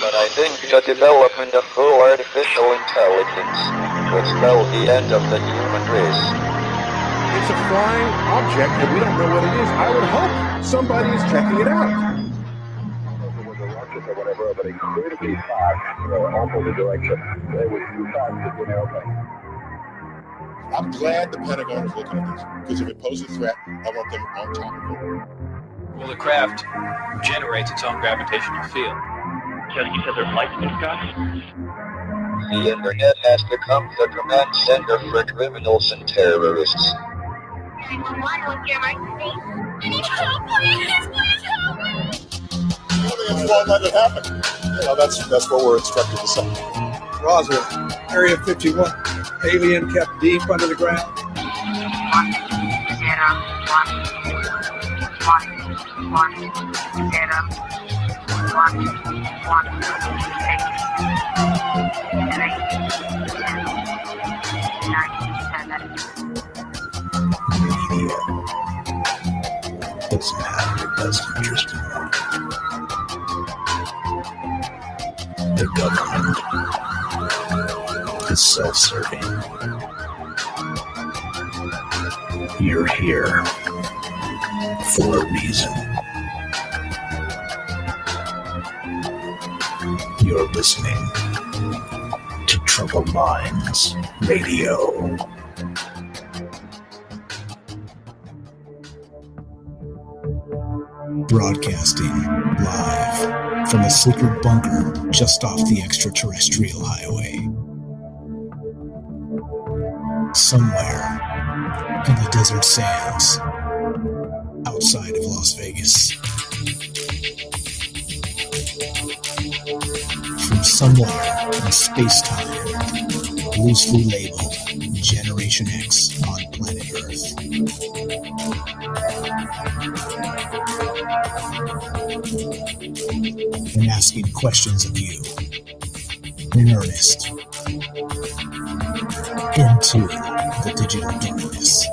But I think the development of full artificial intelligence would spell the end of the human race. It's a flying object, and we don't know what it is. I would hope somebody is checking it out. With a rocket or whatever, but incredibly fast, almost the direction. They would be fast to get out. I'm glad the Pentagon is looking at this, because if it poses a threat, I want them on top of it. Well, the craft generates its own gravitational field. So you said there's lights in the sky? The internet has become the command center for criminals and terrorists. 911, what's your emergency? I need help, please! Please help me! Aliens won't let it happen. You know, that's what we're instructed to say. Roswell, Area 51. Alien kept deep under the ground. 1, 0, 1, 1, 0, 1, 1, 6, 3, 2, 9, 7. Doesn't have your best interest in mind. The government is self-serving. You're here for a reason. You're listening to Troubled Minds Radio. Broadcasting live from a secret bunker just off the extraterrestrial highway. Somewhere in the desert sands outside of Las Vegas. From somewhere in space-time, loosely labeled Generation X on planet Earth. And asking questions of you in earnest into the digital darkness.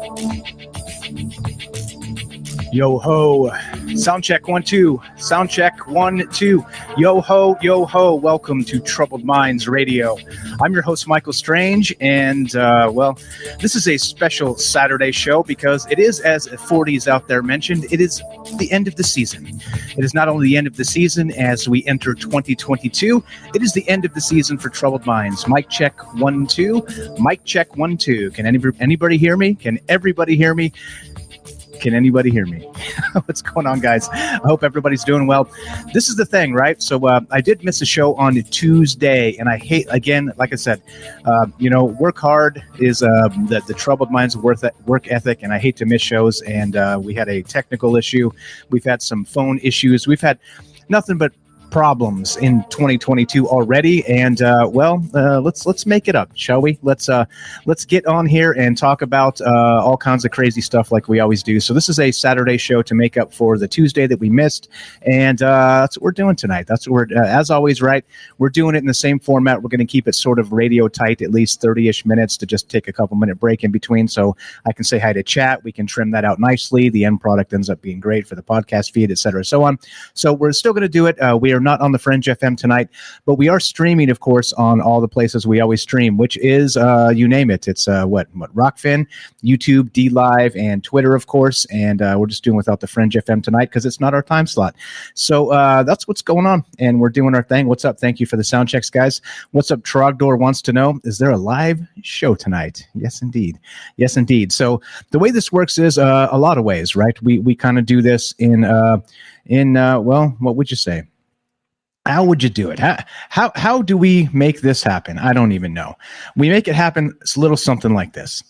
Yo ho, sound check 1 2, sound check 1 2. Yo ho, welcome to Troubled Minds Radio. I'm your host Michael Strange, and well, this is a special Saturday show because it is, as 40s out there mentioned, it is the end of the season. It is not only the end of the season as we enter 2022, it is the end of the season for Troubled Minds. Mic check 1 2, mic check 1 2. Can anybody hear me? Can everybody hear me? Can anybody hear me? What's going on, guys? I hope everybody's doing well. This is the thing, right? So I did miss a show on Tuesday, and I hate, again, like I said, work hard is the Troubled Minds work ethic, and I hate to miss shows, and we had a technical issue. We've had some phone issues. We've had nothing but problems in 2022 already, and let's make it up, shall we? Let's get on here and talk about all kinds of crazy stuff like we always do. So this is a Saturday show to make up for the Tuesday that we missed, and that's what we're doing tonight. That's what we're, as always, right? We're doing it in the same format. We're going to keep it sort of radio tight, at least 30-ish minutes, to just take a couple minute break in between, so I can say hi to chat. We can trim that out nicely. The end product ends up being great for the podcast feed, etc., so on. So we're still going to do it. We are not on the Fringe FM tonight, but we are streaming, of course, on all the places we always stream, which is you name it. It's Rockfin, YouTube, D Live, and Twitter, of course. And we're just doing without the Fringe FM tonight because it's not our time slot. So that's what's going on, and we're doing our thing. What's up? Thank you for the sound checks, guys. What's up? Trogdor wants to know: is there a live show tonight? Yes, indeed. Yes, indeed. So the way this works is a lot of ways, right? We kind of do this in what would you say? How would you do it? How do we make this happen? I don't even know. We make it happen. It's a little something like this.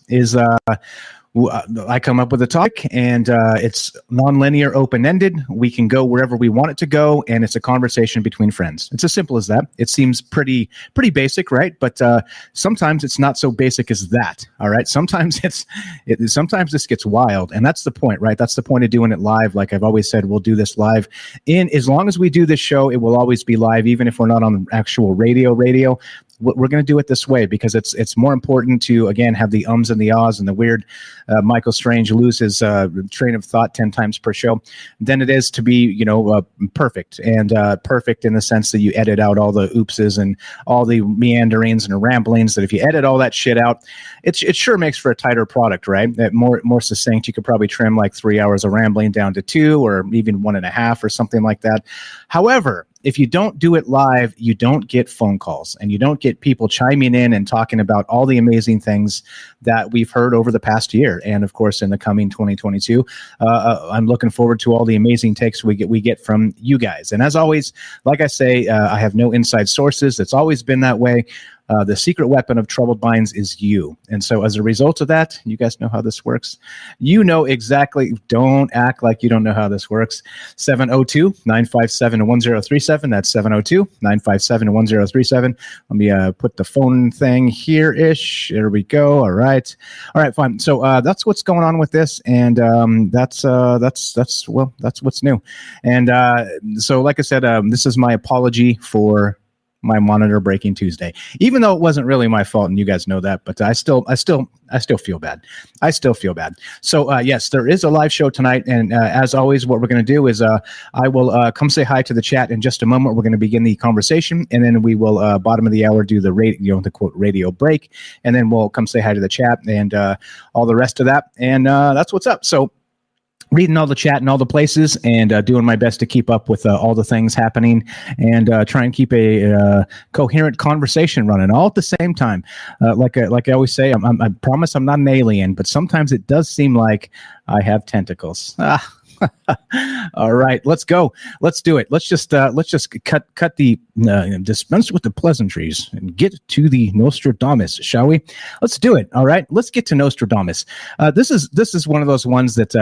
I come up with a topic, and it's non-linear, open-ended. We can go wherever we want it to go, and it's a conversation between friends. It's as simple as that. It seems pretty basic, right? But sometimes it's not so basic as that. All right. Sometimes sometimes this gets wild, and that's the point, right? That's the point of doing it live. Like I've always said, we'll do this live. As long as we do this show, it will always be live, even if we're not on actual radio. we're going to do it this way because it's more important to, again, have the ums and the ahs and the weird Michael Strange lose his train of thought 10 times per show than it is to be, perfect, and perfect in the sense that you edit out all the oopses and all the meanderings and ramblings, that if you edit all that shit out, it sure makes for a tighter product, right? More succinct. You could probably trim like 3 hours of rambling down to 2 or even 1.5 or something like that. However, if you don't do it live, you don't get phone calls and you don't get people chiming in and talking about all the amazing things that we've heard over the past year. And of course, in the coming 2022, I'm looking forward to all the amazing takes we get from you guys. And as always, like I say, I have no inside sources. It's always been that way. The secret weapon of troubled minds is you. And so as a result of that, you guys know how this works. You know exactly. Don't act like you don't know how this works. 702-957-1037. That's 702-957-1037. Let me put the phone thing here-ish. There we go. All right, fine. So that's what's going on with this. And that's what's new. And so like I said, this is my apology for my monitor breaking Tuesday, even though it wasn't really my fault, and you guys know that, but I still feel bad. So yes, there is a live show tonight, and as always, what we're going to do is I will come say hi to the chat in just a moment. We're going to begin the conversation, and then we will bottom of the hour do the the quote radio break, and then we'll come say hi to the chat and all the rest of that, and that's what's up. So, reading all the chat and all the places, and doing my best to keep up with all the things happening, and try and keep a coherent conversation running all at the same time. Like I always say, I promise I'm not an alien, but sometimes it does seem like I have tentacles. All right, let's go. Let's do it. Let's just cut the dispense with the pleasantries and get to the Nostradamus, shall we? Let's do it. All right, let's get to Nostradamus. This is one of those ones that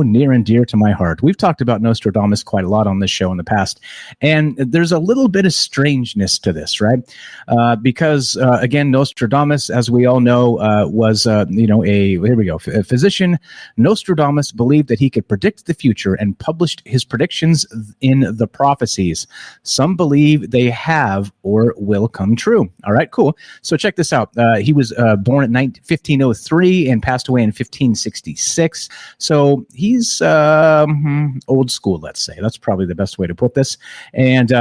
near and dear to my heart. We've talked about Nostradamus quite a lot on this show in the past, and there's a little bit of strangeness to this, right? Because again, Nostradamus, as we all know, was a physician. Nostradamus believed that he could predict the future and published his predictions in the prophecies. Some believe they have or will come true. All right, cool. So check this out. He was born in 1503 and passed away in 1566. So he's old school, let's say. That's probably the best way to put this. And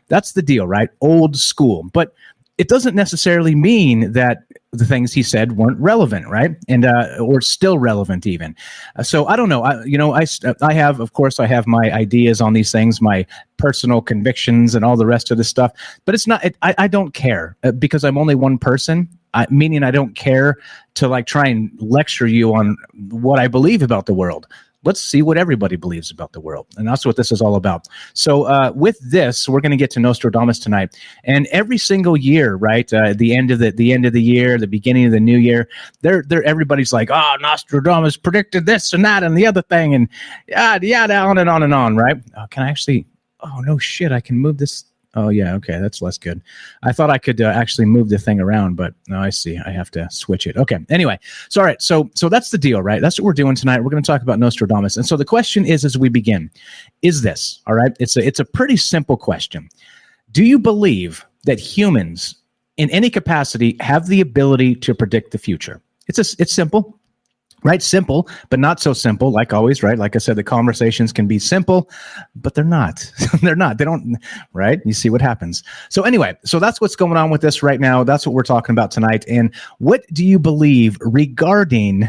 that's the deal, right? Old school. But it doesn't necessarily mean that the things he said weren't relevant, right? And or still relevant even. So I don't know. I have my ideas on these things, my personal convictions and all the rest of this stuff. But it's not. I don't care because I'm only one person. Meaning I don't care to try and lecture you on what I believe about the world. Let's see what everybody believes about the world. And that's what this is all about. So with this, we're going to get to Nostradamus tonight. And every single year, right, the end of the year, the beginning of the new year, everybody's like, Nostradamus predicted this and that and the other thing, and yada, on and on and on, right? Can I actually, no shit, I can move this. Oh, yeah, okay, that's less good. I thought I could actually move the thing around, but no, I see. I have to switch it. Okay, anyway, so all right, so that's the deal, right? That's what we're doing tonight. We're going to talk about Nostradamus. And so the question is, as we begin, is this, all right? It's a pretty simple question. Do you believe that humans, in any capacity, have the ability to predict the future? It's simple. Right? Simple, but not so simple, like always, right? Like I said, the conversations can be simple, but they're not. They're not. They don't, right? You see what happens. So anyway, so that's what's going on with this right now. That's what we're talking about tonight. And what do you believe regarding...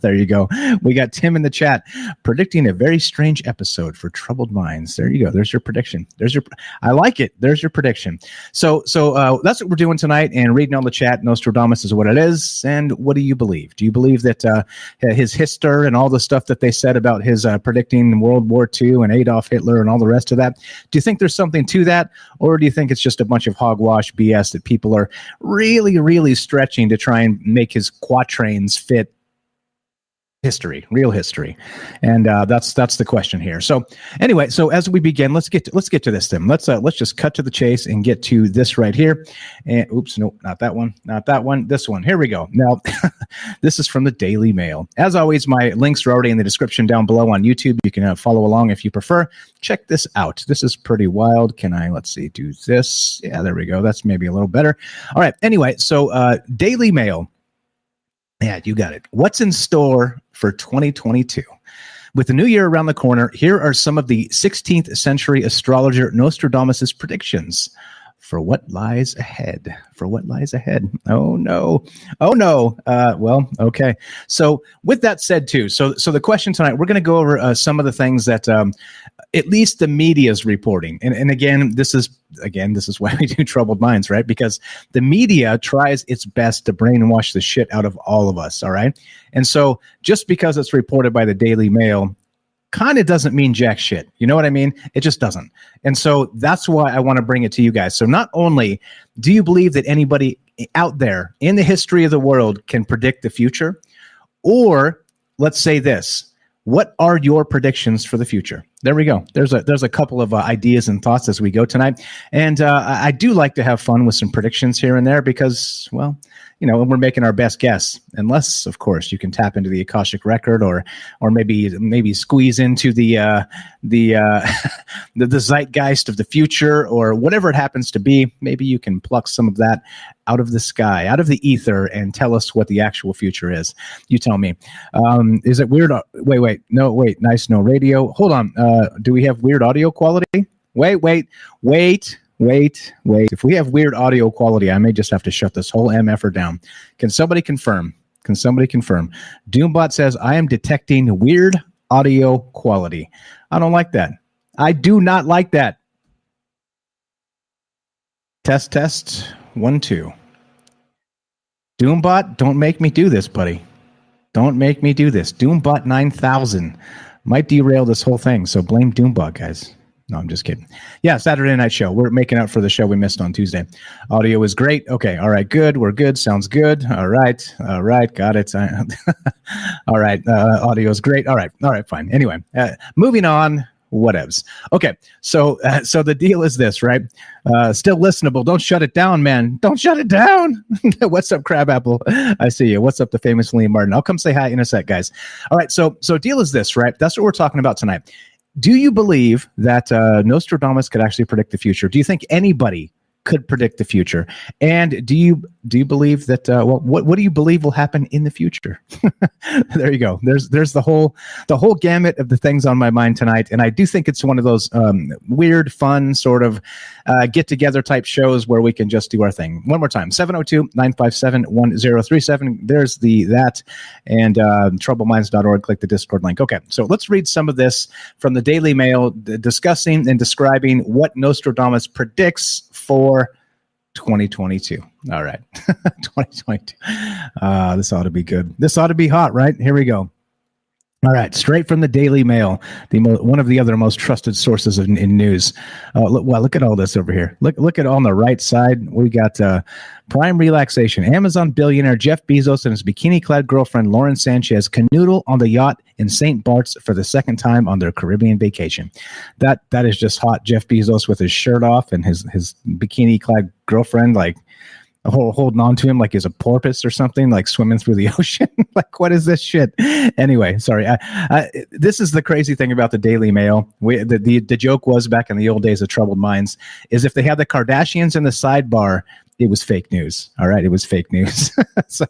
There you go. We got Tim in the chat predicting a very strange episode for troubled minds. There you go. There's your prediction. I like it. There's your prediction. So that's what we're doing tonight, and reading all the chat. Nostradamus is what it is. And what do you believe? Do you believe that his history and all the stuff that they said about his predicting World War II and Adolf Hitler and all the rest of that? Do you think there's something to that, or do you think it's just a bunch of hogwash BS that people are really, really stretching to try and make his quatrains fit real history, and that's the question here. So anyway, so as we begin, let's get to this then. Let's just cut to the chase and get to this right here. And oops, nope, not that one, this one. Here we go. Now, this is from the Daily Mail. As always, my links are already in the description down below on YouTube. You can follow along if you prefer. Check this out. This is pretty wild. Can I, let's see, do this? Yeah, there we go. That's maybe a little better. All right. Anyway, so Daily Mail. Yeah, you got it. What's in store for 2022? With the new year around the corner, here are some of the 16th century astrologer Nostradamus' predictions for what lies ahead. Oh no. Well, okay. So with that said too, so the question tonight, we're going to go over some of the things that at least the media is reporting. And again, this is why we do Troubled Minds, right? Because the media tries its best to brainwash the shit out of all of us, all right? And so just because it's reported by the Daily Mail kind of doesn't mean jack shit. You know what I mean? It just doesn't. And so that's why I want to bring it to you guys. So not only do you believe that anybody out there in the history of the world can predict the future, or let's say this, what are your predictions for the future? There we go. There's a couple of ideas and thoughts as we go tonight. And I do like to have fun with some predictions here and there because, well, you know, we're making our best guess, unless, of course, you can tap into the Akashic record or maybe squeeze into the zeitgeist of the future or whatever it happens to be. Maybe you can pluck some of that out of the sky, out of the ether, and tell us what the actual future is. You tell me. Is it weird? Wait. Nice, no radio. Hold on. Do we have weird audio quality? Wait. If we have weird audio quality, I may just have to shut this whole MFer down. Can somebody confirm? Doombot says, I am detecting weird audio quality. I don't like that. I do not like that. Test. 1, 2. Doombot, don't make me do this, buddy. Don't make me do this. Doombot 9000 might derail this whole thing, so blame Doombot, guys. No, I'm just kidding. Yeah, Saturday night show. We're making up for the show we missed on Tuesday. Audio is great. Okay, all right, good. We're good. Sounds good. All right, got it. All right, audio is great. All right, fine. Anyway, moving on. Whatevs. Okay, so the deal is this, right? Still listenable. Don't shut it down, man. Don't shut it down. What's up, Crabapple? I see you. What's up, the famous Liam Martin? I'll come say hi in a sec, guys. All right, so deal is this, right? That's what we're talking about tonight. Do you believe that Nostradamus could actually predict the future? Do you think anybody could predict the future? And do you believe that what do you believe will happen in the future? There you go. There's the whole gamut of the things on my mind tonight, and I do think it's one of those weird, fun sort of get together type shows where we can just do our thing. One more time, 702-957-1037. There's that, and troubleminds.org. Click the Discord link. Okay, so let's read some of this from the Daily Mail discussing and describing what Nostradamus predicts for 2022. All right. 2022. This ought to be good. This ought to be hot, right? Here we go. All right, straight from the Daily Mail, one of the other most trusted sources in news. Look at all this over here. Look at on the right side. We got prime relaxation. Amazon billionaire Jeff Bezos and his bikini-clad girlfriend Lauren Sanchez canoodle on the yacht in St. Bart's for the second time on their Caribbean vacation. That is just hot. Jeff Bezos with his shirt off and his bikini-clad girlfriend like holding on to him like he's a porpoise or something, like swimming through the ocean. Like, what is this shit? Anyway, sorry. This is the crazy thing about the Daily Mail. The joke was back in the old days of Troubled Minds is if they had the Kardashians in the sidebar, it was fake news. All right, it was fake news. So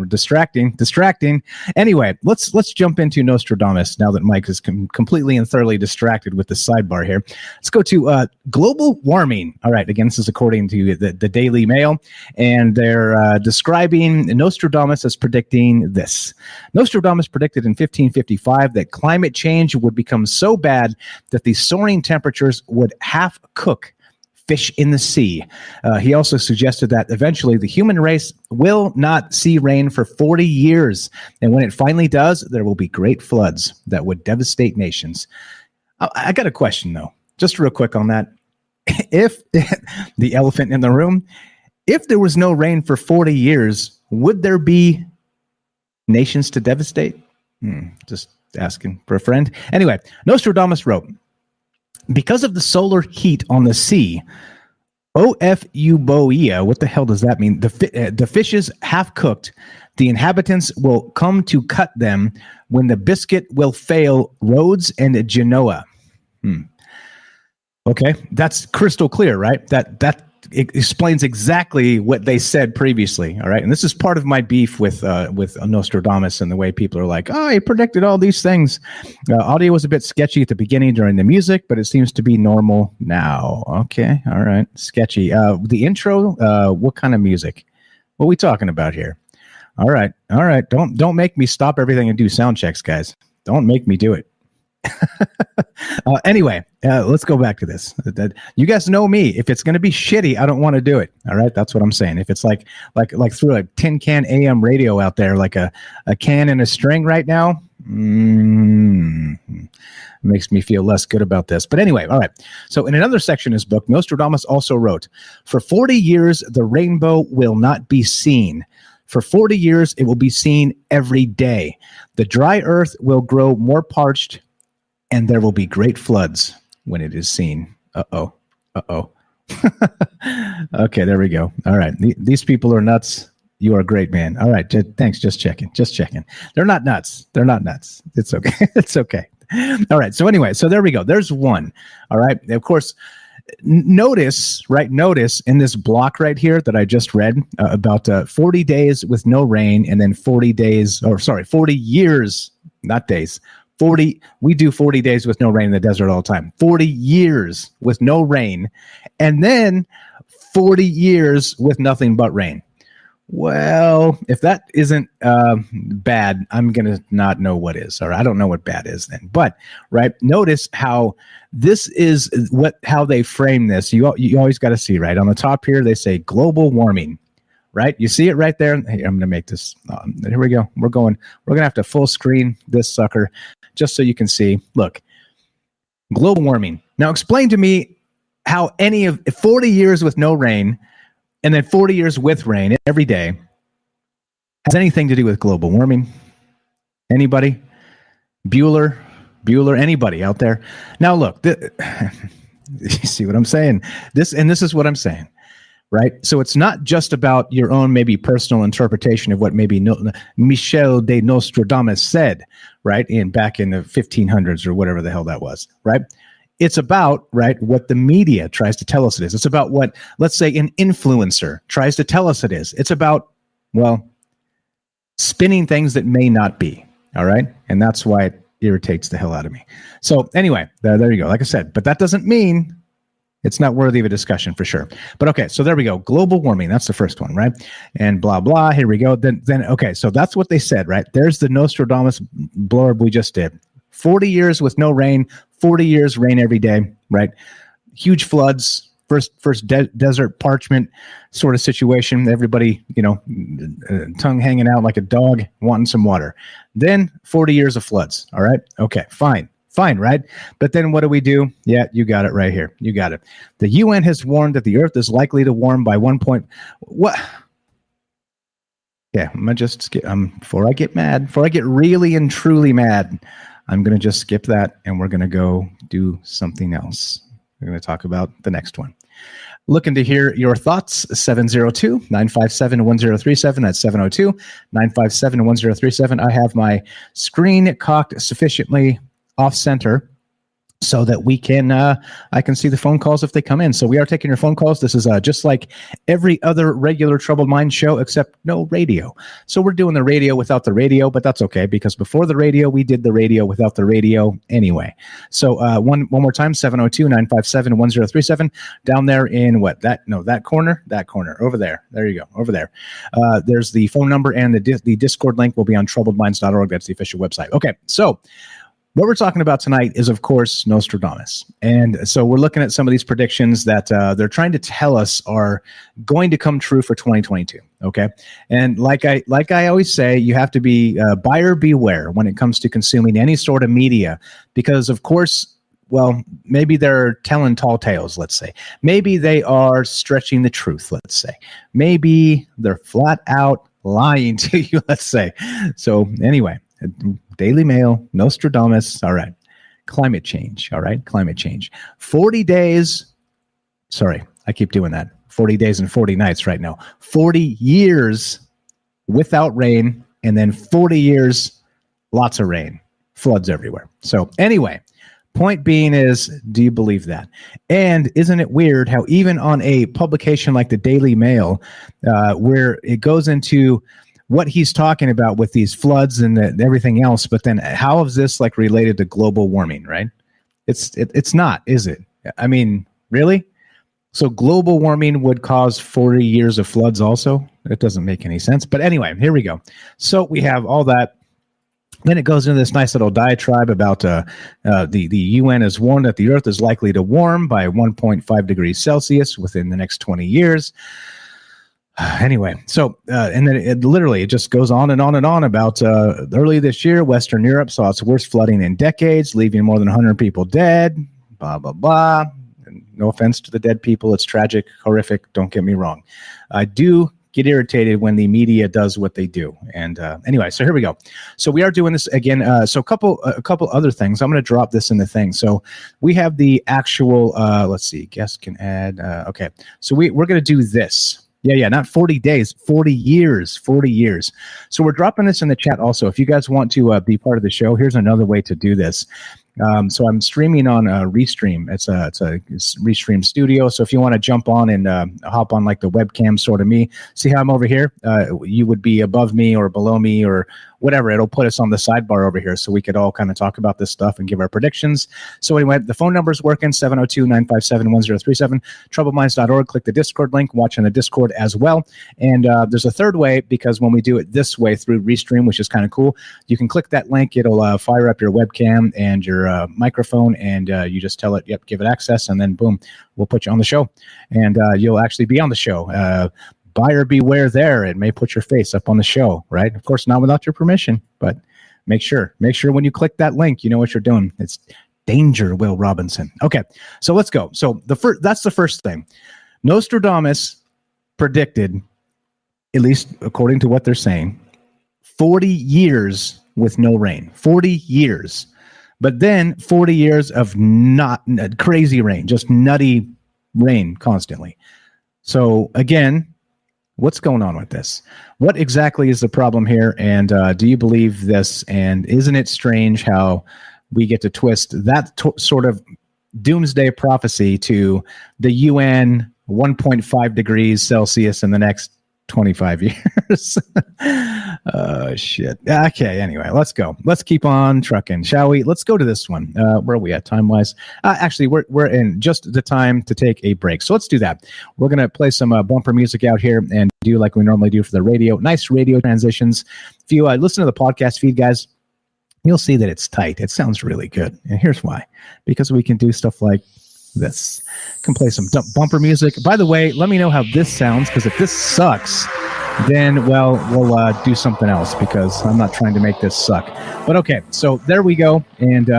distracting. Anyway, let's jump into Nostradamus now that Mike is completely and thoroughly distracted with the sidebar here. Let's go to global warming. All right, again, this is according to the Daily Mail, and they're describing Nostradamus as predicting this. Nostradamus predicted in 1555 that climate change would become so bad that the soaring temperatures would half cook fish in the sea. He also suggested that eventually the human race will not see rain for 40 years. And when it finally does, there will be great floods that would devastate nations. I got a question, though, just real quick on that. If the elephant in the room, if there was no rain for 40 years, would there be Nations to devastate? Just asking for a friend. Anyway, Nostradamus wrote, because of the solar heat on the sea, Ophiuboia, what the hell does that mean? The fishes half cooked, the inhabitants will come to cut them when the biscuit will fail Rhodes and Genoa. Okay, that's crystal clear, right? That it explains exactly what they said previously. All right, and this is part of my beef with Nostradamus and the way people are like, oh, he predicted all these things. Audio was a bit sketchy at the beginning during the music, but it seems to be normal now. Okay, all right, sketchy. The intro, what kind of music? What are we talking about here? All right. Don't make me stop everything and do sound checks, guys. Don't make me do it. Anyway, let's go back to this. You guys know me. If it's going to be shitty, I don't want to do it. All right, that's what I'm saying. If it's like through a tin can AM radio out there, like a can and a string right now, makes me feel less good about this. But anyway, all right. So in another section of his book, Nostradamus also wrote, for 40 years, the rainbow will not be seen. For 40 years, it will be seen every day. The dry earth will grow more parched, and there will be great floods when it is seen. Uh-oh. Okay, there we go. All right. These people are nuts. You are great, man. All right. Thanks. Just checking. They're not nuts. It's okay. It's okay. All right. So anyway, so there we go. There's one. All right. Of course, notice in this block right here that I just read about 40 days with no rain, and then 40 years, not days. We do 40 days with no rain in the desert all the time. 40 years with no rain, and then 40 years with nothing but rain. Well, if that isn't bad, I'm going to not know what is. Or I don't know what bad is then. But, right, notice how this is how they frame this. You always got to see, right? On the top here, they say global warming, right? You see it right there. Hey, I'm going to make this. Here we go. We're going to have to full screen this sucker just so you can see. Look, global warming. Now, explain to me how any of 40 years with no rain and then 40 years with rain every day has anything to do with global warming. Anybody? Bueller, anybody out there? Now look, you see what I'm saying? This is what I'm saying, right? So it's not just about your own maybe personal interpretation of what maybe Michel de Nostradamus said, right? Back in the 1500s or whatever the hell that was, right? It's about, right, what the media tries to tell us it is. It's about what, let's say, an influencer tries to tell us it is. It's about, well, spinning things that may not be, all right? And that's why it irritates the hell out of me. So anyway, there you go. Like I said, but that doesn't mean it's not worthy of a discussion for sure. But okay, so there we go. Global warming, that's the first one, right? And blah, blah, here we go. Then okay, so that's what they said, right? There's the Nostradamus blurb we just did. 40 years with no rain, 40 years rain every day, right? Huge floods, first desert parchment sort of situation. Everybody, tongue hanging out like a dog wanting some water. Then 40 years of floods, all right? Okay, fine, right? But then what do we do? Yeah, you got it right here. You got it. The UN has warned that the Earth is likely to warm by 1 point. What? Yeah, I'm going to just skip. Before I get really and truly mad, I'm going to just skip that, and we're going to go do something else. We're going to talk about the next one. Looking to hear your thoughts, 702-957-1037. That's 702-957-1037. I have my screen cocked sufficiently off-center so that we can, I can see the phone calls if they come in. So we are taking your phone calls. This is just like every other regular Troubled Mind show, except no radio. So we're doing the radio without the radio, but that's okay, because before the radio, we did the radio without the radio anyway. So one more time, 702-957-1037, down there in that corner, over there. There you go, over there. There's the phone number, and the Discord link will be on troubledminds.org. That's the official website. Okay, so what we're talking about tonight is, of course, Nostradamus. And so we're looking at some of these predictions that they're trying to tell us are going to come true for 2022, okay? And like I always say, you have to be buyer beware when it comes to consuming any sort of media, because, of course, well, maybe they're telling tall tales, let's say. Maybe they are stretching the truth, let's say. Maybe they're flat out lying to you, let's say. So anyway, Daily Mail, Nostradamus. All right. Climate change. All right. Climate change. 40 days. Sorry, I keep doing that. 40 days and 40 nights right now. 40 years without rain, and then 40 years, lots of rain, floods everywhere. So anyway, point being is, do you believe that? And isn't it weird how even on a publication like the Daily Mail, where it goes into what he's talking about with these floods and everything else, but then how is this like related to global warming, right? It's not, is it? I mean, really? So global warming would cause 40 years of floods also? It doesn't make any sense. But anyway, here we go. So we have all that. Then it goes into this nice little diatribe about the UN has warned that the Earth is likely to warm by 1.5 degrees Celsius within the next 20 years. Anyway, so and then it just goes on and on and on about early this year, Western Europe saw its worst flooding in decades, leaving more than 100 people dead, blah, blah, blah. No offense to the dead people. It's tragic, horrific. Don't get me wrong. I do get irritated when the media does what they do. And anyway, so here we go. So we are doing this again. So a couple other things. I'm going to drop this in the thing. So we have the actual, let's see, guest can add. Okay. So we're going to do this. Yeah, not 40 days, 40 years, 40 years. So we're dropping this in the chat also. If you guys want to be part of the show, here's another way to do this. So I'm streaming on Restream. It's a Restream Studio. So if you want to jump on and hop on like the webcam sort of me, see how I'm over here? You would be above me or below me or whatever. It'll put us on the sidebar over here so we could all kind of talk about this stuff and give our predictions. So anyway, the phone number is working, 702-957-1037, troubledminds.org. Click the Discord link, watch on the Discord as well. And there's a third way, because when we do it this way through Restream, which is kind of cool, you can click that link. It'll fire up your webcam and your microphone, and you just tell it, yep, give it access, and then boom, we'll put you on the show. And you'll actually be on the show. Buyer beware there. It may put your face up on the show, right? Of course, not without your permission, but make sure when you click that link, you know what you're doing. It's danger, Will Robinson. Okay, so let's go. So that's the first thing. Nostradamus predicted, at least according to what they're saying, 40 years with no rain. 40 years. But then 40 years of not crazy rain, just nutty rain constantly. So again, what's going on with this? What exactly is the problem here? And do you believe this? And isn't it strange how we get to twist that sort of doomsday prophecy to the UN 1.5 degrees Celsius in the next 25 years? Oh, shit. Okay, anyway, let's go. Let's keep on trucking, shall we? Let's go to this one. Where are we at time-wise? Actually, we're in just the time to take a break. So let's do that. We're going to play some bumper music out here and do like we normally do for the radio. Nice radio transitions. If you listen to the podcast feed, guys, you'll see that it's tight. It sounds really good. And here's why. Because we can do stuff like this. Can play some bumper music. By the way, let me know how this sounds, because if this sucks, then, well, we'll do something else, because I'm not trying to make this suck. But okay, so there we go. And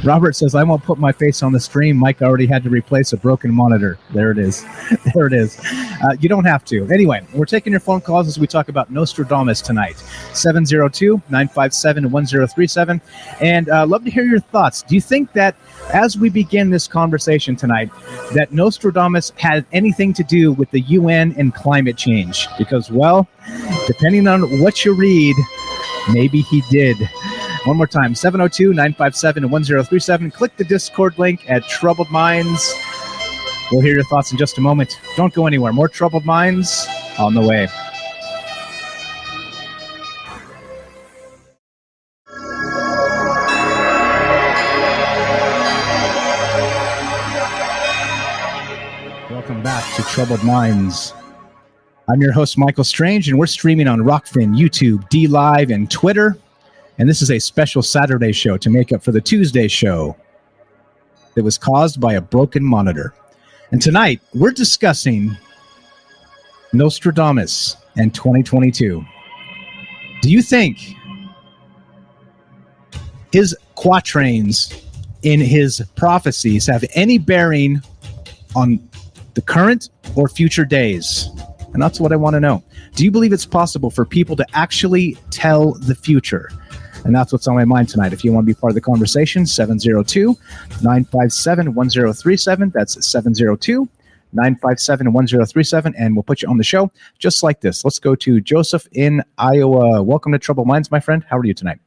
Robert says, I won't put my face on the stream. Mike already had to replace a broken monitor. There it is. There it is. You don't have to. Anyway, we're taking your phone calls as we talk about Nostradamus tonight. 702-957-1037. And love to hear your thoughts. Do you think that as we begin this conversation tonight, that Nostradamus had anything to do with the UN and climate change? Because, well, depending on what you read, maybe he did. One more time, 702-957-1037. Click the Discord link at Troubled Minds. We'll hear your thoughts in just a moment. Don't go anywhere. More Troubled Minds on the way. Welcome back to Troubled Minds. I'm your host, Michael Strange, and we're streaming on Rockfin, YouTube, DLive, and Twitter. And this is a special Saturday show to make up for the Tuesday show that was caused by a broken monitor. And tonight, we're discussing Nostradamus and 2022. Do you think his quatrains in his prophecies have any bearing on the current or future days? And that's what I want to know. Do you believe it's possible for people to actually tell the future? And that's what's on my mind tonight. If you want to be part of the conversation, 702-957-1037. That's 702-957-1037, and we'll put you on the show just like this. Let's go to Joseph in Iowa. Welcome to Troubled Minds, my friend. How are you tonight?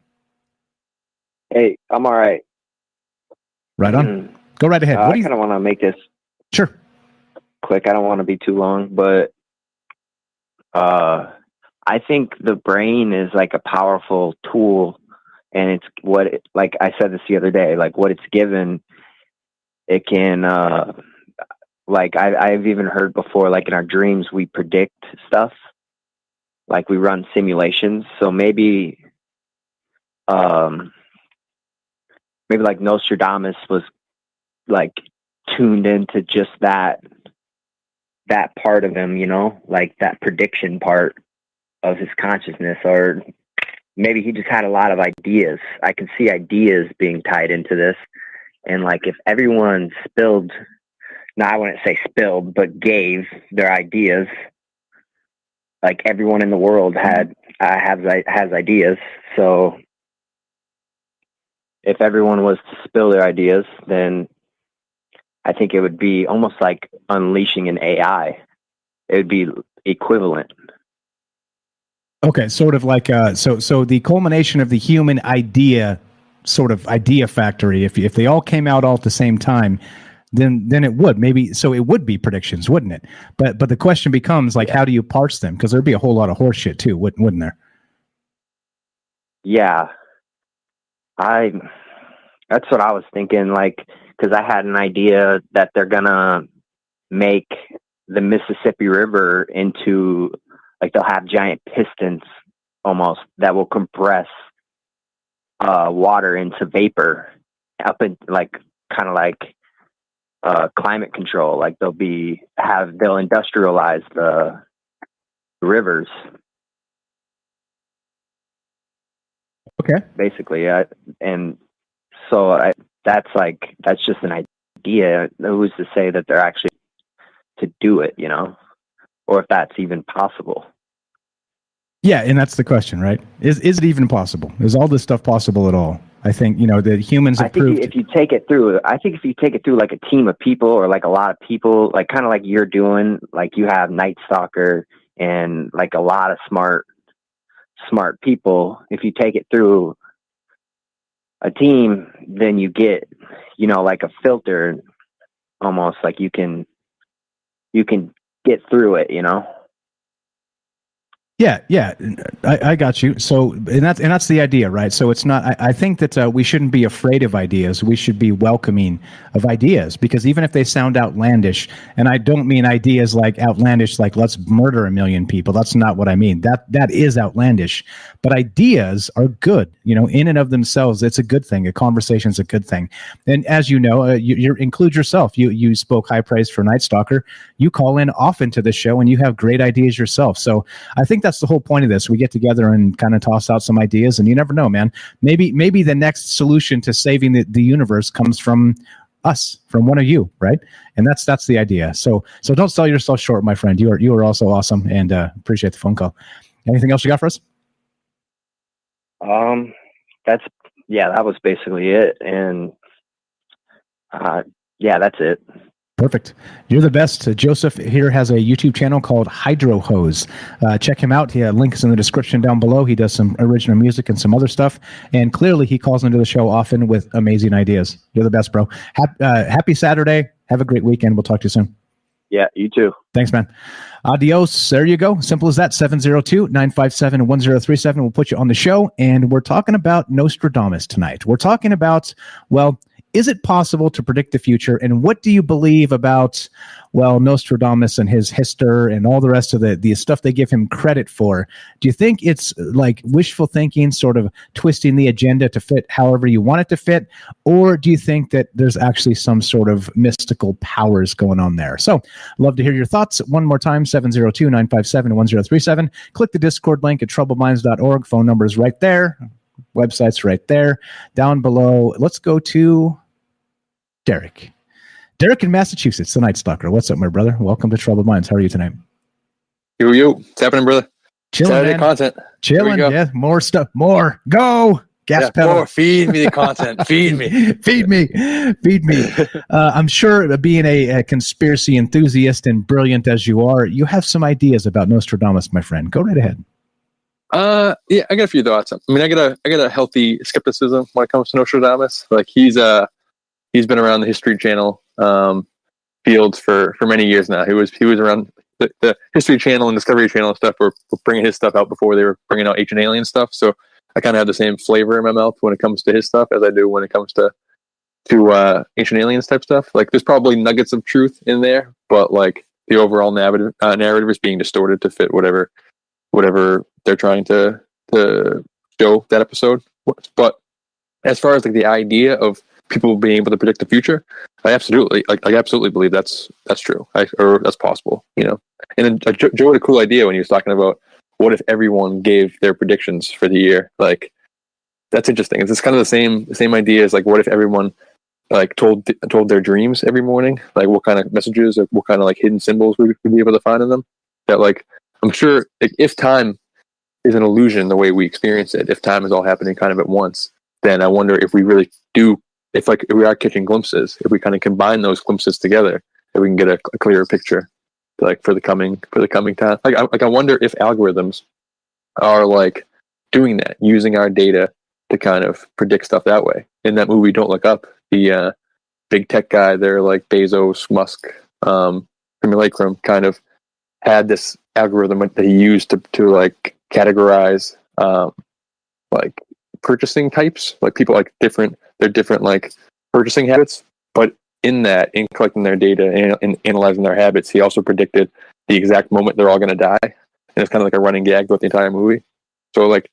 Hey, I'm all right. Right on. Go right ahead. I kind of want to make this quick. I don't want to be too long, but I think the brain is like a powerful tool, and it's like I said this the other day, like what it's given, it can, like I've even heard before, like in our dreams, we predict stuff, like we run simulations. So maybe like Nostradamus was like tuned into just that part of him, you know, like that prediction part of his consciousness, or maybe he just had a lot of ideas. I can see ideas being tied into this. And like if everyone spilled, no, I wouldn't say spilled, but gave their ideas, like everyone in the world has ideas. So if everyone was to spill their ideas, then I think it would be almost like unleashing an AI. It would be equivalent. Okay, sort of like so the culmination of the human idea, sort of idea factory. If they all came out all at the same time, then it would maybe. So it would be predictions, wouldn't it? But the question becomes like, how do you parse them? Because there'd be a whole lot of horseshit too, wouldn't there? Yeah, that's what I was thinking. Like, because I had an idea that they're gonna make the Mississippi River into, like, they'll have giant pistons almost that will compress water into vapor up in, like, kind of like climate control. Like they'll industrialize the rivers. Okay. Basically, and so that's just an idea. Who's to say that they're actually to do it, you know, or if that's even possible? Yeah, and that's the question, right? Is it even possible? Is all this stuff possible at all? I think, you know, the humans have proved. If you take it through like a team of people, or like a lot of people, like kind of like you're doing, like you have Night Stalker and like a lot of smart people. If you take it through a team, then you get, you know, like a filter, almost like you can get through it, you know? Yeah, I got you. So, and that's the idea, right? So it's not. I think that we shouldn't be afraid of ideas. We should be welcoming of ideas, because even if they sound outlandish, and I don't mean ideas like outlandish, like let's murder 1 million people. That's not what I mean. That is outlandish. But ideas are good, you know, in and of themselves. It's a good thing. A conversation is a good thing. And as you know, you include yourself. You spoke high praise for Night Stalker. You call in often to the show, and you have great ideas yourself. So I think that's the whole point of this. We get together and kind of toss out some ideas, and you never know, man. Maybe the next solution to saving the universe comes from us, from one of you, right? And that's the idea. So don't sell yourself short, my friend. You are also awesome, and appreciate the phone call. Anything else you got for us? That was basically it, and that's it. Perfect. You're the best. Joseph here has a YouTube channel called Hydro Hose. Check him out. Link is in the description down below. He does some original music and some other stuff. And clearly he calls into the show often with amazing ideas. You're the best, bro. Happy Saturday. Have a great weekend. We'll talk to you soon. Yeah, you too. Thanks, man. Adios. There you go. Simple as that. 702-957-1037. We'll put you on the show. And we're talking about Nostradamus tonight. We're talking about, well, is it possible to predict the future? And what do you believe about, well, Nostradamus and his history and all the rest of the stuff they give him credit for? Do you think it's like wishful thinking, sort of twisting the agenda to fit however you want it to fit? Or do you think that there's actually some sort of mystical powers going on there? So love to hear your thoughts. One more time, 702-957-1037. Click the Discord link at troubledminds.org. Phone number is right there. Website's right there. Down below, let's go to Derek. Derek in Massachusetts, the Night Stalker. What's up, my brother? Welcome to Troubled Minds. How are you tonight? Yo, what's happening, brother? Chilling, Saturday man. content. Chilling. Yeah, more stuff. More. Go. Gas pedal. More. Feed me the content. Feed me. Feed me. Feed me. I'm sure, being a conspiracy enthusiast and brilliant as you are, you have some ideas about Nostradamus, my friend. Go right ahead. Yeah, I got a few thoughts. I mean, I got a healthy skepticism when it comes to Nostradamus. Like he's been around the History Channel fields for many years now. He was around the History Channel and Discovery Channel and stuff were bringing his stuff out before they were bringing out Ancient Alien stuff. So I kind of have the same flavor in my mouth when it comes to his stuff as I do when it comes to Ancient Aliens type stuff. Like there's probably nuggets of truth in there, but like the overall narrative is being distorted to fit whatever they're trying to show that episode. But as far as like the idea of people being able to predict the future, I absolutely believe that's true, or that's possible, you know. And then Joe had a cool idea when he was talking about what if everyone gave their predictions for the year. Like that's interesting. It's kind of the same idea as like what if everyone like told their dreams every morning, like what kind of messages or what kind of like hidden symbols we would be able to find in them. That like I'm sure if time is an illusion the way we experience it, if time is all happening kind of at once, then I wonder if we really do, if we are catching glimpses, if we kind of combine those glimpses together, if we can get a clearer picture, like for the coming time. Like I wonder if algorithms are like doing that, using our data to kind of predict stuff that way. In that movie, Don't Look Up, the big tech guy there, like Bezos, Musk, Simulacrum, kind of had this algorithm that he used to like categorize like purchasing types, like people like different like purchasing habits. But in collecting their data and analyzing their habits, he also predicted the exact moment they're all going to die, and it's kind of like a running gag throughout the entire movie. So like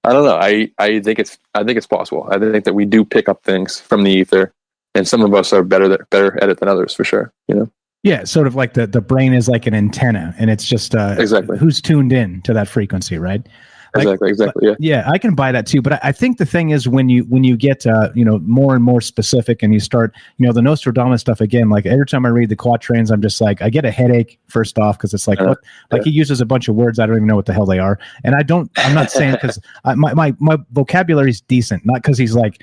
I don't know, I think it's possible. I think that we do pick up things from the ether, and some of us are better at it than others, for sure, you know. Yeah, sort of like the brain is like an antenna, and it's just exactly who's tuned in to that frequency, right? Like, exactly. Yeah, I can buy that too. But I think the thing is when you get more and more specific, and you start the Nostradamus stuff again. Like every time I read the quatrains, I'm just like I get a headache first off because it's like he uses a bunch of words I don't even know what the hell they are, and I'm not saying because my vocabulary is decent, not because he's like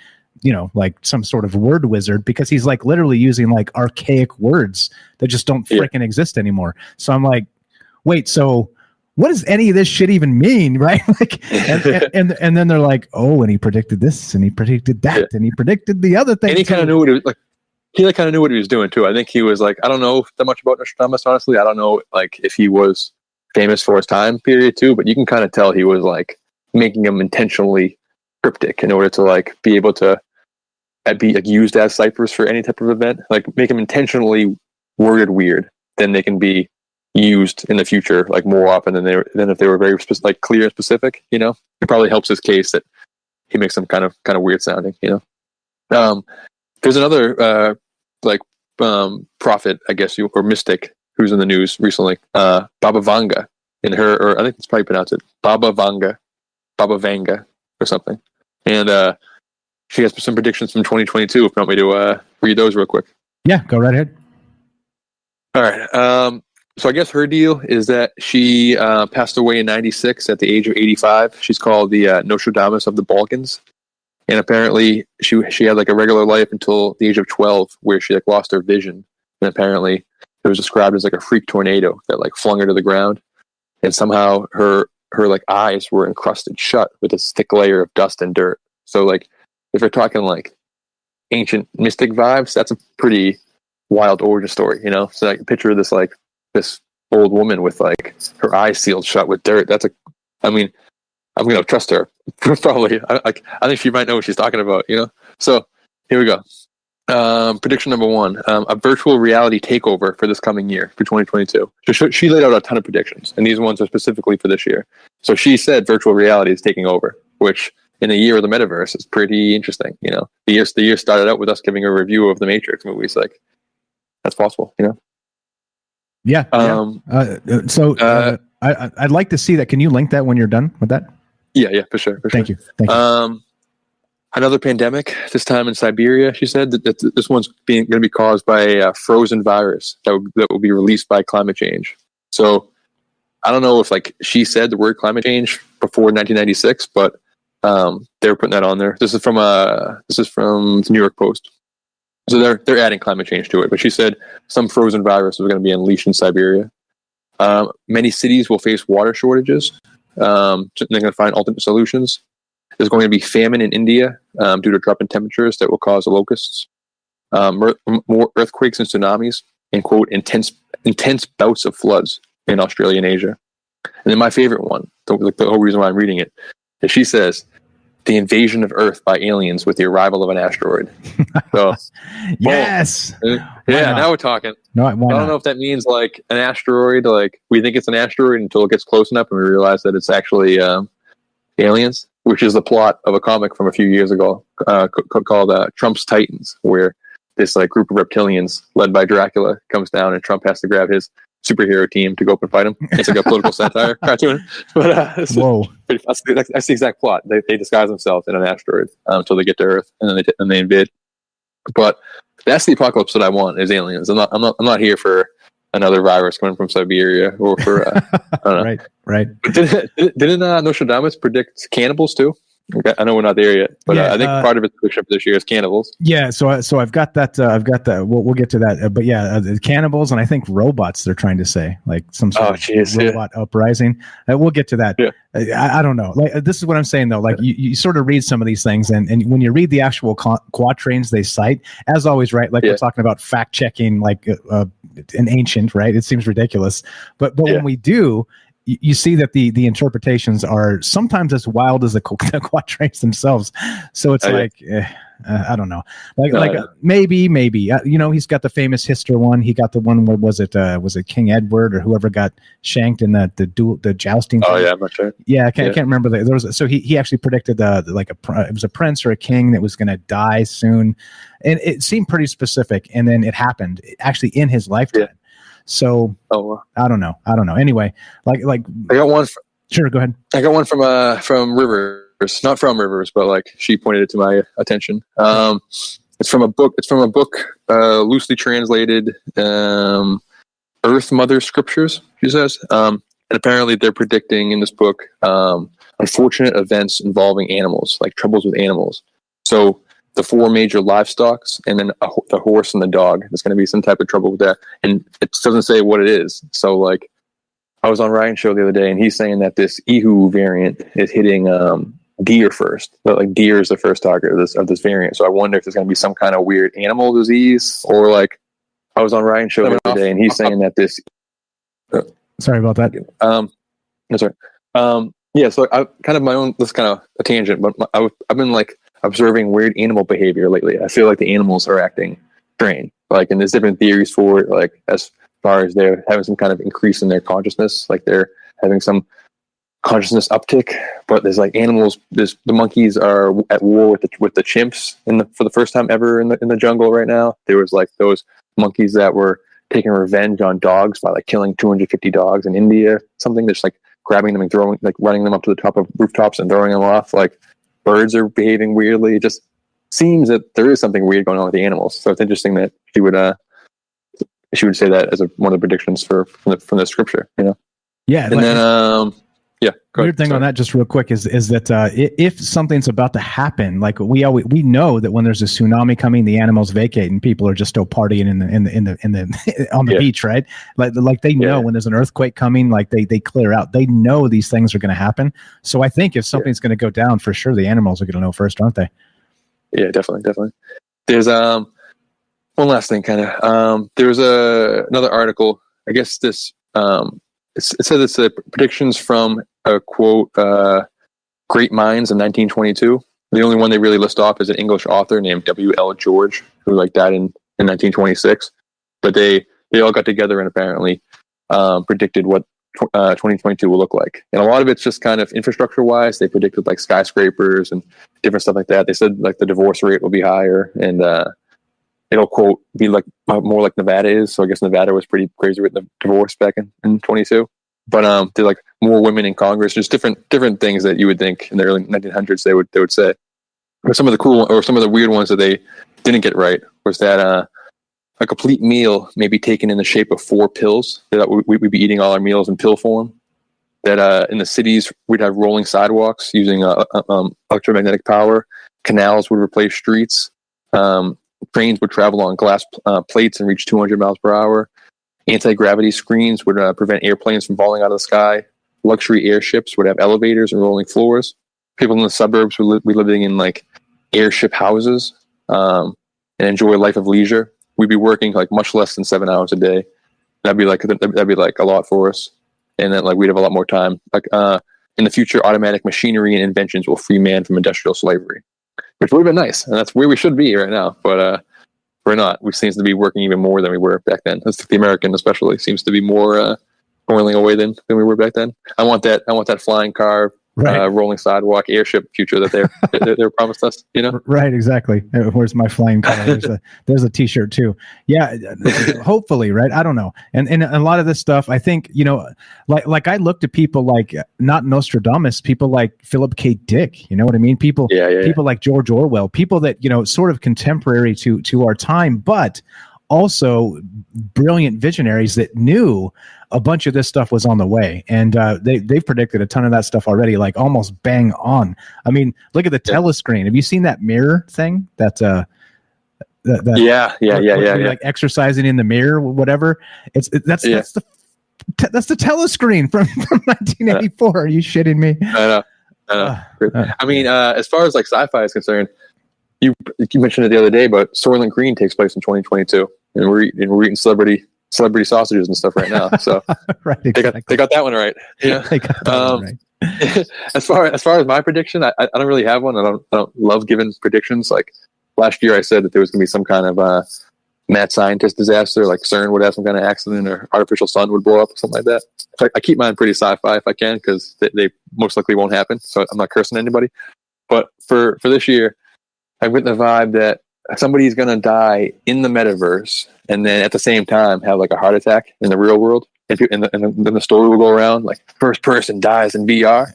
like some sort of word wizard, because he's like literally using like archaic words that just don't freaking exist anymore. So I'm like, wait, so what does any of this shit even mean, right? Like, and then they're like, oh, and he predicted this, and he predicted that, and he predicted the other thing. And he kind of knew what it was like. He kind of knew what he was doing too. I think he was like, I don't know that much about Nostradamus, honestly. I don't know like if he was famous for his time period too, but you can kind of tell he was like making them intentionally cryptic in order to like be able to be like used as ciphers for any type of event. Like make them intentionally worded weird, then they can be used in the future like more often than if they were very like clear and specific. You know, it probably helps his case that he makes them kind of weird sounding. You know, there's another prophet, I guess, or mystic who's in the news recently, Baba Vanga, or I think it's probably pronounced it Baba Vanga or something, and she has some predictions from 2022. If you want me to read those real quick. Yeah, go right ahead. All right. So I guess her deal is that she passed away in 96 at the age of 85. She's called the Nostradamus of the Balkans. And apparently she had like a regular life until the age of 12, where she like lost her vision. And apparently it was described as like a freak tornado that like flung her to the ground. And somehow her like eyes were encrusted shut with this thick layer of dust and dirt. So like if we're talking like ancient mystic vibes, that's a pretty wild origin story, you know? So like picture this like this old woman with like her eyes sealed shut with dirt. I'm going to trust her. Probably. I think she might know what she's talking about, you know? So here we go. Prediction number 1, a virtual reality takeover for this coming year, for 2022. So she laid out a ton of predictions, and these ones are specifically for this year. So she said virtual reality is taking over, which in a year of the metaverse is pretty interesting, you know? The year started out with us giving a review of the Matrix movies. Like, that's possible, you know? Yeah. I'd like to see that. Can you link that when you're done with that? Yeah, for sure. Thank you. Another pandemic, this time in Siberia. She said that this one's going to be caused by a frozen virus that will be released by climate change. So I don't know if like she said the word climate change before 1996, but they were putting that on there. This is from the New York Post. So they're adding climate change to it. But she said some frozen virus was going to be unleashed in Siberia. Many cities will face water shortages. So they're going to find alternate solutions. There's going to be famine in India due to drop in temperatures that will cause locusts. More earthquakes and tsunamis, and quote intense bouts of floods in Australia and Asia. And then my favorite one, the whole reason why I'm reading it, is she says the invasion of Earth by aliens with the arrival of an asteroid. So yes, yeah, now we're talking. No, I don't know if that means like an asteroid, like we think it's an asteroid until it gets close enough and we realize that it's actually aliens, which is the plot of a comic from a few years ago called Trump's Titans, where this like group of reptilians led by Dracula comes down and Trump has to grab his superhero team to go up and fight him. It's like a political satire cartoon, but that's the exact plot. They disguise themselves in an asteroid until they get to Earth, and then they invade. But that's the apocalypse that I want, is aliens. I'm not here for another virus coming from Siberia or for I don't know. Right. But didn't Nostradamus predict cannibals too? Okay, I know we're not there yet, but I think part of its prediction for this year is cannibals. Yeah, so I've got that. We'll get to that. But yeah, the cannibals, and I think robots. They're trying to say like some sort of robot uprising. We'll get to that. Yeah. I don't know. Like this is what I'm saying though. Like you sort of read some of these things, and when you read the actual quatrains they cite, as always, right? Like we're talking about fact checking, like an ancient, right? It seems ridiculous, but when we do. You see that the interpretations are sometimes as wild as the quatrains themselves. So it's I don't know. Maybe he's got the famous Hister one. He got the one where was it King Edward or whoever got shanked in the jousting. Oh yeah, I'm not sure. Yeah, I can't remember. There was so he actually predicted it was a prince or a king that was going to die soon, and it seemed pretty specific. And then it happened actually in his lifetime. Yeah. So I don't know. Anyway, like I got one. Sure, go ahead. I got one from Rivers, not from Rivers, but like she pointed it to my attention. It's from a book. Loosely translated, Earth Mother Scriptures. She says, and apparently they're predicting in this book unfortunate events involving animals, like troubles with animals. So. The 4 major livestocks, and then the horse and the dog. There's going to be some type of trouble with that, and it doesn't say what it is. So, like, I was on Ryan's show the other day, and he's saying that this Ehu variant is hitting deer first. But like, deer is the first target of this variant. So I wonder if there's going to be some kind of weird animal disease, or like, I was on Ryan's show the other day, and he's saying that this. Sorry about that. That's right. Yeah. So I kind of my own. This is kind of a tangent, but I've been like. Observing weird animal behavior lately. I feel like the animals are acting strange. Like, and there's different theories for it. Like, as far as they're having some kind of increase in their consciousness, like they're having some consciousness uptick. But there's like animals. The monkeys are at war with the chimps for the first time ever in the jungle right now. There was like those monkeys that were taking revenge on dogs by like killing 250 dogs in India. Something just like grabbing them and running them up to the top of rooftops and throwing them off. Like. Birds are behaving weirdly. It just seems that there is something weird going on with the animals. So it's interesting that she would say that as one of the predictions from the scripture. Yeah. And then Weird thing on that, just real quick, is that if something's about to happen, like we know that when there's a tsunami coming, the animals vacate and people are just still partying in the on the beach, right? Like they know when there's an earthquake coming, like they clear out. They know these things are going to happen. So I think if something's going to go down, for sure the animals are going to know first, aren't they? Yeah, definitely. There's one last thing, kind of. There was another article. I guess this. It said it's the predictions from a quote great minds in 1922. The only one they really list off is an English author named W.L. George, who like died in 1926. But they all got together and apparently predicted what 2022 will look like. And a lot of it's just kind of infrastructure wise. They predicted like skyscrapers and different stuff like that. They said like the divorce rate will be higher, and it'll quote be like more like Nevada is. So I guess Nevada was pretty crazy with the divorce back in 22. But they're like more women in Congress. Just different things that you would think in the early 1900s they would say. But some of the cool or some of the weird ones that they didn't get right was that a complete meal may be taken in the shape of 4 pills. That we'd be eating all our meals in pill form. that in the cities we'd have rolling sidewalks using electromagnetic power. Canals would replace streets. Trains would travel on glass plates and reach 200 miles per hour. Anti-gravity screens would prevent airplanes from falling out of the sky. Luxury airships would have elevators and rolling floors. People in the suburbs would be living in like airship houses and enjoy a life of leisure. We'd be working like much less than 7 hours a day. That'd be like a lot for us. And then like we'd have a lot more time. Like in the future, automatic machinery and inventions will free man from industrial slavery, which would have been nice, and that's where we should be right now. But we're not. We seem to be working even more than we were back then. That's the American, especially, seems to be more toiling away than we were back then. I want that flying car, rolling sidewalk, airship future that they promised us. You know, right? Exactly. Where's my flying car? There's a T-shirt too. Yeah, hopefully, right? I don't know. And a lot of this stuff, I think, you know, like I looked at people like not Nostradamus, people like Philip K. Dick. You know what I mean? People like George Orwell, people that, you know, sort of contemporary to our time, but also brilliant visionaries that knew a bunch of this stuff was on the way, and they've predicted a ton of that stuff already, like almost bang on. I mean, look at the telescreen. Have you seen that mirror thing? That's yeah. Like exercising in the mirror, whatever. That's the telescreen from 1984. Are you shitting me? I know. I mean, as far as like sci-fi is concerned, you mentioned it the other day, but Soylent Green takes place in 2022, and we're eating celebrity sausages and stuff right now. So right, exactly. they got that one right. Yeah. They got that one right. As far as my prediction, I don't really have one. I don't love giving predictions. Like last year, I said that there was going to be some kind of mad scientist disaster, like CERN would have some kind of accident, or artificial sun would blow up, or something like that. So I keep mine pretty sci-fi if I can, because they most likely won't happen. So I'm not cursing anybody. But for this year, I've written the vibe that somebody's going to die in the metaverse, and then at the same time have like a heart attack in the real world. And then the story will go around like first person dies in VR,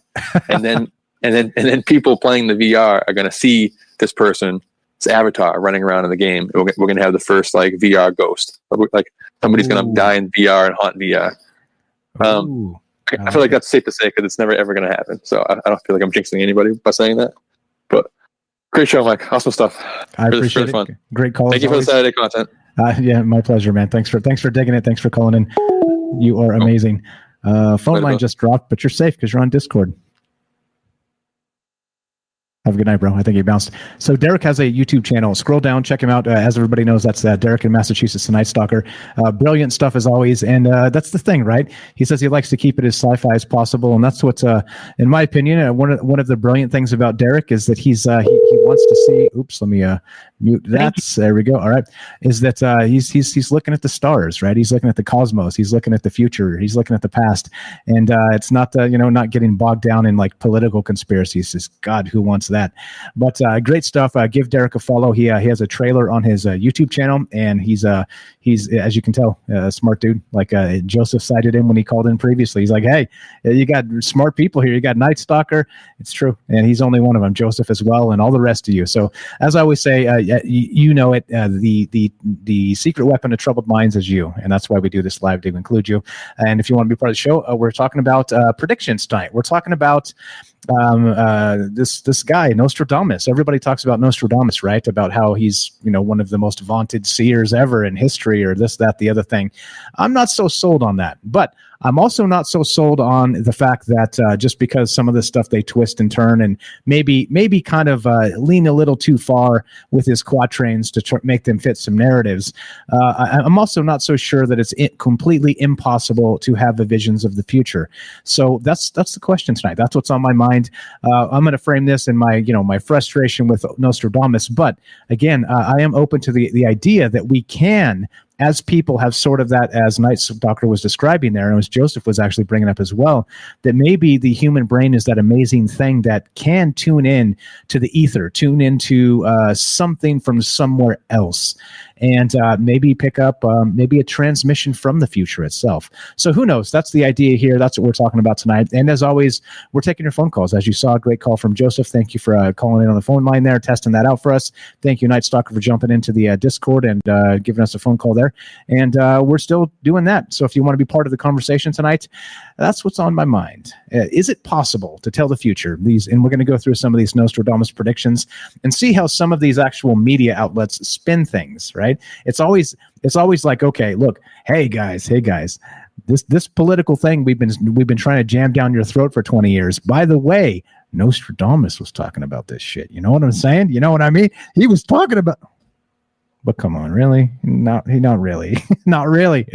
and then people playing the VR are going to see this person's avatar running around in the game. We're going to have the first like VR ghost, like somebody's going to die in VR and haunt VR. I feel like that's safe to say, because it's never ever going to happen. So I don't feel like I'm jinxing anybody by saying that. But great show, Mike. Awesome stuff. I appreciate it. Fun. Great call. Thank you for the Saturday content. Yeah, my pleasure, man. Thanks for digging it. Thanks for calling in. You are amazing. Phone line just dropped, but you're safe because you're on Discord. Have a good night, bro. I think he bounced. So Derek has a YouTube channel. Scroll down, check him out. As everybody knows, that's Derek in Massachusetts, the Night Stalker. Brilliant stuff as always. And that's the thing, right? He says he likes to keep it as sci-fi as possible. And that's what's, in my opinion, one of the brilliant things about Derek is that he wants to see, oops, let me mute that. There we go. All right. Is that he's looking at the stars, right? He's looking at the cosmos. He's looking at the future. He's looking at the past. And it's not, not getting bogged down in like political conspiracies. It's God, who wants that? But great stuff. Give Derek a follow. He has a trailer on his YouTube channel, and he's as you can tell, a smart dude. Like Joseph cited him when he called in previously. He's like, hey, you got smart people here. You got Night Stalker. It's true, and he's only one of them. Joseph as well, and all the rest of you. So as I always say, you know it. The secret weapon of troubled minds is you, and that's why we do this live to include you. And if you want to be part of the show, we're talking about predictions tonight. We're talking about this guy Nostradamus. Everybody talks about Nostradamus, right? About how he's one of the most vaunted seers ever in history, or this, that, the other thing. I'm not so sold on that, but I'm also not so sold on the fact that just because some of the stuff they twist and turn and maybe kind of lean a little too far with his quatrains to make them fit some narratives, I'm also not so sure that it's completely impossible to have the visions of the future. So that's the question tonight. That's what's on my mind. I'm going to frame this in my my frustration with Nostradamus, but again, I am open to the idea that we can, as people, have sort of that, as Night Stalker was describing there, and as Joseph was actually bringing up as well, that maybe the human brain is that amazing thing that can tune in to the ether, tune into something from somewhere else. and maybe pick up maybe a transmission from the future itself. So who knows? That's the idea here. That's what we're talking about tonight. And as always, we're taking your phone calls. As you saw, a great call from Joseph. Thank you for calling in on the phone line there, testing that out for us. Thank you, Night Stalker, for jumping into the Discord and giving us a phone call there. And we're still doing that. So if you want to be part of the conversation tonight, that's what's on my mind. Is it possible to tell the future? And we're going to go through some of these Nostradamus predictions and see how some of these actual media outlets spin things, right? It's always like, okay, look, hey guys, this political thing we've been trying to jam down your throat for 20 years. By the way, Nostradamus was talking about this shit. You know what I'm saying? You know what I mean? He was talking about. But come on, really? Not really. Not really.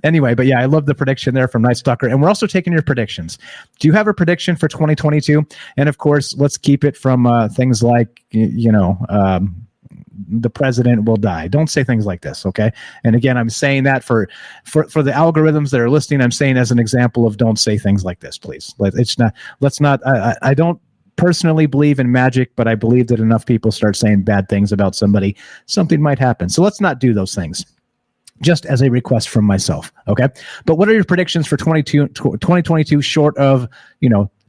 Anyway, but yeah, I love the prediction there from Night Stalker. And we're also taking your predictions. Do you have a prediction for 2022? And of course, let's keep it from things like, the president will die. Don't say things like this, okay? And again, I'm saying that for the algorithms that are listening, I'm saying as an example of don't say things like this, please. I don't personally believe in magic, but I believe that enough people start saying bad things about somebody, something might happen. So let's not do those things. Just as a request from myself, okay? But what are your predictions for 2022 short of,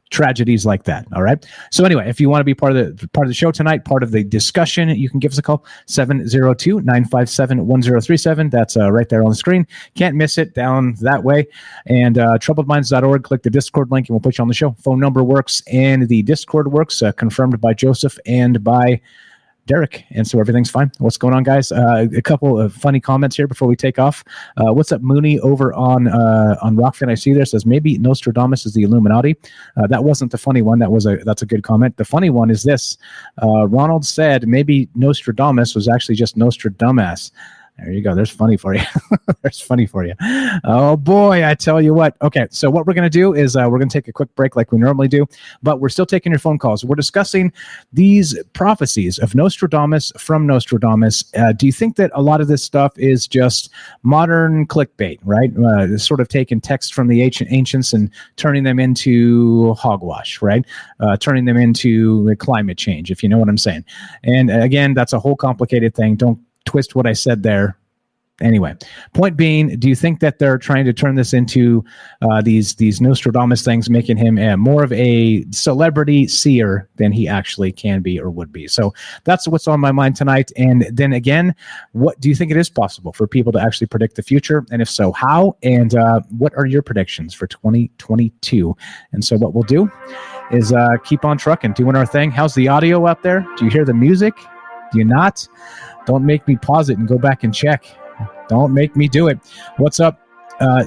tragedies like that? All right. So anyway, if you want to be part of the show tonight, part of the discussion, you can give us a call, 702-957-1037. That's right there on the screen. Can't miss it down that way. And troubledminds.org, click the Discord link and we'll put you on the show. Phone number works and the Discord works, confirmed by Joseph and by Derek, and so everything's fine. What's going on, guys? A couple of funny comments here before we take off. What's up, Mooney, over on Rockfin? I see there, says maybe Nostradamus is the Illuminati. That wasn't the funny one. That's a good comment. The funny one is this. Ronald said maybe Nostradamus was actually just Nostradamus. There you go. There's funny for you. There's funny for you. Oh, boy, I tell you what. Okay, so what we're going to do is we're going to take a quick break like we normally do, but we're still taking your phone calls. We're discussing these prophecies of Nostradamus from Nostradamus. Do you think that a lot of this stuff is just modern clickbait, right? Sort of taking text from the ancients and turning them into hogwash, right? Turning them into climate change, if you know what I'm saying. And again, that's a whole complicated thing. Don't twist what I said there. Anyway, point being, do you think that they're trying to turn this into these Nostradamus things, making him more of a celebrity seer than he actually can be or would be? So that's what's on my mind tonight. And then again, what do you think it is possible for people to actually predict the future? And if so, how? And what are your predictions for 2022? And so what we'll do is keep on trucking, doing our thing. How's the audio out there? Do you hear the music? Do you not? Don't make me pause it and go back and check. Don't make me do it. What's up?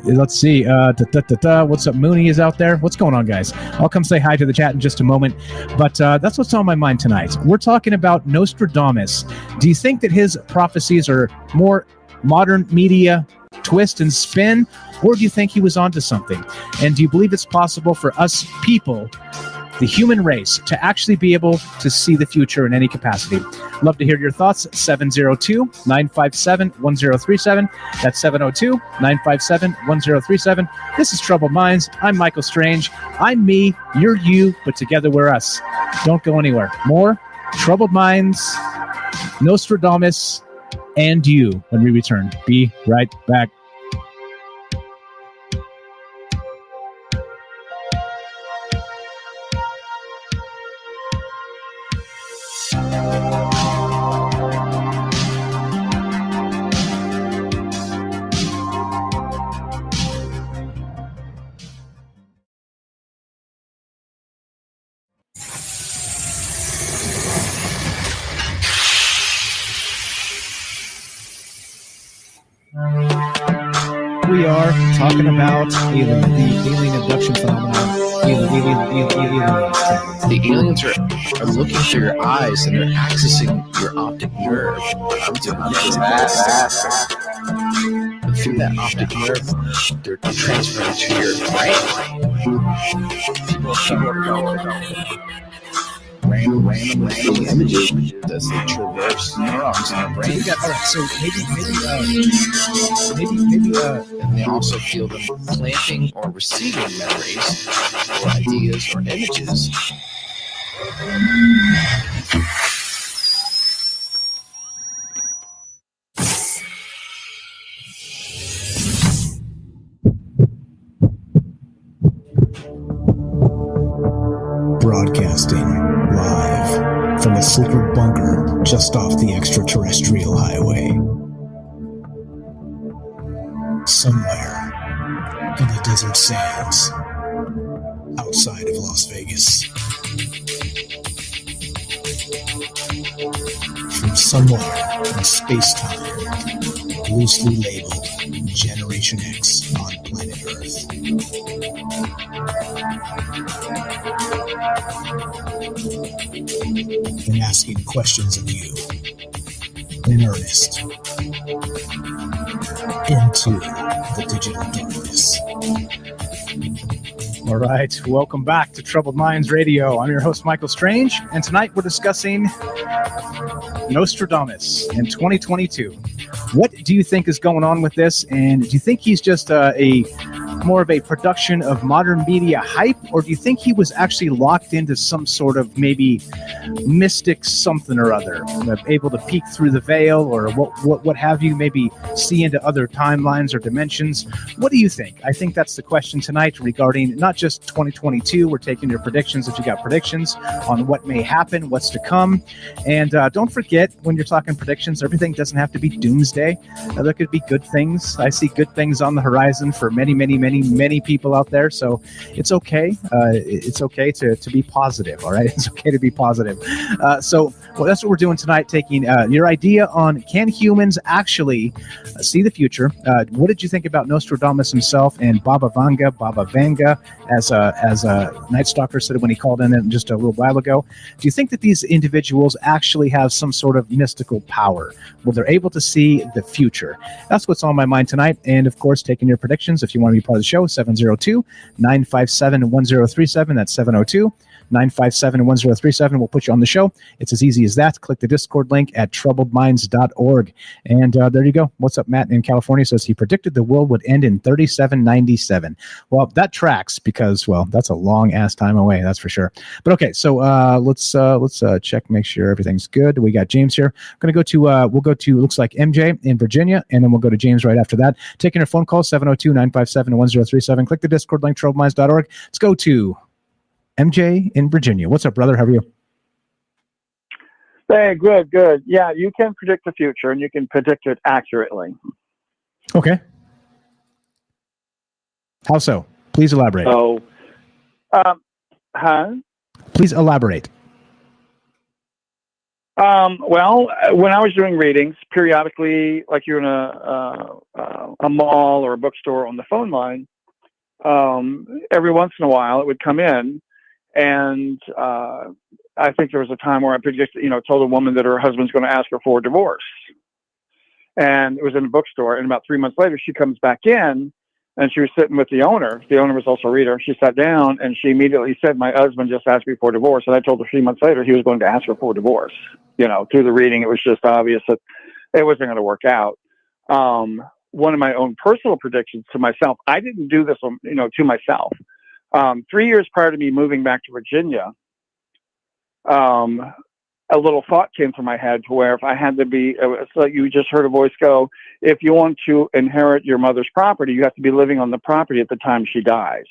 Let's see. What's up? Mooney is out there. What's going on, guys? I'll come say hi to the chat in just a moment. But that's what's on my mind tonight. We're talking about Nostradamus. Do you think that his prophecies are more modern media twist and spin, or do you think he was onto something? And do you believe it's possible for us people, the human race, to actually be able to see the future in any capacity? Love to hear your thoughts. 702-957-1037. That's 702-957-1037. This is Troubled Minds. I'm Michael Strange. I'm me, you're you, but together we're us. Don't go anywhere. More Troubled Minds, Nostradamus, and you when we return. Be right back. We are talking about the alien abduction phenomenon. The aliens are looking through your eyes and they're accessing your optic nerve. And through that optic nerve, they're transferring to your brain. Random images as they traverse neurons in your brain. All right, so maybe, and they also feel them planting or receiving memories or ideas or images. Broadcasting live from a secret bunker just off the extraterrestrial highway. Somewhere in the desert sands outside of Las Vegas. From somewhere in space-time, loosely labeled Generation X on planet Earth. And asking questions of you in earnest into the digital darkness. All right, welcome back to Troubled Minds Radio. I'm your host, Michael Strange, and tonight we're discussing Nostradamus in 2022. What do you think is going on with this, and do you think he's just more of a production of modern media hype, or do you think he was actually locked into some sort of maybe mystic something or other, able to peek through the veil, or what have you, maybe see into other timelines or dimensions? What do you think? I think that's the question tonight regarding not just 2022. We're taking your predictions if you got predictions on what may happen, what's to come. And don't forget, when you're talking predictions, everything doesn't have to be doomsday. There could be good things. I see good things on the horizon for many people out there. So it's okay. It's okay to be positive. All right. It's okay to be positive. So that's what we're doing tonight, taking your idea on, can humans actually see the future? What did you think about Nostradamus himself and Baba Vanga, as Night Stalker said when he called in just a little while ago? Do you think that these individuals actually have some sort of mystical power where they're able to see the future? That's what's on my mind tonight. And of course, taking your predictions if you want to be part of the show, 702-957-1037. That's 702-957-1037. We'll put you on the show. It's as easy as that. Click the Discord link at troubledminds.org. And there you go. What's up, Matt in California says he predicted the world would end in 3797. Well, that tracks because, well, that's a long ass time away. That's for sure. But okay, so let's check, make sure everything's good. We got James here. We'll go to looks like MJ in Virginia, and then we'll go to James right after that. Taking our phone call, 702-957-1037. Click the Discord link, troubledminds.org. Let's go to MJ in Virginia. What's up, brother? How are you? Hey, good. Yeah, you can predict the future, and you can predict it accurately. Okay. How so? Please elaborate. Please elaborate. Well, when I was doing readings, periodically, like you're in a mall or a bookstore on the phone line, every once in a while it would come in, and I think there was a time where I predicted, told a woman that her husband's going to ask her for a divorce, and it was in a bookstore. And about 3 months later, she comes back in, and she was sitting with the owner. The owner was also a reader. She sat down, and she immediately said, "My husband just asked me for a divorce." And I told her 3 months later he was going to ask her for a divorce. Through the reading, it was just obvious that it wasn't going to work out. One of my own personal predictions to myself, I didn't do this, to myself. 3 years prior to me moving back to Virginia, a little thought came to my head to where if I had to be, it's like you just heard a voice go, if you want to inherit your mother's property, you have to be living on the property at the time she dies.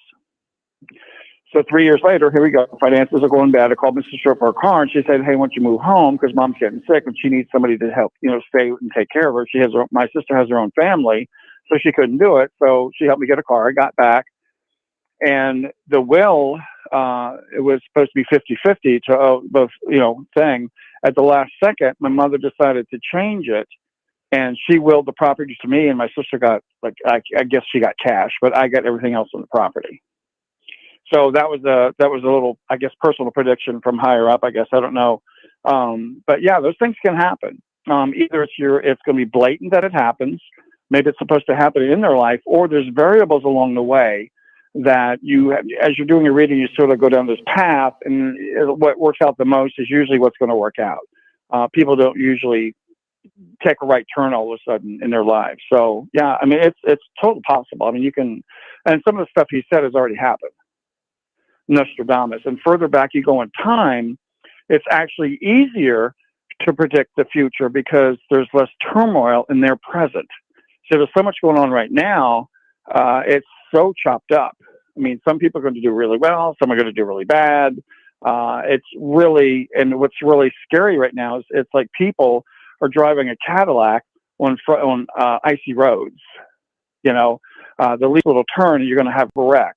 So 3 years later, here we go. Finances are going bad. I called Mrs. Short for her car, and she said, "Hey, why don't you move home? Because mom's getting sick, and she needs somebody to help, stay and take care of her. My sister has her own family, so she couldn't do it. So she helped me get a car. I got back, and the will, it was supposed to be 50-50 to both, thing. At the last second, my mother decided to change it, and she willed the property to me, and my sister got, I guess she got cash, but I got everything else on the property. So that was a little, I guess, personal prediction from higher up, I guess. I don't know. But yeah, those things can happen. Either it's going to be blatant that it happens. Maybe it's supposed to happen in their life, or there's variables along the way that as you're doing your reading, you sort of go down this path, and what works out the most is usually what's going to work out. People don't usually take a right turn all of a sudden in their lives. So yeah, I mean, it's totally possible. I mean, you can, and some of the stuff he said has already happened. Nostradamus. And further back you go in time, it's actually easier to predict the future because there's less turmoil in their present. So there's so much going on right now. It's so chopped up. I mean, some people are going to do really well. Some are going to do really bad. It's really, and what's really scary right now is it's like people are driving a Cadillac on icy roads. You know, the least little turn, you're going to have a wreck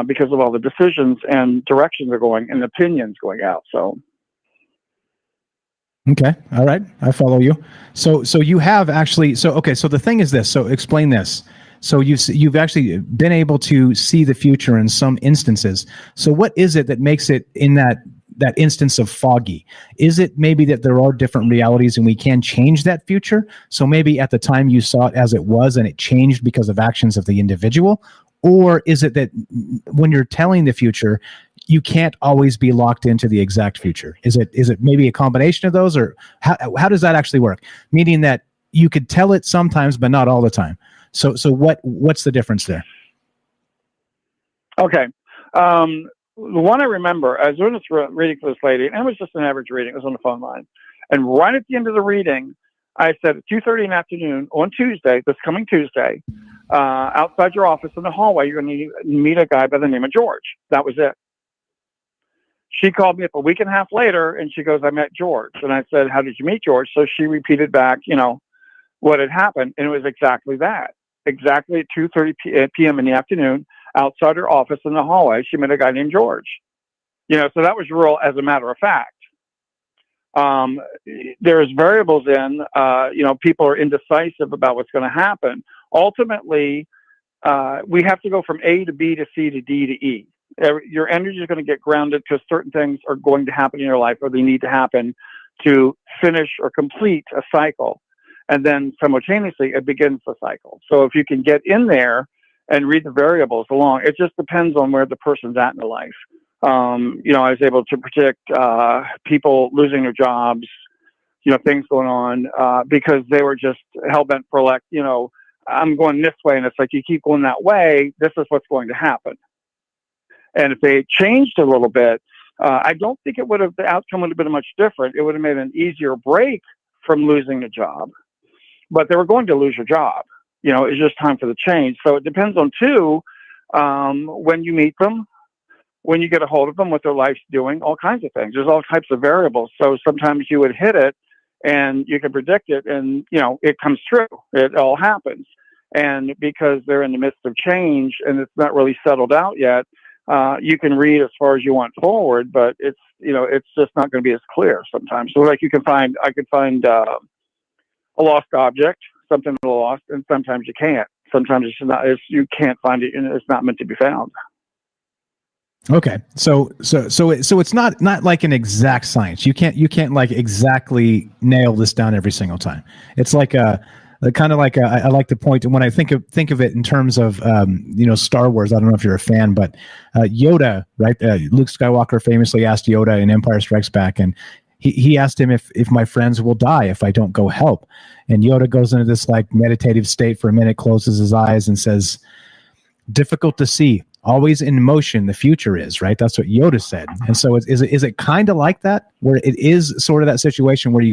because of all the decisions and directions are going and opinions going out. So. Okay. All right. I follow you. So you have actually, so the thing is this, so explain this. So you've actually been able to see the future in some instances. So what is it that makes it in that instance of foggy? Is it maybe that there are different realities and we can change that future? So maybe at the time you saw it as it was and it changed because of actions of the individual? Or is it that when you're telling the future, you can't always be locked into the exact future? Is it maybe a combination of those, or how does that actually work? Meaning that you could tell it sometimes, but not all the time. So what's the difference there? Okay. The one I remember, I was doing this reading for this lady, and it was just an average reading. It was on the phone line. And right at the end of the reading, I said at 2:30 in the afternoon on Tuesday, this coming Tuesday, outside your office in the hallway, you're going to meet a guy by the name of George. That was it. She called me up a week and a half later, and she goes, I met George. And I said, how did you meet George? So she repeated back, what had happened. And it was exactly that. Exactly at 2:30 p.m. in the afternoon, outside her office in the hallway, she met a guy named George. So that was real as a matter of fact. There's variables in, people are indecisive about what's going to happen. Ultimately, we have to go from A to B to C to D to E. Your energy is going to get grounded because certain things are going to happen in your life, or they need to happen to finish or complete a cycle. And then simultaneously, it begins the cycle. So if you can get in there and read the variables along, it just depends on where the person's at in their life. I was able to predict people losing their jobs, things going on because they were just hell-bent for I'm going this way, and it's like, you keep going that way, this is what's going to happen. And if they changed a little bit, I don't think the outcome would have been much different. It would have made an easier break from losing the job, but they were going to lose your job. It's just time for the change. So it depends on when you meet them, when you get a hold of them, what their life's doing, all kinds of things. There's all types of variables. So sometimes you would hit it and you can predict it and, it comes true. It all happens. And because they're in the midst of change and it's not really settled out yet, you can read as far as you want forward, but it's just not going to be as clear sometimes. So like I could find a lost object, something lost, and sometimes you can't. Sometimes you can't find it and it's not meant to be found. Okay. So it's not like an exact science. You can't like exactly nail this down every single time. It's like I like to point, and when I think of it in terms of Star Wars. I don't know if you're a fan, but Yoda, right? Luke Skywalker famously asked Yoda in Empire Strikes Back, and he asked him if my friends will die if I don't go help. And Yoda goes into this like meditative state for a minute, closes his eyes, and says, "Difficult to see. Always in motion, the future is," right? That's what Yoda said. And so is it kind of like that, where it is sort of that situation where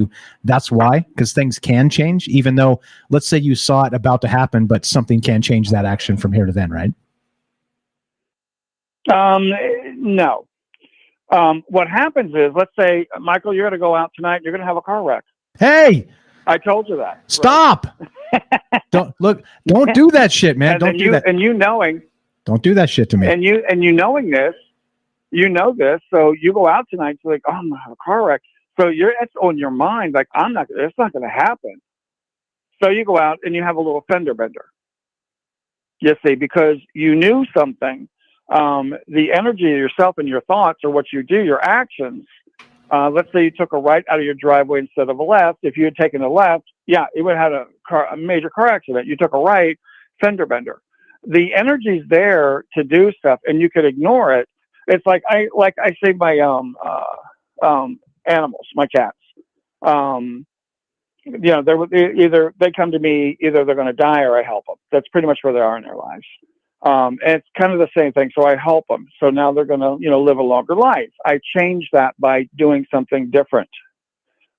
that's why, because things can change, even though, let's say you saw it about to happen, but something can change that action from here to then, right? No. What happens is, let's say, Michael, you're going to go out tonight, you're going to have a car wreck. Hey! I told you that. Stop! Right? Don't do that shit, man. Don't do that. And knowing... Don't do that shit to me. And you knowing this, so you go out tonight, you're like, oh, I'm gonna have a car wreck. So it's on your mind, like it's not gonna happen. So you go out and you have a little fender bender. You see, because you knew something. The energy of yourself and your thoughts or what you do, your actions. Let's say you took a right out of your driveway instead of a left. If you had taken a left, it would have had a major car accident. You took a right, fender bender. The energy's there to do stuff, and you could ignore it. It's like I save my animals, my cats. They come to me, either they're going to die or I help them. That's pretty much where they are in their lives. And it's kind of the same thing. So I help them. So now they're going to live a longer life. I change that by doing something different.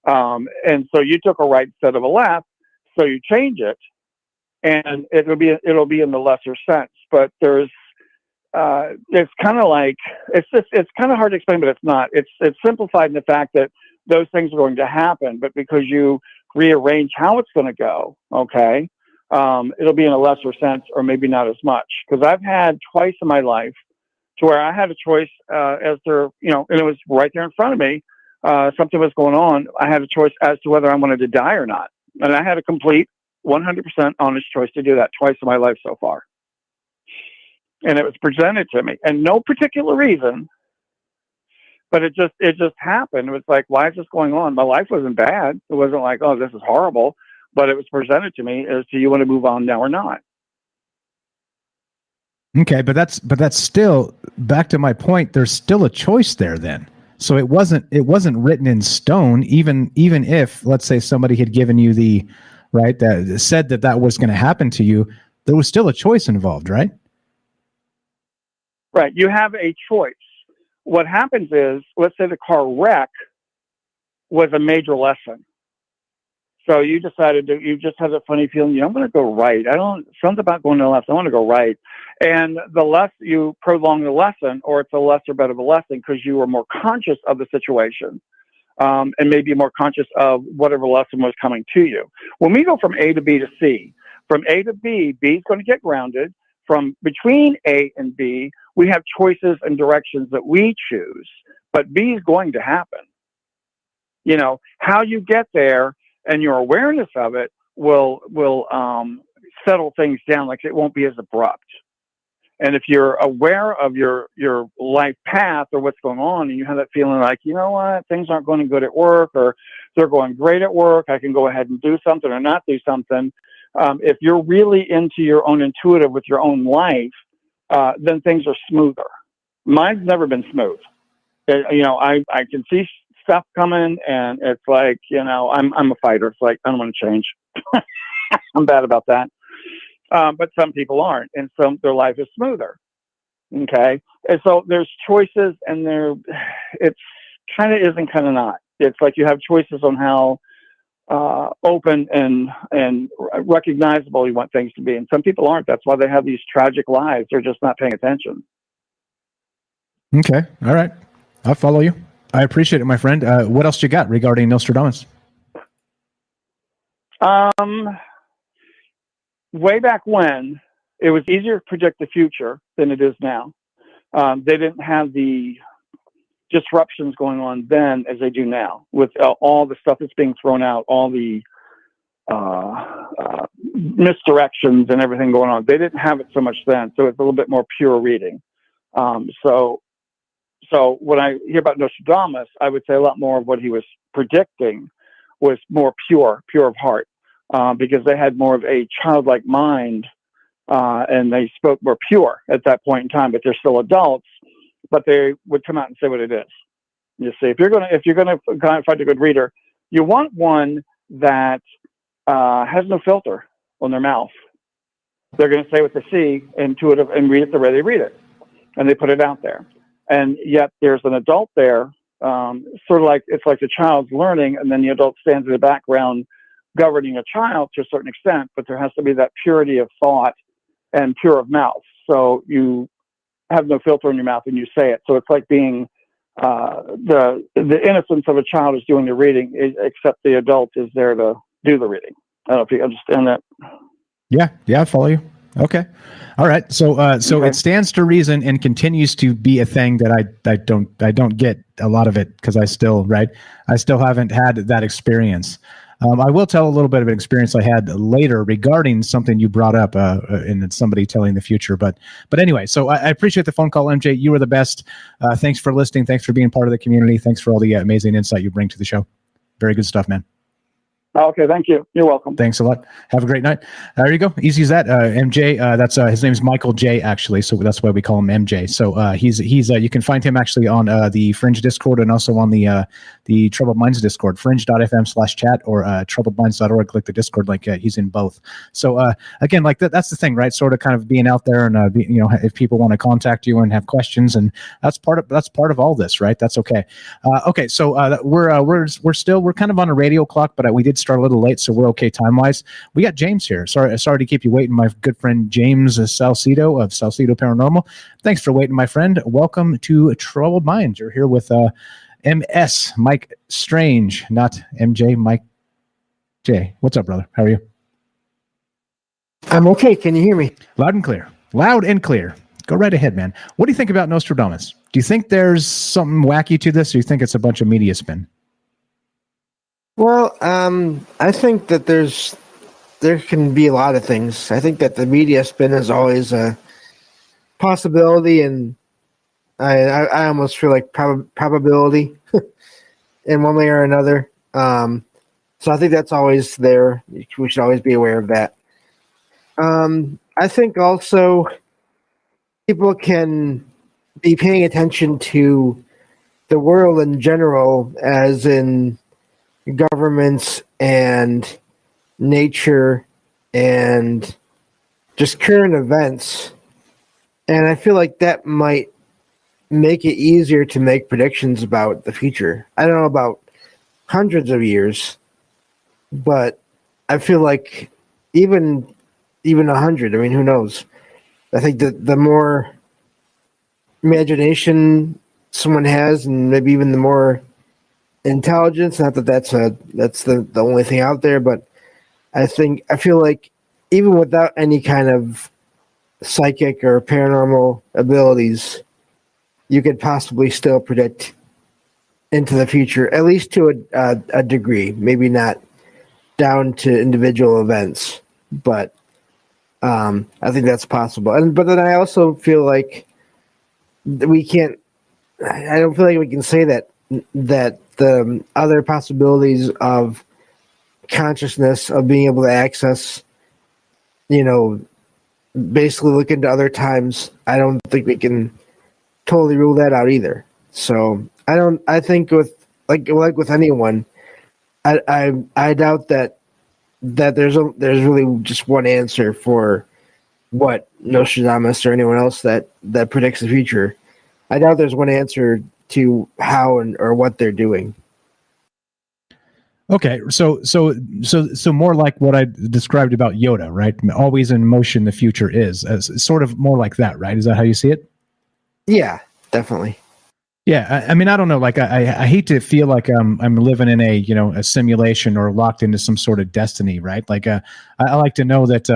And so you took a right instead of a left, so you change it. And it'll be in the lesser sense, but there's it's kind of like it's kind of hard to explain, but it's not. It's simplified in the fact that those things are going to happen, but because you rearrange how it's going to go, okay, it'll be in a lesser sense or maybe not as much. Because I've had twice in my life to where I had a choice as to, and it was right there in front of me. Something was going on. I had a choice as to whether I wanted to die or not. And I had a complete 100% honest choice to do that twice in my life so far. And it was presented to me, and no particular reason, but it just happened. It was like, why is this going on? My life wasn't bad. It wasn't like, oh, this is horrible, but it was presented to me as, do you want to move on now or not? Okay, but that's still, back to my point, there's still a choice there then. So it wasn't written in stone, even if, let's say, somebody had given you the right that said that was going to happen to you, there was still a choice involved, right? Right. You have a choice. What happens is, let's say the car wreck was a major lesson. So you decided you just had a funny feeling, I'm going to go right. Something about going to the left. I want to go right. And the less you prolong the lesson, or it's a lesser bit of a lesson because you were more conscious of the situation, and maybe more conscious of whatever lesson was coming to you. When we go from A to B to C, from A to B, B is going to get grounded. From between A and B, we have choices and directions that we choose, but B is going to happen. How you get there and your awareness of it will settle things down. Like, it won't be as abrupt. And if you're aware of your life path or what's going on, and you have that feeling like, you know what, things aren't going good at work, or they're going great at work, I can go ahead and do something or not do something. If you're really into your own intuitive with your own life, then things are smoother. Mine's never been smooth. I can see stuff coming, and it's like, I'm a fighter. It's like, I don't want to change. I'm bad about that. But some people aren't, and their life is smoother. Okay. And so there's choices, and it's kind of is and kind of not. It's like you have choices on how open and recognizable you want things to be. And some people aren't. That's why they have these tragic lives. They're just not paying attention. Okay. All right. I'll follow you. I appreciate it, my friend. What else you got regarding Nostradamus? Way back when, it was easier to predict the future than it is now. They didn't have the disruptions going on then as they do now, with all the stuff that's being thrown out, all the misdirections and everything going on. They didn't have it so much then, so it's a little bit more pure reading. So when I hear about Nostradamus, I would say a lot more of what he was predicting was more pure of heart, because they had more of a childlike mind, and they spoke more pure at that point in time. But they're still adults, but they would come out and say what it is. You see, if you're gonna find a good reader, you want one that has no filter on their mouth. They're going to say what they see, intuitive, and read it the way they read it, and they put it out there. And yet there's an adult there, sort of like it's like the child's learning, and then the adult stands in the background governing a child to a certain extent. But there has to be that purity of thought and pure of mouth. So you have no filter in your mouth and you say it. So it's like being the innocence of a child is doing the reading, except the adult is there to do the reading. I don't know if you understand that. Yeah, I follow you. Okay. All right. So okay. It stands to reason and continues to be a thing that I don't get a lot of it, because I still haven't had that experience. I will tell a little bit of an experience I had later regarding something you brought up, and it's somebody telling the future. But anyway, so I appreciate the phone call, MJ. You were the best. Thanks for listening. Thanks for being part of the community. Thanks for all the amazing insight you bring to the show. Very good stuff, man. Okay, thank you. You're welcome. Thanks a lot. Have a great night. There you go. Easy as that. MJ, that's his name's Michael J, actually, so that's why we call him MJ. So he's you can find him actually on the Fringe Discord, and also on the Troubled Minds Discord, fringe.fm/chat, or troubledminds.org. Click the Discord link. He's in both. So again, like that's the thing, right? Sort of kind of being out there, and if people want to contact you and have questions, and that's part of all this, right? That's okay. Okay, so we're kind of on a radio clock, but we did start started a little late, so we're okay time-wise. We got James here. Sorry to keep you waiting, my good friend James Salcedo of Salcedo Paranormal. Thanks for waiting, my friend. Welcome to Troubled Minds. You're here with MS, Mike Strange, not MJ, Mike J. What's up, brother? How are you? I'm okay. Can you hear me? Loud and clear. Loud and clear. Go right ahead, man. What do you think about Nostradamus? Do you think there's something wacky to this, or do you think it's a bunch of media spin? Well, I think that there can be a lot of things. I think that the media spin is always a possibility, and I almost feel like probability in one way or another. So I think that's always there. We should always be aware of that. I think also people can be paying attention to the world in general, as in governments and nature and just current events. And I feel like that might make it easier to make predictions about the future. I don't know about hundreds of years, but I feel like even 100, I mean, who knows? I think that the more imagination someone has, and maybe even the more intelligence, not that that's the only thing out there, but I feel like even without any kind of psychic or paranormal abilities, you could possibly still predict into the future, at least to a degree, maybe not down to individual events, but I think that's possible. But then I also feel like we can't. I don't feel like we can say that the other possibilities of consciousness, of being able to access, basically look into other times. I don't think we can totally rule that out either. So I think with like with anyone, I doubt that there's really just one answer for what Nostradamus or anyone else that predicts the future. I doubt there's one answer to how or what they're doing. Okay, so more like what I described about Yoda, right? Always in motion, the future is, as sort of more like that, right? Is that how you see it? Yeah, definitely. Yeah, I mean, I don't know. Like, I hate to feel like I'm living in a simulation or locked into some sort of destiny, right? Like, I like to know that,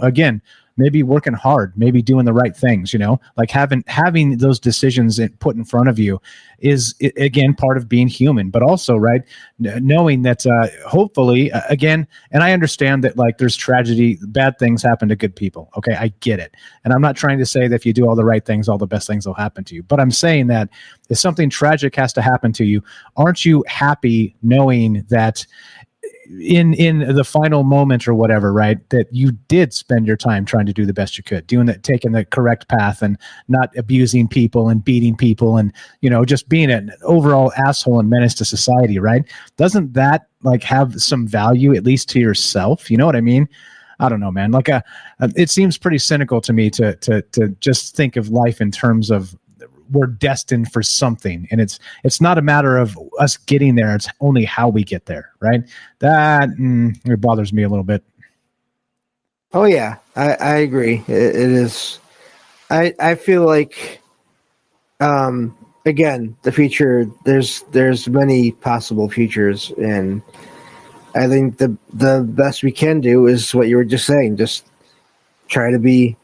again, maybe working hard, maybe doing the right things, like having those decisions put in front of you is, again, part of being human, but also, right, knowing that hopefully, again, and I understand that, like, there's tragedy, bad things happen to good people. Okay, I get it. And I'm not trying to say that if you do all the right things, all the best things will happen to you. But I'm saying that if something tragic has to happen to you, aren't you happy knowing that in the final moment or whatever, right, that you did spend your time trying to do the best you could, taking the correct path and not abusing people and beating people and, just being an overall asshole and menace to society, right? Doesn't that like have some value, at least to yourself? You know what I mean? I don't know, man. Like it seems pretty cynical to me to just think of life in terms of we're destined for something, and it's not a matter of us getting there, it's only how we get there, right? That it bothers me a little bit. Oh yeah, I agree. It is. I feel like again, the future, there's many possible futures, and I think the best we can do is what you were just saying, just try to be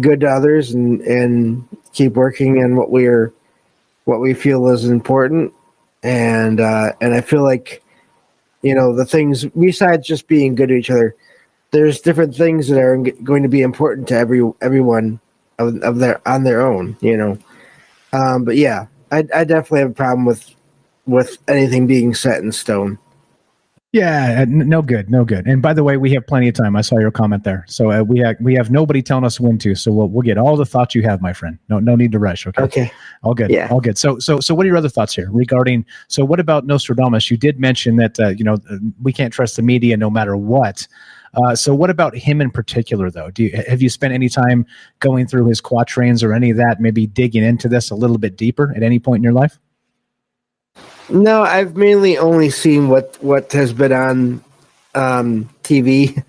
good to others and keep working on what we feel is important, and I feel like the things besides just being good to each other, there's different things that are going to be important to everyone on their own, but yeah, I definitely have a problem with anything being set in stone. Yeah, no good. And by the way, we have plenty of time. I saw your comment there. So we have nobody telling us when to. So we'll get all the thoughts you have, my friend. No need to rush. Okay. Okay. All good. Yeah. All good. So what are your other thoughts here regarding? So what about Nostradamus? You did mention that we can't trust the media no matter what. So what about him in particular, though? Have you spent any time going through his quatrains or any of that? Maybe digging into this a little bit deeper at any point in your life? No, I've mainly only seen what has been on TV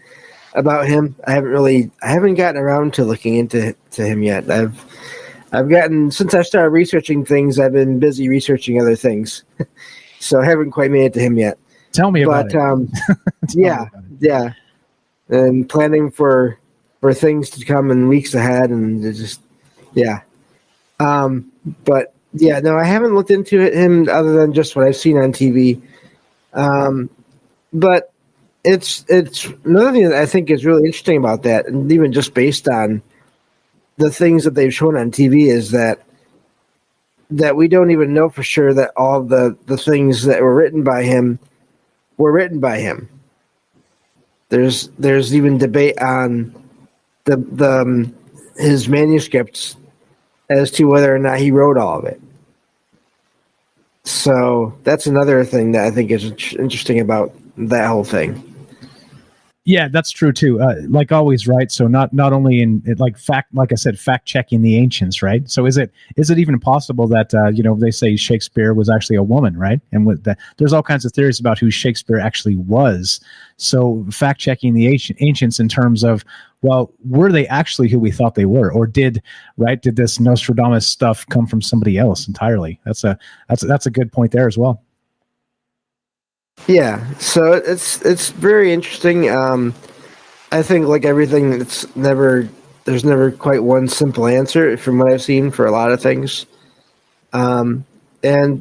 about him. I haven't gotten around to looking into him yet. I've gotten, since I started researching things, I've been busy researching other things, so I haven't quite made it to him yet. Tell me about it. Yeah, and planning for things to come in weeks ahead, and but yeah, no, I haven't looked into him other than just what I've seen on TV. But it's another thing that I think is really interesting about that, and even just based on the things that they've shown on TV, is that we don't even know for sure that all the things that were written by him were written by him. There's even debate on the his manuscripts as to whether or not he wrote all of it. So that's another thing that I think is interesting about that whole thing. Yeah, that's true too. Like always, right? So not only in like I said, fact checking the ancients, right? So is it even possible that they say Shakespeare was actually a woman, right? And with that, there's all kinds of theories about who Shakespeare actually was. So fact checking the ancients in terms of, well, were they actually who we thought they were, or did this Nostradamus stuff come from somebody else entirely? That's a good point there as well. Yeah, so it's very interesting. I think, like everything, there's never quite one simple answer from what I've seen for a lot of things. And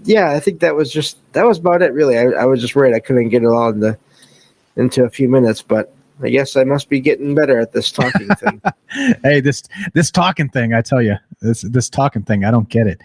yeah, I think that was about it, really. I was just worried I couldn't get it all into a few minutes, but I guess I must be getting better at this talking thing. Hey, this talking thing, I tell you, this talking thing, I don't get it.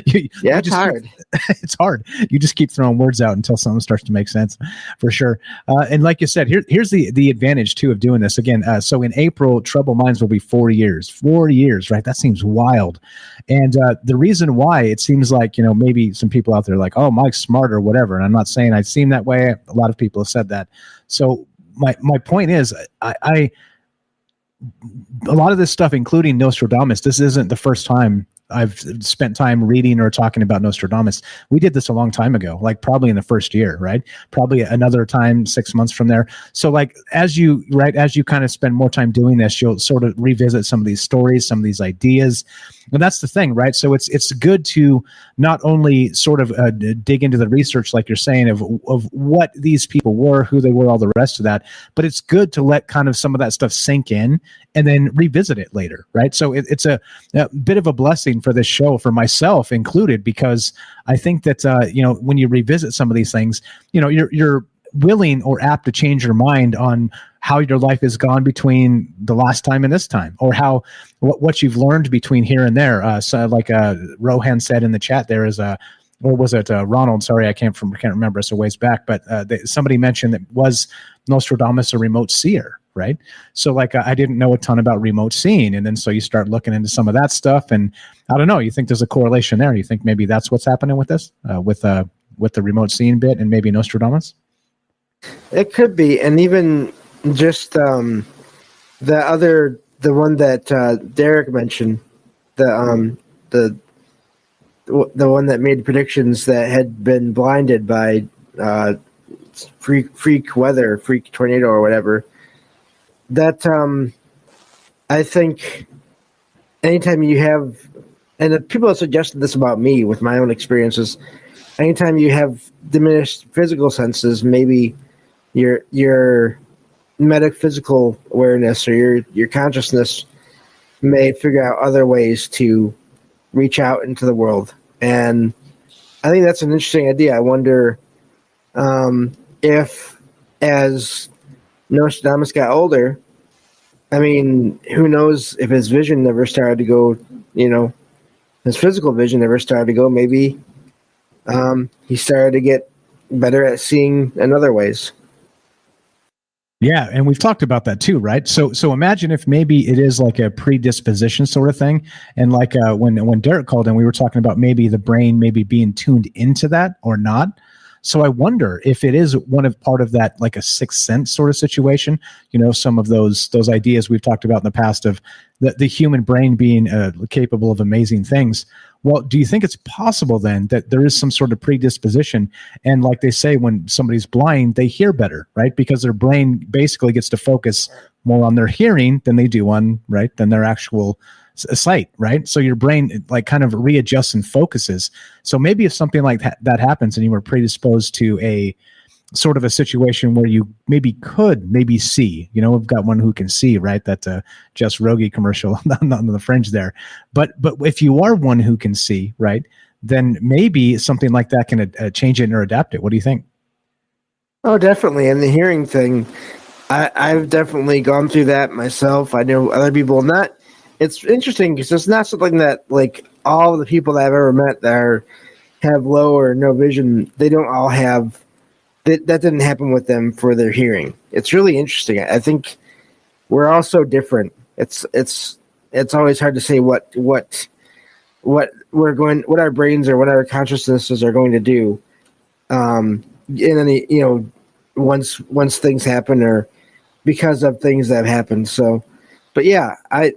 It's hard. It's hard. You just keep throwing words out until something starts to make sense, for sure. And like you said, here's the advantage too of doing this again. So in April, Troubled Minds will be 4 years. 4 years, right? That seems wild. And the reason why it seems like, maybe some people out there are like, oh, Mike's smart or whatever. And I'm not saying I seem that way. A lot of people have said that. So my point is, a lot of this stuff, including Nostradamus, this isn't the first time I've spent time reading or talking about Nostradamus. We did this a long time ago, like probably in the first year, right? Probably another time 6 months from there. So like as you kind of spend more time doing this, you'll sort of revisit some of these stories, some of these ideas. And that's the thing, right? So it's good to not only sort of dig into the research, like you're saying, of what these people were, who they were, all the rest of that, but it's good to let kind of some of that stuff sink in and then revisit it later, right? So it's a bit of a blessing for this show, for myself included, because I think that when you revisit some of these things, you're willing or apt to change your mind on how your life has gone between the last time and this time, or how what you've learned between here and there. So like Rohan said in the chat, there is or was it Ronald? Sorry, I can't remember. It's a ways back, but somebody mentioned that was Nostradamus a remote seer, right? So like I didn't know a ton about remote seeing, and then so you start looking into some of that stuff, and I don't know. You think there's a correlation there? You think maybe that's what's happening with this, with the remote seeing bit, and maybe Nostradamus? It could be, and even just the one that Derek mentioned, the one that made predictions that had been blinded by freak weather, freak tornado, or whatever. That I think anytime you have, and the people have suggested this about me with my own experiences, anytime you have diminished physical senses, maybe your metaphysical awareness or your consciousness may figure out other ways to reach out into the world. And I think that's an interesting idea. I wonder if, as Nostradamus got older, I mean, who knows if his vision never started to go, his physical vision never started to go. Maybe he started to get better at seeing in other ways. Yeah, and we've talked about that too, right? So imagine if maybe it is like a predisposition sort of thing, and like when Derek called in, we were talking about maybe the brain maybe being tuned into that or not. So I wonder if it is part of that, like a sixth sense sort of situation. Some of those ideas we've talked about in the past of the human brain being capable of amazing things. Well, do you think it's possible then that there is some sort of predisposition? And like they say, when somebody's blind, they hear better, right? Because their brain basically gets to focus more on their hearing than they do on, right, than their actual sight, right? So your brain like kind of readjusts and focuses. So maybe if something like that happens and you were predisposed to a sort of a situation where you could see, we've got one who can see, right? That Just Rogie commercial on the fringe there. But if you are one who can see, right, then maybe something like that can change it or adapt it. What do you think? Oh, definitely. And the hearing thing, I've definitely gone through that myself. I know other people not. It's interesting because it's not something that like all the people that I've ever met that have low or no vision, they don't all have. That didn't happen with them for their hearing. It's really interesting. I think we're all so different. It's always hard to say what our brains or what our consciousnesses are going to do. In any once things happen or because of things that have happened. So, but yeah, I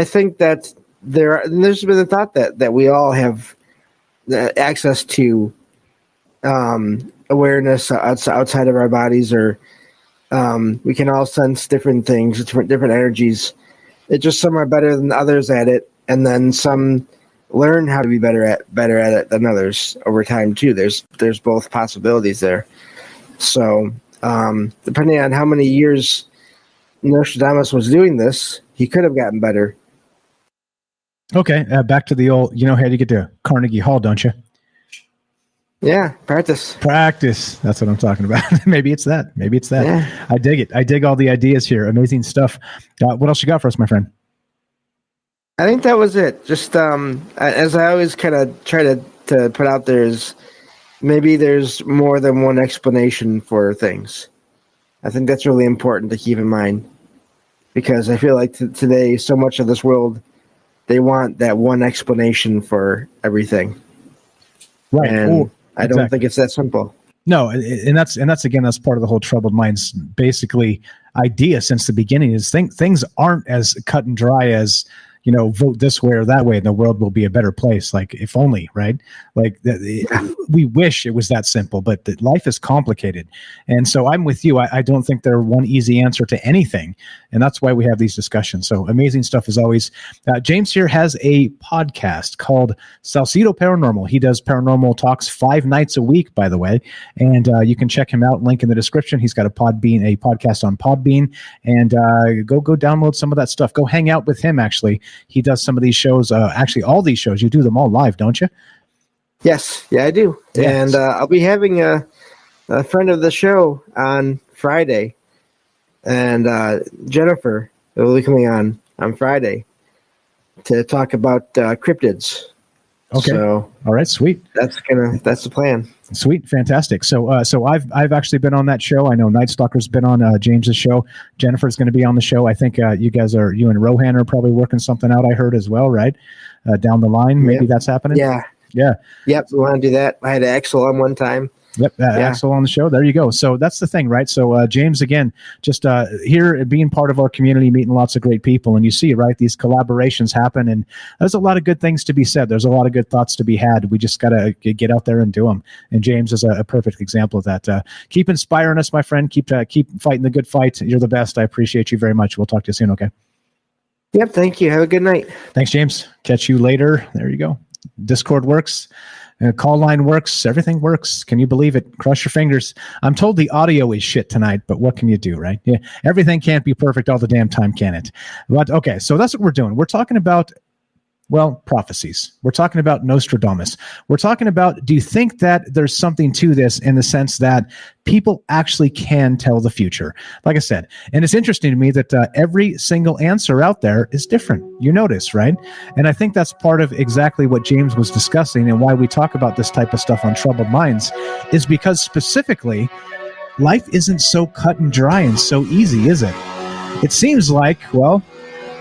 think that there's been a thought that we all have access to awareness outside of our bodies, or we can all sense different things, different energies. It's just some are better than others at it, and then some learn how to be better at it than others over time too. There's both possibilities there. So depending on how many years Nostradamus was doing this, he could have gotten better. Okay, back to the old, how do you get to Carnegie Hall, don't you? Yeah, practice. That's what I'm talking about. Maybe it's that. Yeah. I dig it. I dig all the ideas here. Amazing stuff. What else you got for us, my friend? I think that was it. Just as I always kind of try to put out there is maybe there's more than one explanation for things. I think that's really important to keep in mind because I feel like today so much of this world, they want that one explanation for everything. Right. And I don't think it's that simple. No, and that's part of the whole troubled minds basically idea since the beginning is things aren't as cut and dry as vote this way or that way and the world will be a better place. Like if only, right? Like we wish it was that simple, but life is complicated. And so I'm with you. I don't think there's one easy answer to anything. And that's why we have these discussions. So amazing stuff as always. James here has a podcast called Salcedo Paranormal. He does paranormal talks 5 nights a week, by the way. And you can check him out. Link in the description. He's got a podcast on Podbean. And go download some of that stuff. Go hang out with him, actually. He does some of these shows, actually all these shows. You do them all live, don't you? Yes. Yeah, I do. Yes. And I'll be having a friend of the show on Friday. And Jennifer will be coming on Friday to talk about cryptids. Okay. So, all right, sweet. That's the plan. Sweet, fantastic. So I've actually been on that show. I know Night Stalker's been on James's show. Jennifer's going to be on the show. I think you and Rohan are probably working something out. I heard as well, right? Down the line, maybe that's happening. Yeah. Yep. We want to do that. I had Axel on one time. Yep, Axel on the show. There you go. So that's the thing, right? So James, again, just here being part of our community, meeting lots of great people, and you see, right, these collaborations happen, and there's a lot of good things to be said. There's a lot of good thoughts to be had. We just got to get out there and do them. And James is a perfect example of that. Keep inspiring us, my friend. Keep fighting the good fight. You're the best. I appreciate you very much. We'll talk to you soon, okay? Yep, thank you. Have a good night. Thanks, James. Catch you later. There you go. Discord works. Call line works. Everything works. Can you believe it? Cross your fingers. I'm told the audio is shit tonight, but what can you do, right? Yeah, everything can't be perfect all the damn time, can it? But okay, so that's what we're doing. We're talking about, prophecies. We're talking about Nostradamus. We're talking about, do you think that there's something to this in the sense that people actually can tell the future? Like I said, and it's interesting to me that every single answer out there is different. You notice, right? And I think that's part of exactly what James was discussing and why we talk about this type of stuff on Troubled Minds is because specifically, life isn't so cut and dry and so easy, is it? It seems like,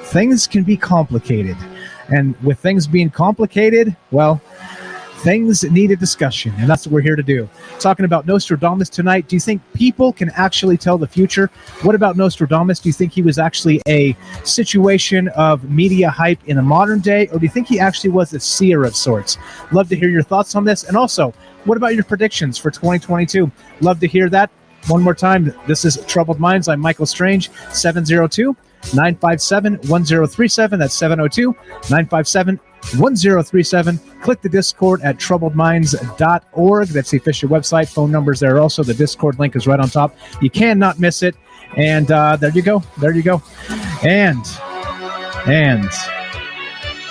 things can be complicated. And with things being complicated, things need a discussion, and that's what we're here to do. Talking about Nostradamus tonight. Do you think people can actually tell the future? What about Nostradamus? Do you think he was actually a situation of media hype in the modern day, or do you think he actually was a seer of sorts? Love to hear your thoughts on this. And also, what about your predictions for 2022? Love to hear that. One more time, this is Troubled Minds. I'm Michael Strange, 702-957-1037. That's 702-957-1037. Click the Discord at troubledminds.org. That's the official website. Phone numbers there also. The Discord link is right on top. You cannot miss it. And there you go. There you go. And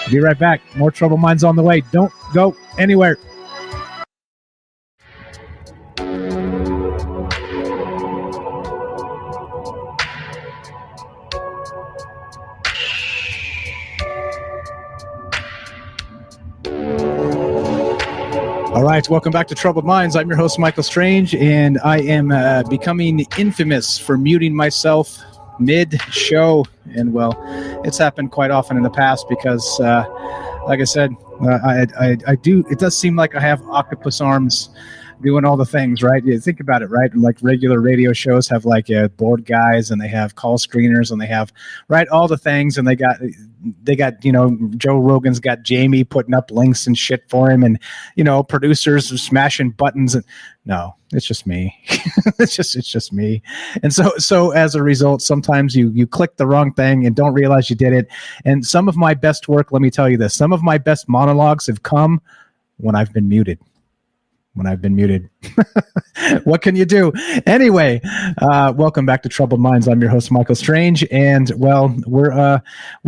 be right back. More Troubled Minds on the way. Don't go anywhere. All right, welcome back to Troubled Minds. I'm your host, Michael Strange, and I am becoming infamous for muting myself mid-show. And, well, it's happened quite often in the past because, like I said, I do. It does seem like I have octopus arms doing all the things, right? You think about it, right? Like regular radio shows have like board guys, and they have call screeners, and they have all the things, and they got Joe Rogan's got Jamie putting up links and shit for him, and producers are smashing buttons. And no, it's just me. it's just me. And so as a result, sometimes you click the wrong thing and don't realize you did it. And some of my best work, let me tell you this, some of my best monologues have come when I've been muted. What can you do? Anyway, welcome back to Troubled Minds. I'm your host, Michael Strange, and well, we're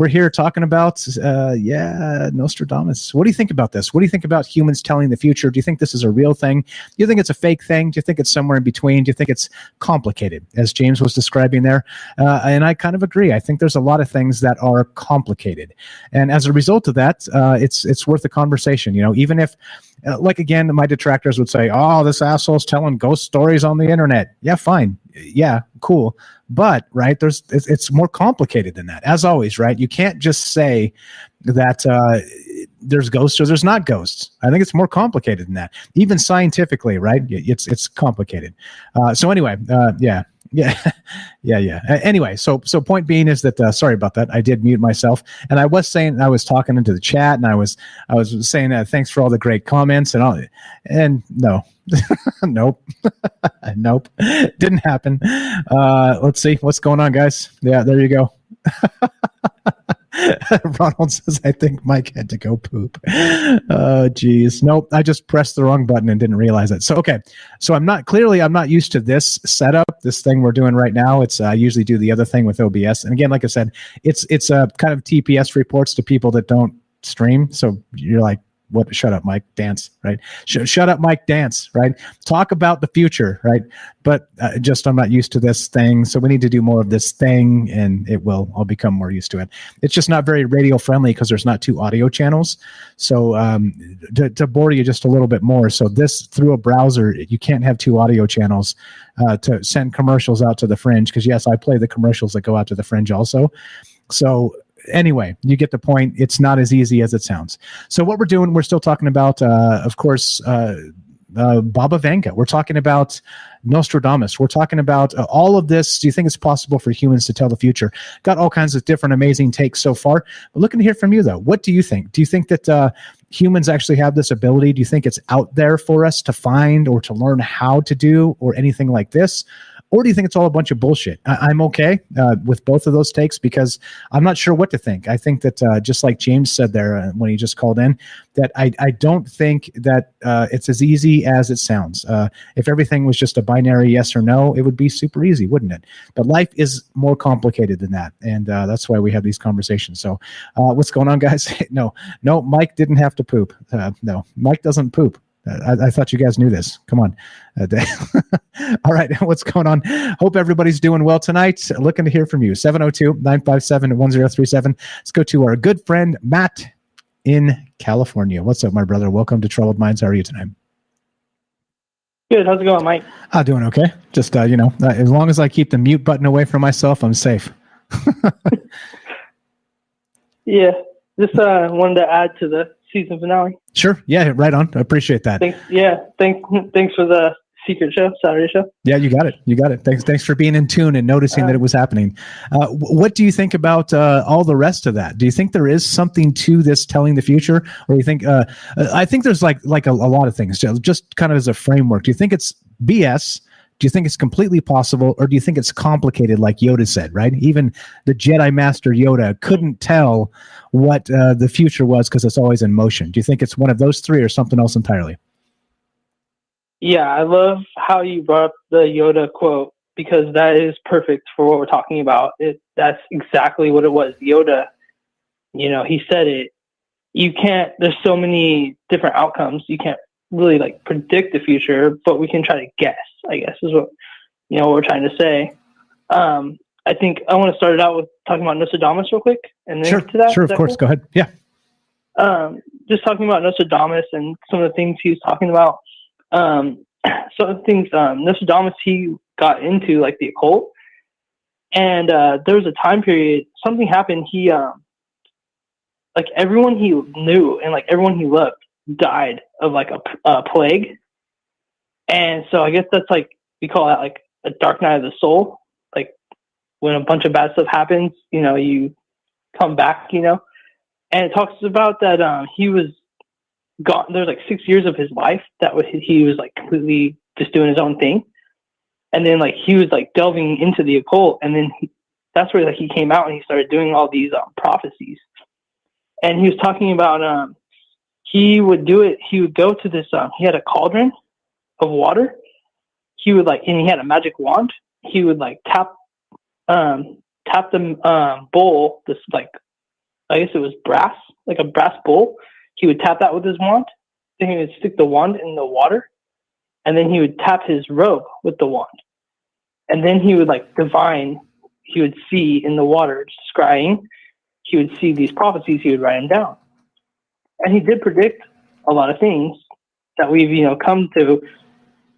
here talking about Nostradamus. What do you think about this? What do you think about humans telling the future? Do you think this is a real thing? Do you think it's a fake thing? Do you think it's somewhere in between? Do you think it's complicated, as James was describing there? And I kind of agree. I think there's a lot of things that are complicated, and as a result of that, it's worth a conversation. Even if like, again, my detractors would say, oh, this asshole's telling ghost stories on the internet. Yeah, fine. Yeah, cool. But, right, it's more complicated than that. As always, right, you can't just say that there's ghosts or there's not ghosts. I think it's more complicated than that. Even scientifically, right, it's complicated. So anyway, yeah. Anyway, so point being is that sorry about that. I did mute myself, and I was saying, I was talking into the chat, and I was saying thanks for all the great comments and all, and no, nope, nope, didn't happen. Let's see what's going on, guys. Yeah, there you go. Ronald says, I think Mike had to go poop. Oh, geez. Nope, I just pressed the wrong button and didn't realize it. So, okay. So I'm not used to this setup, this thing we're doing right now. It's I usually do the other thing with OBS. And again, like I said, it's kind of TPS reports to people that don't stream. So you're like, what? Shut up, Mike. Dance, right? Shut up, Mike. Dance, right? Talk about the future, right? But I'm not used to this thing, so we need to do more of this thing, and I'll become more used to it. It's just not very radio friendly because there's not two audio channels. So to bore you just a little bit more, so this through a browser, you can't have two audio channels to send commercials out to the fringe. Because yes, I play the commercials that go out to the fringe also. So. Anyway, you get the point. It's not as easy as it sounds. So what we're doing, we're still talking about, of course, Baba Vanga. We're talking about Nostradamus. We're talking about all of this. Do you think it's possible for humans to tell the future? Got all kinds of different amazing takes so far. But looking to hear from you, though. What do you think? Do you think that humans actually have this ability? Do you think it's out there for us to find or to learn how to do or anything like this? Or do you think it's all a bunch of bullshit? I'm okay with both of those takes because I'm not sure what to think. I think that just like James said there when he just called in, that I don't think that it's as easy as it sounds. If everything was just a binary yes or no, it would be super easy, wouldn't it? But life is more complicated than that, and that's why we have these conversations. So what's going on, guys? No, Mike didn't have to poop. No, Mike doesn't poop. I thought you guys knew this. Come on. All right. What's going on? Hope everybody's doing well tonight. Looking to hear from you. 702-957-1037. Let's go to our good friend, Matt in California. What's up, my brother? Welcome to Troubled Minds. How are you tonight? Good. How's it going, Mike? I'm doing okay. Just, as long as I keep the mute button away from myself, I'm safe. Yeah. Just wanted to add to the season finale. Sure. Yeah, right on. I appreciate that. Thanks. Yeah, thanks for the secret show, Saturday show. Yeah, you got it. Thanks for being in tune and noticing that it was happening. What do you think about all the rest of that? Do you think there is something to this telling the future, or do you think? I think there's like a lot of things. Just kind of as a framework. Do you think it's BS? Do you think it's completely possible, or do you think it's complicated, like Yoda said? Right? Even the Jedi Master Yoda couldn't tell what the future was because it's always in motion. Do you think it's one of those three, or something else entirely? Yeah, I love how you brought up the Yoda quote, because that is perfect for what we're talking about. That's exactly what it was. Yoda, he said it. There's so many different outcomes. You can't really like predict the future, but we can try to guess, I guess is what we're trying to say. I think I want to start it out with talking about Nostradamus real quick, and then Sure, to that. sure, of course. Cool? Go ahead. Yeah. Just talking about Nostradamus and some of the things he was talking about. Some of the things Nostradamus, he got into like the occult, and there was a time period something happened. He like everyone he knew and like everyone he loved died of like a plague, and so I guess that's like we call that like a dark night of the soul. Like when a bunch of bad stuff happens, you come back, and it talks about that he was gone. There's like 6 years of his life that he was like completely just doing his own thing, and then like he was like delving into the occult, and then that's where like he came out and he started doing all these prophecies. And he was talking about he would do it. He would go to this. He had a cauldron of water. He would and he had a magic wand. He would like tap the bowl. This like I guess it was brass, like a brass bowl. He would tap that with his wand. Then he would stick the wand in the water, and then he would tap his robe with the wand. And then he would like divine. He would see in the water, scrying. He would see these prophecies. He would write them down, and he did predict a lot of things that we've come to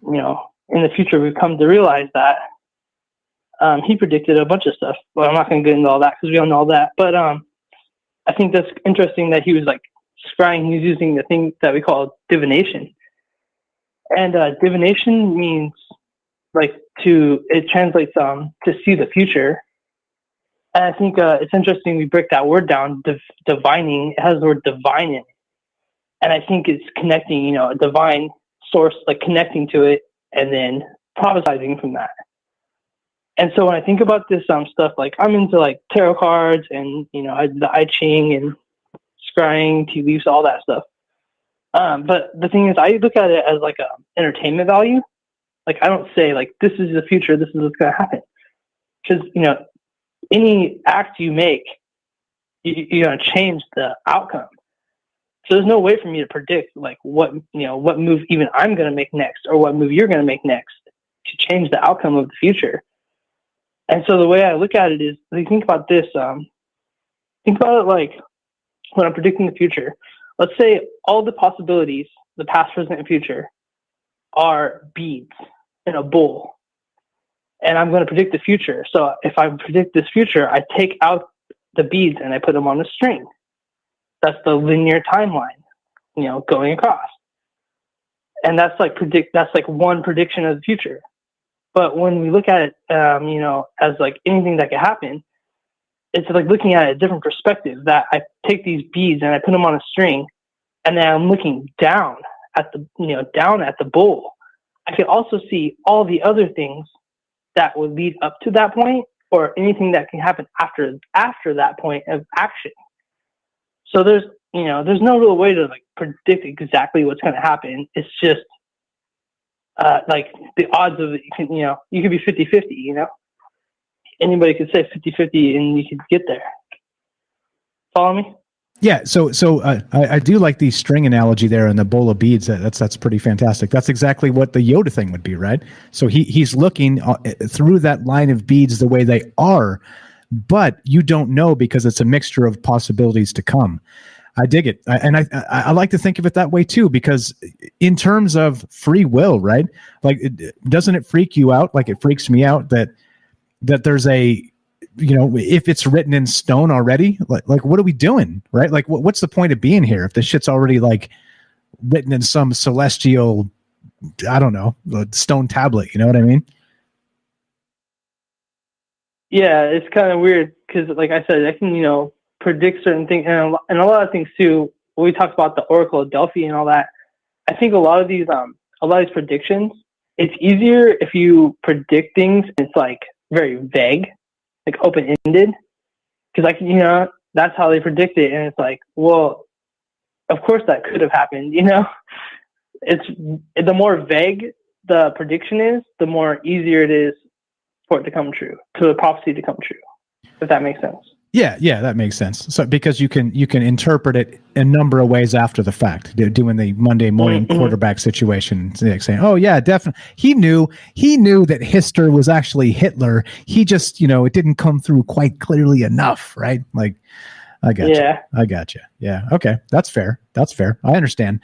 in the future. We've come to realize that he predicted a bunch of stuff. Well, I'm not going to get into all that because we don't know all that. But I think that's interesting that he was like scrying. He's using the thing that we call divination, and divination means it translates to see the future. And I think it's interesting we break that word down. Divining, it has the word divine in it, and I think it's connecting a divine source, like connecting to it and then prophesizing from that. And so when I think about this stuff, like I'm into like tarot cards and the I Ching and scrying, tea leaves, all that stuff. But the thing is, I look at it as like a entertainment value. Like I don't say like this is the future, this is what's going to happen, because any act you make, you're going to change the outcome. So there's no way for me to predict like what move even I'm going to make next or what move you're going to make next to change the outcome of the future. And so the way I look at it is, think about this. Think about it like when I'm predicting the future. Let's say all the possibilities, the past, present, and future, are beads in a bowl. And I'm going to predict the future. So if I predict this future, I take out the beads and I put them on a string. That's the linear timeline, going across. And that's like one prediction of the future. But when we look at it, as like anything that could happen, it's like looking at it a different perspective. That I take these beads and I put them on a string, and then I'm looking down at the bowl. I could also see all the other things that would lead up to that point, or anything that can happen after that point of action. So there's no real way to like predict exactly what's going to happen. It's just like the odds of it. You could be 50-50. Anybody could say 50-50, and you could get there. Follow me? Yeah, so I do like the string analogy there and the bowl of beads. That's pretty fantastic. That's exactly what the Yoda thing would be, right? So he's looking through that line of beads the way they are, but you don't know because it's a mixture of possibilities to come. I dig it, and I like to think of it that way too, because in terms of free will, right? Like, doesn't it freak you out? Like it freaks me out that there's if it's written in stone already, like what are we doing, right? Like what's the point of being here if the shit's already like written in some celestial, I don't know, stone tablet, you know what I mean? Yeah, it's kind of weird because, like I said, I can, predict certain things, and a lot of things too. When we talked about the Oracle of Delphi and all that, I think a lot of these predictions, it's easier if you predict things. It's like very vague, like open-ended, because that's how they predict it, and it's like, well, of course that could have happened. It's the more vague the prediction is, the more easier it is for it to come true, to the prophecy to come true, if that makes sense. Yeah, that makes sense. So because you can interpret it a number of ways after the fact, doing the Monday morning quarterback situation, like saying, "Oh yeah, definitely, he knew that Hitler was actually Hitler. He just, it didn't come through quite clearly enough, right?" Like, I got you. Yeah, okay, that's fair. I understand.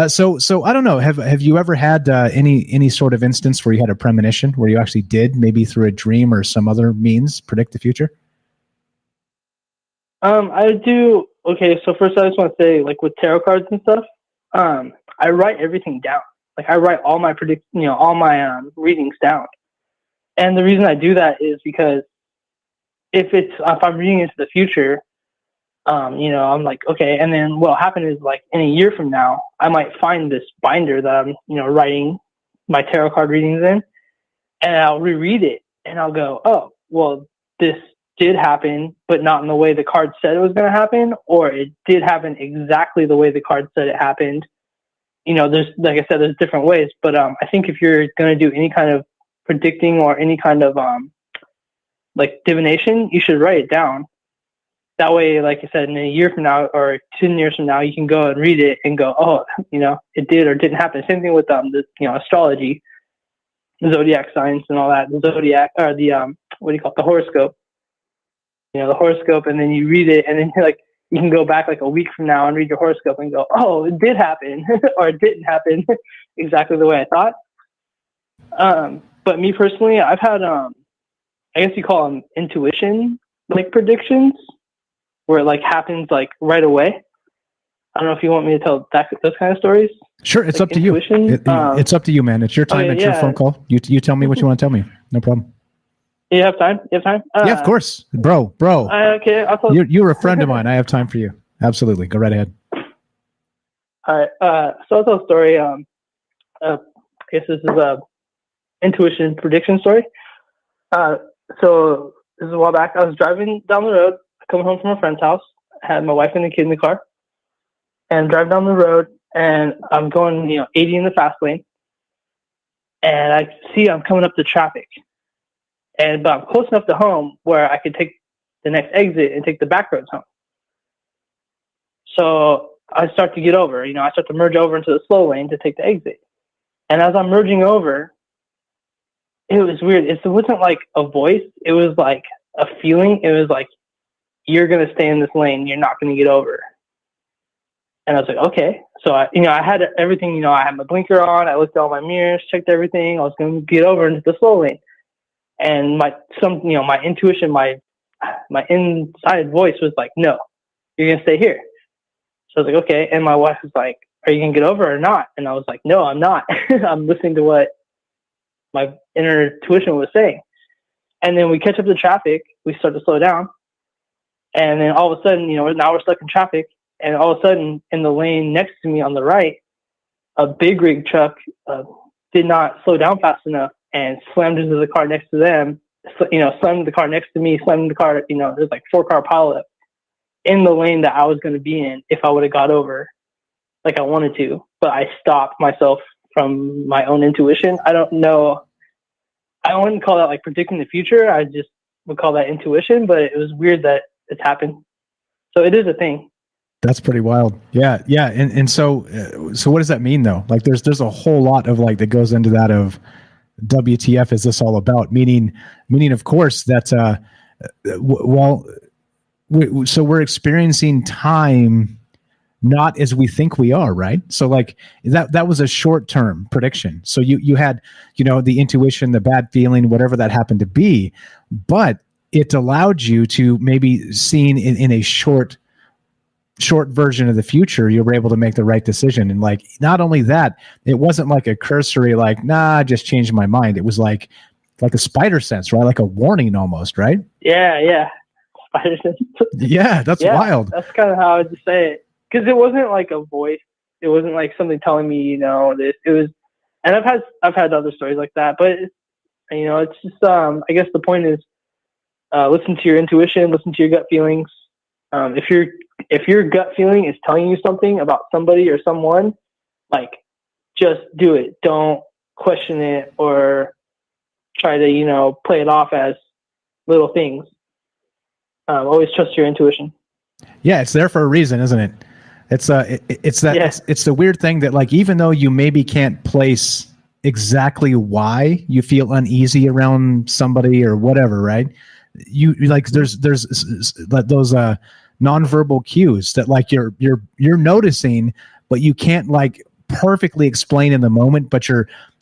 So I don't know. Have you ever had any sort of instance where you had a premonition where you actually did, maybe through a dream or some other means, predict the future? I do. Okay, so first I just want to say, like with tarot cards and stuff, I write everything down. Like I write all my all my readings down. And the reason I do that is because if I'm reading into the future, I'm like, okay, and then what'll happen is, like, in a year from now, I might find this binder that I'm, writing my tarot card readings in, and I'll reread it, and I'll go, oh, well, this did happen, but not in the way the card said it was going to happen, or it did happen exactly the way the card said it happened. There's, like I said, there's different ways, but I think if you're going to do any kind of predicting or any kind of like divination, you should write it down. That way, like I said, in a year from now or 10 years from now, you can go and read it and go, oh, it did or didn't happen. Same thing with astrology, the zodiac signs and all that. The zodiac, or the what do you call it? The horoscope. The horoscope, and then you read it, and then you can go back like a week from now and read your horoscope and go, oh, it did happen or it didn't happen exactly the way I thought. But me personally, I've had I guess you call them intuition like predictions, where it like happens like right away. I don't know if you want me to tell those kind of stories. Sure, it's like up to you. It's up to you, man. It's your time. It's your phone call. You tell me what you want to tell me. No problem. You have time? Yeah, of course, bro. Okay, I'll tell you're a friend of mine. I have time for you. Absolutely, go right ahead. All right. So I'll tell a story. I guess this is a intuition prediction story. So this is a while back. I was driving down the road, coming home from a friend's house. I had my wife and the kid in the car, and driving down the road, and I'm going, 80 in the fast lane, and I see I'm coming up to traffic. But I'm close enough to home where I could take the next exit and take the back roads home. So I start to get over, I start to merge over into the slow lane to take the exit. And as I'm merging over, it was weird. It wasn't like a voice. It was like a feeling. It was like, you're going to stay in this lane. You're not going to get over. And I was like, okay. So I had everything, I had my blinker on. I looked at all my mirrors, checked everything. I was going to get over into the slow lane. And my intuition, my inside voice was like, no, you're going to stay here. So I was like, okay. And my wife was like, are you going to get over or not? And I was like, no, I'm not. I'm listening to what my inner intuition was saying. And then we catch up to traffic. We start to slow down. And then all of a sudden, now we're stuck in traffic. And all of a sudden, in the lane next to me on the right, a big rig truck did not slow down fast enough and slammed into the car next to them, slammed the car next to me, slammed the car, there's like 4-car pileup in the lane that I was going to be in if I would have got over like I wanted to. But I stopped myself from my own intuition. I don't know. I wouldn't call that like predicting the future. I just would call that intuition, but it was weird that it's happened. So it is a thing. That's pretty wild. Yeah. And so what does that mean though? Like there's a whole lot of like that goes into that of WTF is this all about? Meaning of course that so we're experiencing time not as we think we are, right? So like that was a short-term prediction. So you had, the intuition, the bad feeling, whatever that happened to be, but it allowed you to maybe seen in a short version of the future, you were able to make the right decision. And like, not only that, it wasn't like a cursory, like, nah, I just changed my mind. It was like a spider sense, right? Like a warning almost, right? Yeah. Spider sense. Yeah, that's wild. That's kind of how I would say it. Because it wasn't like a voice. It wasn't like something telling me, this. It was, and I've had other stories like that, but it's just, I guess the point is, listen to your intuition, listen to your gut feelings. If your gut feeling is telling you something about somebody or someone, like, just do it. Don't question it or try to, play it off as little things. Always trust your intuition. Yeah, it's there for a reason, isn't it? It's the weird thing that, like, even though you maybe can't place exactly why you feel uneasy around somebody or whatever, right? You like there's those nonverbal cues that like you're noticing, but you can't like perfectly explain in the moment, but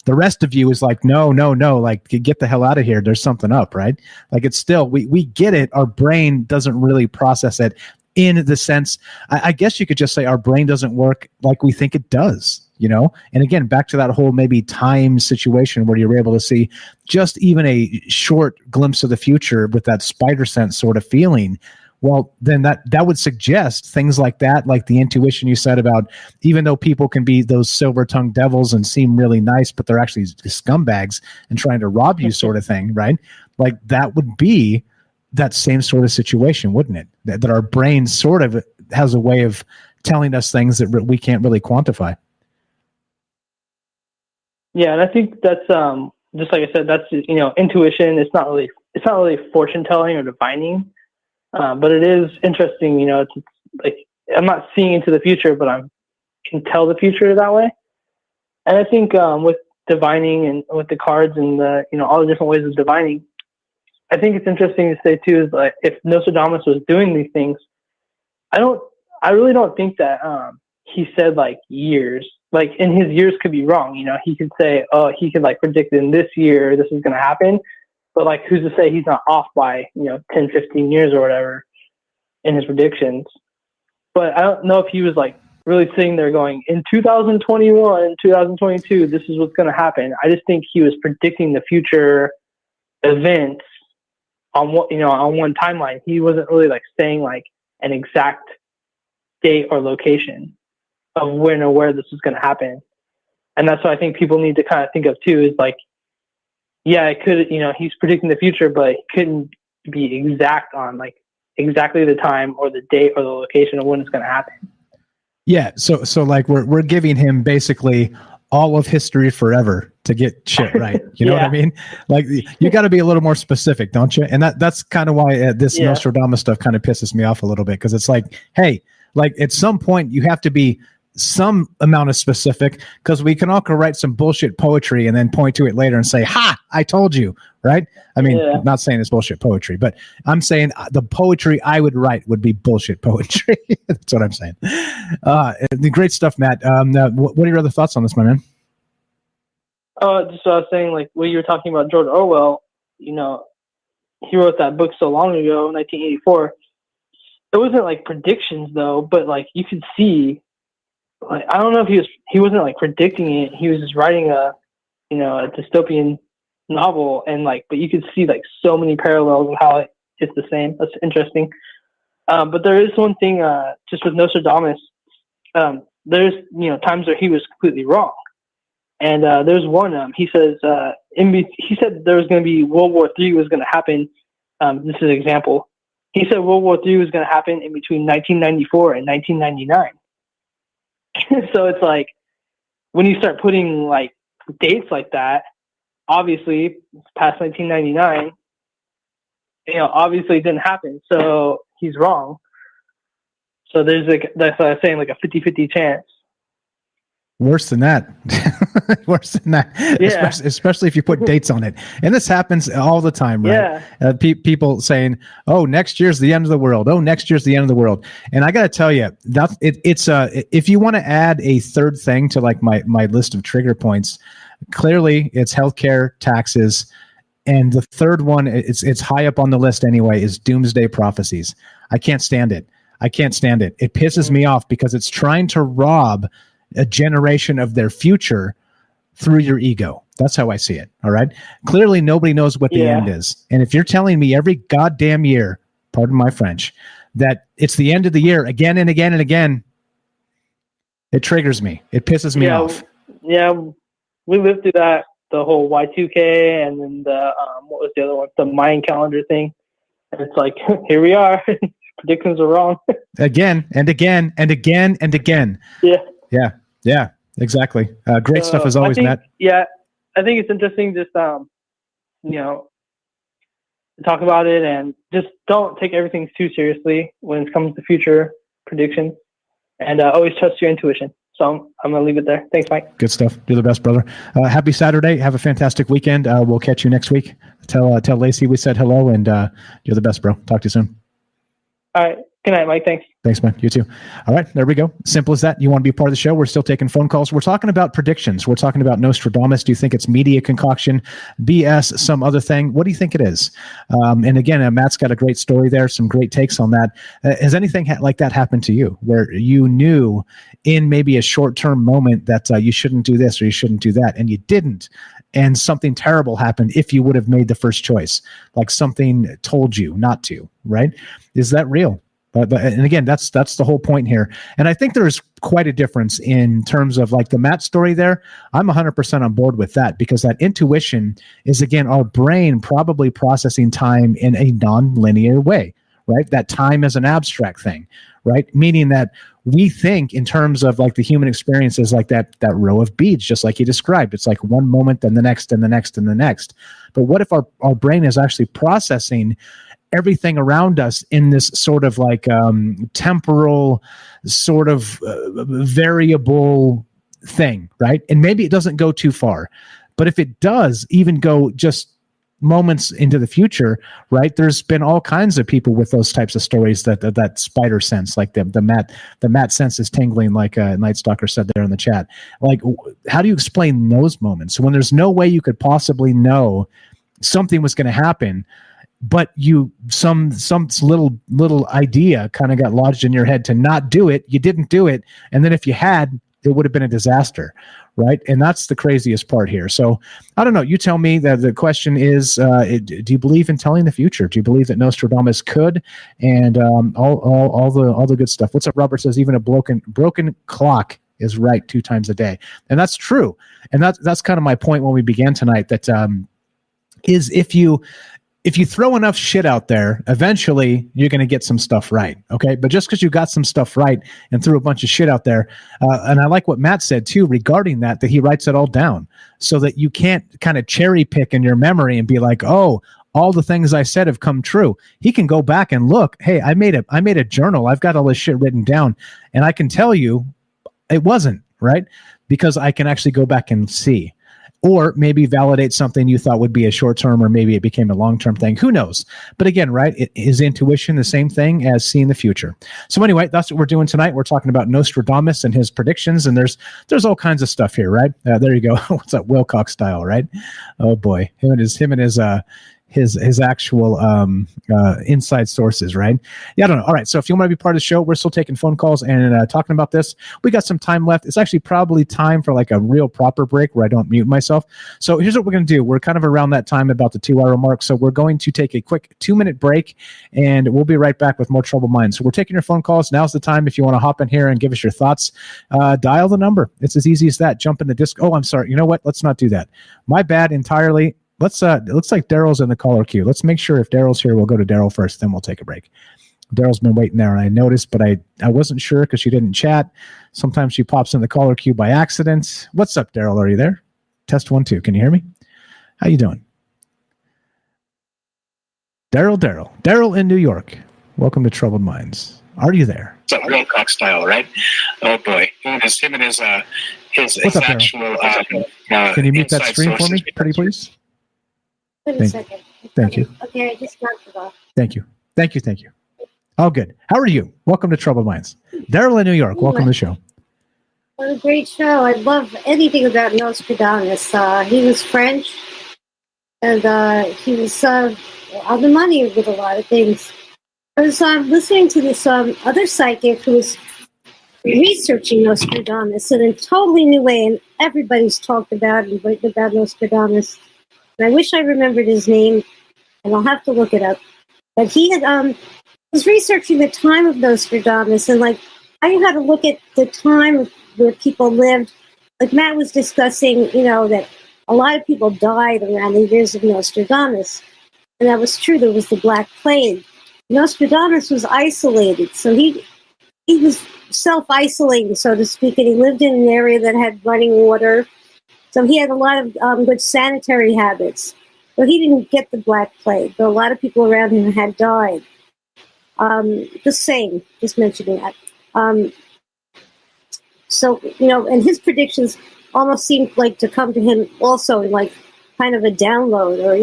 the rest of you is like, no, like, get the hell out of here. There's something up, right? Like, it's still, we get it. Our brain doesn't really process it in the sense, I guess you could just say our brain doesn't work like we think it does, And again, back to that whole maybe time situation where you're able to see just even a short glimpse of the future with that spider sense sort of feeling. Well, then that would suggest things like that, like the intuition you said about, even though people can be those silver-tongued devils and seem really nice, but they're actually scumbags and trying to rob you sort of thing, right? Like, that would be that same sort of situation, wouldn't it? That our brain sort of has a way of telling us things that we can't really quantify. Yeah, and I think that's just like I said, that's intuition. It's not really fortune telling or divining. But it is interesting, it's like, I'm not seeing into the future, but I can tell the future that way. And I think with divining and with the cards and the, all the different ways of divining, I think it's interesting to say too, is like, if Nostradamus was doing these things, I really don't think that he said like years, like, in his years could be wrong. He could say, he could like predict in this year, this is going to happen. But like, who's to say he's not off by, 10, 15 years or whatever in his predictions. But I don't know if he was like really sitting there going, in 2021, 2022, this is what's going to happen. I just think he was predicting the future events on one timeline. He wasn't really like saying like an exact date or location of when or where this is going to happen. And that's what I think people need to kind of think of too, is like, yeah, it could, he's predicting the future, but it couldn't be exact on like exactly the time or the date or the location of when it's going to happen. Yeah. So like we're giving him basically all of history forever to get shit right. You know what I mean? Like, you got to be a little more specific, don't you? And that's kind of why this Nostradamus stuff kind of pisses me off a little bit. Cause it's like, hey, like, at some point you have to be some amount of specific, because we can all go write some bullshit poetry and then point to it later and say, ha, I told you, right? I mean, I'm not saying it's bullshit poetry, but I'm saying the poetry I would write would be bullshit poetry. That's what I'm saying. The great stuff, Matt. What are your other thoughts on this, my man? Just I was saying, like, what you were talking about George Orwell, he wrote that book so long ago, 1984. It wasn't like predictions though, but like, you could see, like, I don't know if he wasn't like predicting it. He was just writing a dystopian novel, and like, but you could see like so many parallels of how it's the same. That's interesting. But there is one thing, just with Nostradamus, there's, times where he was completely wrong. And there's one, he says, he said there was going to be World War III was going to happen. This is an example. He said World War III was going to happen in between 1994 and 1999. So it's like, when you start putting like dates like that, obviously it's past 1999, obviously it didn't happen. So he's wrong. So there's like, that's what I was saying, like a 50-50 chance. Worse than that. Worse than that. Yeah. Especially if you put dates on it. And this happens all the time, right? Yeah. People saying, oh, next year's the end of the world. Oh, next year's the end of the world. And I got to tell you, it's if you want to add a third thing to like my list of trigger points, clearly it's healthcare, taxes, And the third one, it's high up on the list anyway, is doomsday prophecies. I can't stand it. It pisses me off because it's trying to rob a generation of their future through your ego. That's how I see it. All right. Clearly, nobody knows what the end is. And if you're telling me every goddamn year, pardon my French, that it's the end of the year again and again and again, it triggers me. It pisses me off. Yeah, we lived through that, the whole Y2K, and then the what was the other one? The Mayan calendar thing. And it's like, here we are. Predictions are wrong. Again and again and again and again. Yeah. Exactly. Great stuff as always, Matt. Yeah, I think it's interesting just to talk about it and just don't take everything too seriously when it comes to future predictions, and always trust your intuition. So I'm going to leave it there. Thanks, Mike. Good stuff. Do the best, brother. Happy Saturday. Have a fantastic weekend. We'll catch you next week. Tell Lacey we said hello, and you're the best, bro. Talk to you soon. All right. Good night, Mike. Thanks. Thanks, man. You too. All right, there we go. Simple as that. You want to be part of the show? We're still taking phone calls. We're talking about predictions. We're talking about Nostradamus. Do you think it's media concoction, BS, some other thing? What do you think it is? And again, Matt's got a great story there, some great takes on that. Has anything like that happened to you where you knew in maybe a short-term moment that you shouldn't do this or you shouldn't do that, and you didn't, and something terrible happened if you would have made the first choice, like something told you not to, right? Is that real? But and again, that's the whole point here. And I think there's quite a difference in terms of like the Matt story there. I'm 100% on board with that because that intuition is, again, our brain probably processing time in a non-linear way, right? That time is an abstract thing, right? Meaning that we think in terms of like the human experience is like that row of beads, just like he described. It's like one moment, then the next, and the next, and the next. But what if our brain is actually processing everything around us in this sort of like temporal sort of variable thing, right? And maybe it doesn't go too far, but if it does even go just moments into the future, right? There's been all kinds of people with those types of stories that spider sense, like the Matt sense is tingling, like Night Stalker said there in the chat. Like, how do you explain those moments when there's no way you could possibly know something was going to happen? But some little idea kind of got lodged in your head to not do it. You didn't do it, and then if you had, it would have been a disaster, right? And that's the craziest part here. So I don't know. You tell me. That the question is: do you believe in telling the future? Do you believe that Nostradamus could? And all the good stuff. What's up? Robert says even a broken clock is right 2 times a day, and that's true. And that's kind of my point when we began tonight. That is if you throw enough shit out there, eventually you're going to get some stuff right, okay? But just because you got some stuff right and threw a bunch of shit out there, and I like what Matt said too regarding that he writes it all down so that you can't kind of cherry pick in your memory and be like, oh, all the things I said have come true. He can go back and look, hey, I made a journal. I've got all this shit written down, and I can tell you it wasn't, right? Because I can actually go back and see. Or maybe validate something you thought would be a short-term, or maybe it became a long-term thing. Who knows? But again, right, is intuition the same thing as seeing the future? So anyway, that's what we're doing tonight. We're talking about Nostradamus and his predictions, and there's all kinds of stuff here, right? There you go. What's that, Wilcox style, right? Oh boy, him and his actual inside sources, right? Yeah, I don't know. All right, so if you want to be part of the show, we're still taking phone calls and talking about this. We got some time left. It's actually probably time for like a real proper break where I don't mute myself. So here's what we're going to do. We're kind of around that time, about the 2-hour mark. So we're going to take a quick 2-minute break, and we'll be right back with more Troubled Minds. So we're taking your phone calls. Now's the time if you want to hop in here and give us your thoughts. Dial the number. It's as easy as that. Jump in the disc. Oh, I'm sorry. You know what? Let's not do that. My bad entirely. Let's it looks like Daryl's in the caller queue. Let's make sure if Daryl's here, we'll go to Daryl first, then we'll take a break. Daryl's been waiting there, and I noticed, but I wasn't sure because she didn't chat. Sometimes she pops in the caller queue by accident. What's up, Daryl? Are you there? Test 1 2. Can you hear me? How you doing? Daryl in New York. Welcome to Troubled Minds. Are you there? It's a real cock style, right? Oh boy, his What's up, actual. Can you mute that screen for me, pretty please? Wait a second. Thank you. Okay, I just knocked it off. Thank you. Oh, good. How are you? Welcome to Troubled Minds. Daryl in New York. Welcome to the show. What a great show. I love anything about Nostradamus. He was French. and he was on the money with a lot of things. I was listening to this other psychic who was researching Nostradamus in a totally new way, and everybody's talked about and written about Nostradamus. And I wish I remembered his name, and I'll have to look it up. But he had was researching the time of Nostradamus, and like I had to look at the time where people lived. Like Matt was discussing, that a lot of people died around the years of Nostradamus, and that was true. There was the Black Plague. Nostradamus was isolated, so he was self-isolating, so to speak, and he lived in an area that had running water. So he had a lot of good sanitary habits. But he didn't get the Black Plague, but a lot of people around him had died. Just mentioning that. So, and his predictions almost seemed like to come to him also in like kind of a download or,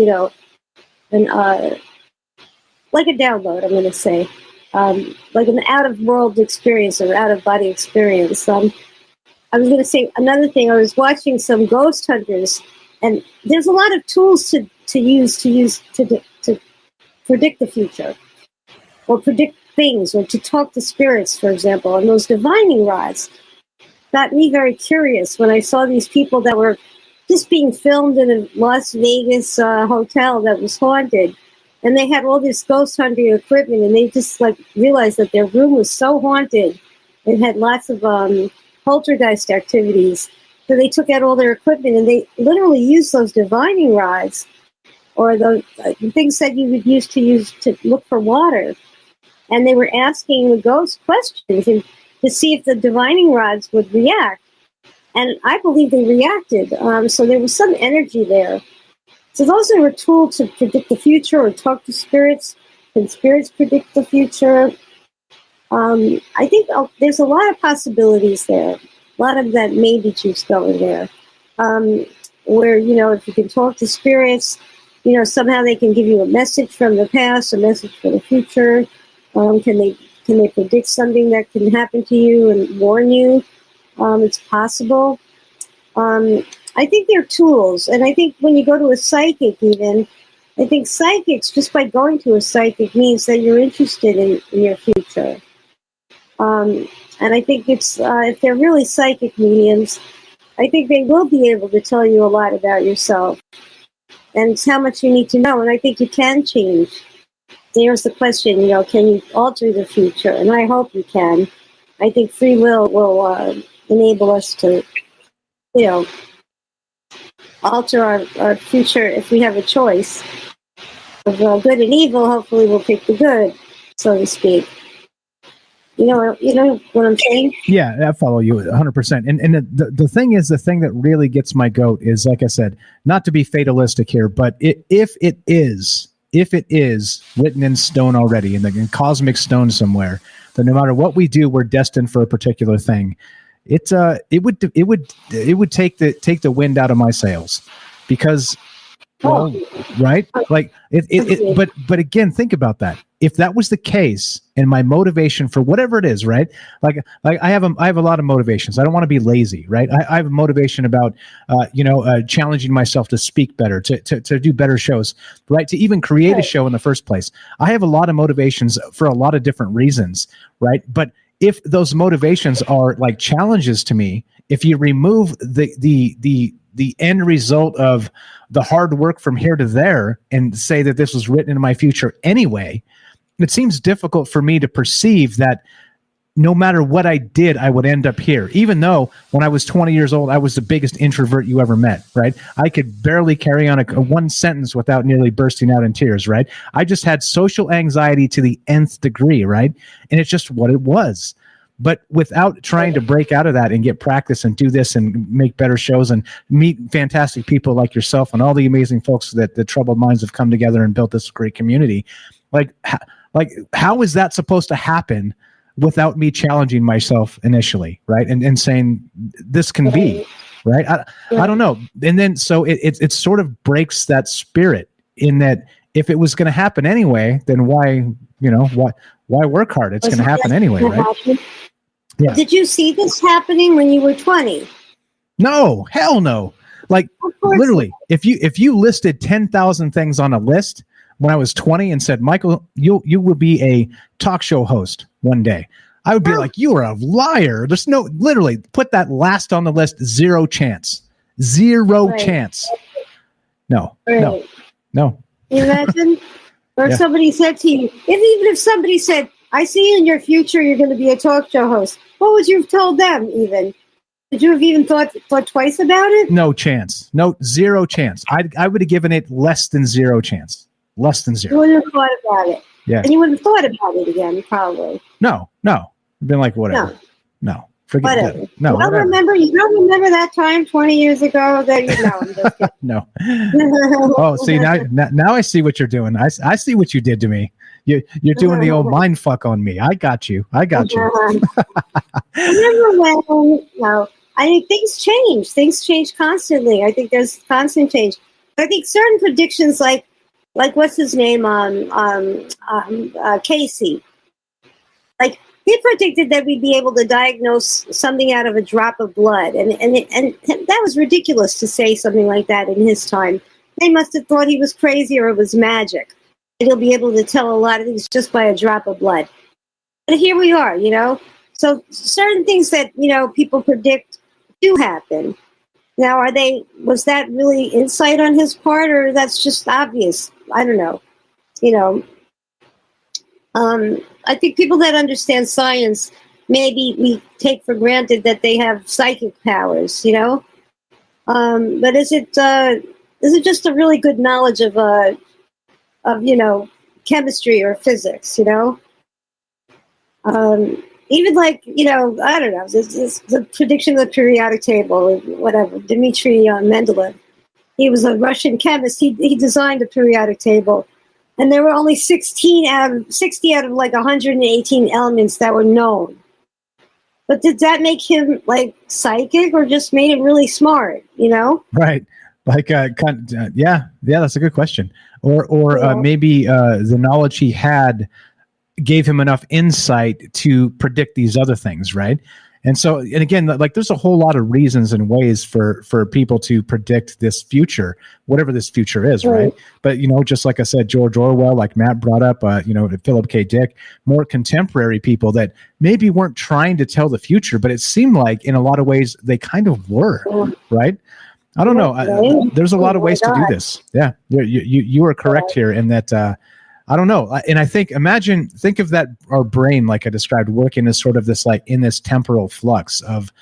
like a download, I'm going to say. Like an out-of-world experience or out-of-body experience. I was going to say another thing. I was watching some ghost hunters, and there's a lot of tools to use to predict the future, or predict things, or to talk to spirits, for example. And those divining rods got me very curious when I saw these people that were just being filmed in a Las Vegas hotel that was haunted. And they had all this ghost hunting equipment, and they just like realized that their room was so haunted. It had lots of poltergeist activities. So they took out all their equipment, and they literally used those divining rods, or the things that you would use to look for water. And they were asking the ghost questions and to see if the divining rods would react. And I believe they reacted. So there was some energy there. So those are a tool to predict the future or talk to spirits. Can spirits predict the future? I think there's a lot of possibilities there. A lot of that maybe juice going there. Where, if you can talk to spirits, somehow they can give you a message from the past, a message for the future. Can they predict something that can happen to you and warn you? It's possible. I think they're tools, and I think when you go to a psychic even, I think psychics, just by going to a psychic, means that you're interested in your future. And I think it's if they're really psychic mediums, I think they will be able to tell you a lot about yourself, and it's how much you need to know, and I think you can change. There's the question, can you alter the future? And I hope you can. I think free will enable us to, alter our future if we have a choice of good and evil. Hopefully we'll pick the good, so to speak. You know what I'm saying? Yeah, I follow you 100%. And the thing is, the thing that really gets my goat is, like I said, not to be fatalistic here, but if it is written in stone already, in cosmic stone somewhere, then no matter what we do, we're destined for a particular thing. It would take the wind out of my sails, because, well, right? Like but again, think about that. If that was the case, and my motivation for whatever it is, right? Like I have a lot of motivations. I don't want to be lazy, right? I have a motivation about challenging myself to speak better, to do better shows, right? To even create a show in the first place. I have a lot of motivations for a lot of different reasons, right? But if those motivations are like challenges to me, if you remove the end result of the hard work from here to there and say that this was written in my future anyway, it seems difficult for me to perceive that no matter what I did, I would end up here. Even though when I was 20 years old, I was the biggest introvert you ever met, right? I could barely carry on a one sentence without nearly bursting out in tears, right? I just had social anxiety to the nth degree, right? And it's just what it was. But without trying to break out of that and get practice and do this and make better shows and meet fantastic people like yourself and all the amazing folks that the Troubled Minds have come together and built this great community, how is that supposed to happen without me challenging myself initially, right? And saying this can be, right? I don't know. And then so it sort of breaks that spirit, in that if it was going to happen anyway, then why work hard? It's going to happen anyway, right? Yeah. Did you see this happening when you were 20? No, hell no. Like literally, if you listed 10,000 things on a list when I was 20 and said, Michael, you will be a talk show host one day, I would be like, you are a liar. There's no, literally, put that last on the list. Zero chance. Zero chance. No. Can you imagine? Or if somebody said to you, even if somebody said, I see in your future you're going to be a talk show host, what would you have told them even? Would you have even thought twice about it? No chance. No, zero chance. I would have given it less than zero chance. Less than zero. You wouldn't have thought about it. Yeah. And you wouldn't have thought about it again, probably. No. I've been like, whatever. No. Forget whatever. that. No. You don't remember that time 20 years ago that you know. I'm just kidding. No. Oh, see, now I see what you're doing. I see what you did to me. You're doing the old mind fuck on me. I got you. Remember when, I think things change. Things change constantly. I think there's constant change. I think certain predictions, like what's his name, Casey, like he predicted that we'd be able to diagnose something out of a drop of blood, and that was ridiculous to say something like that in his time. They must have thought he was crazy or it was magic, and he'll be able to tell a lot of things just by a drop of blood. And here we are, So certain things that people predict do happen. Now, was that really insight on his part, or that's just obvious? I don't know. I think people that understand science, maybe we take for granted that they have psychic powers, But is it just a really good knowledge of chemistry or physics, even like, I don't know, this the prediction of the periodic table, or whatever, Dmitri Mendeleev. He was a Russian chemist. He designed the periodic table. And there were only 60 out of like 118 elements that were known. But did that make him like psychic, or just made him really smart, Right. Like, yeah, that's a good question. Or maybe the knowledge he had gave him enough insight to predict these other things, right? And so, and again, like there's a whole lot of reasons and ways for people to predict this future, whatever this future is, right? But, just like I said, George Orwell, like Matt brought up, Philip K. Dick, more contemporary people that maybe weren't trying to tell the future, but it seemed like in a lot of ways they kind of were, right? I don't know. There's a lot of ways to do this. Yeah, you are correct here in that. I don't know. And I think, think of that, our brain, like I described, working as sort of this, like in this temporal flux of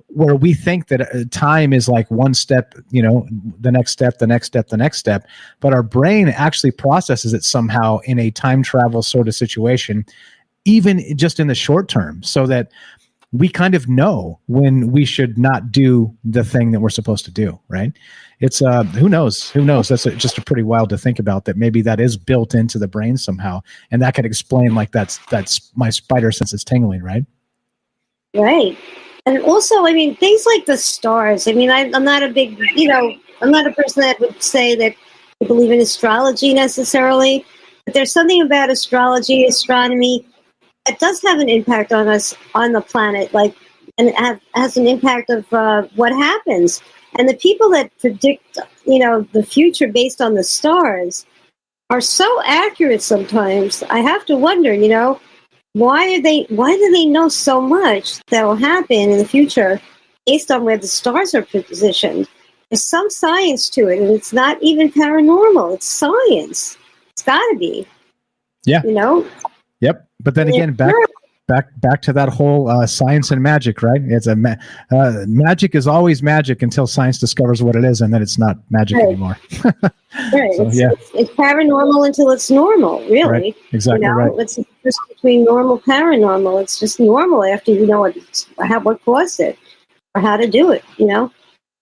where we think that time is like one step, the next step, the next step, the next step. But our brain actually processes it somehow in a time travel sort of situation, even just in the short term, so that we kind of know when we should not do the thing that we're supposed to do, right? It's who knows? That's just a pretty wild to think about, that maybe that is built into the brain somehow, and that could explain like that's my spider sense is tingling, right? Right. And also, things like the stars. I'm not a big, I'm not a person that would say that I believe in astrology necessarily, but there's something about astrology, astronomy, that does have an impact on us on the planet, and it has an impact of what happens. And the people that predict, the future based on the stars are so accurate sometimes. I have to wonder, why do they know so much that will happen in the future based on where the stars are positioned? There's some science to it, and it's not even paranormal. It's science. It's got to be. Yeah. Yep. But then again, back to that whole science and magic, right? It's magic is always magic until science discovers what it is, and then it's not magic anymore. Right. So, it's paranormal until it's normal, really. Right. Exactly right. It's the difference between normal paranormal. It's just normal after you know what caused it or how to do it.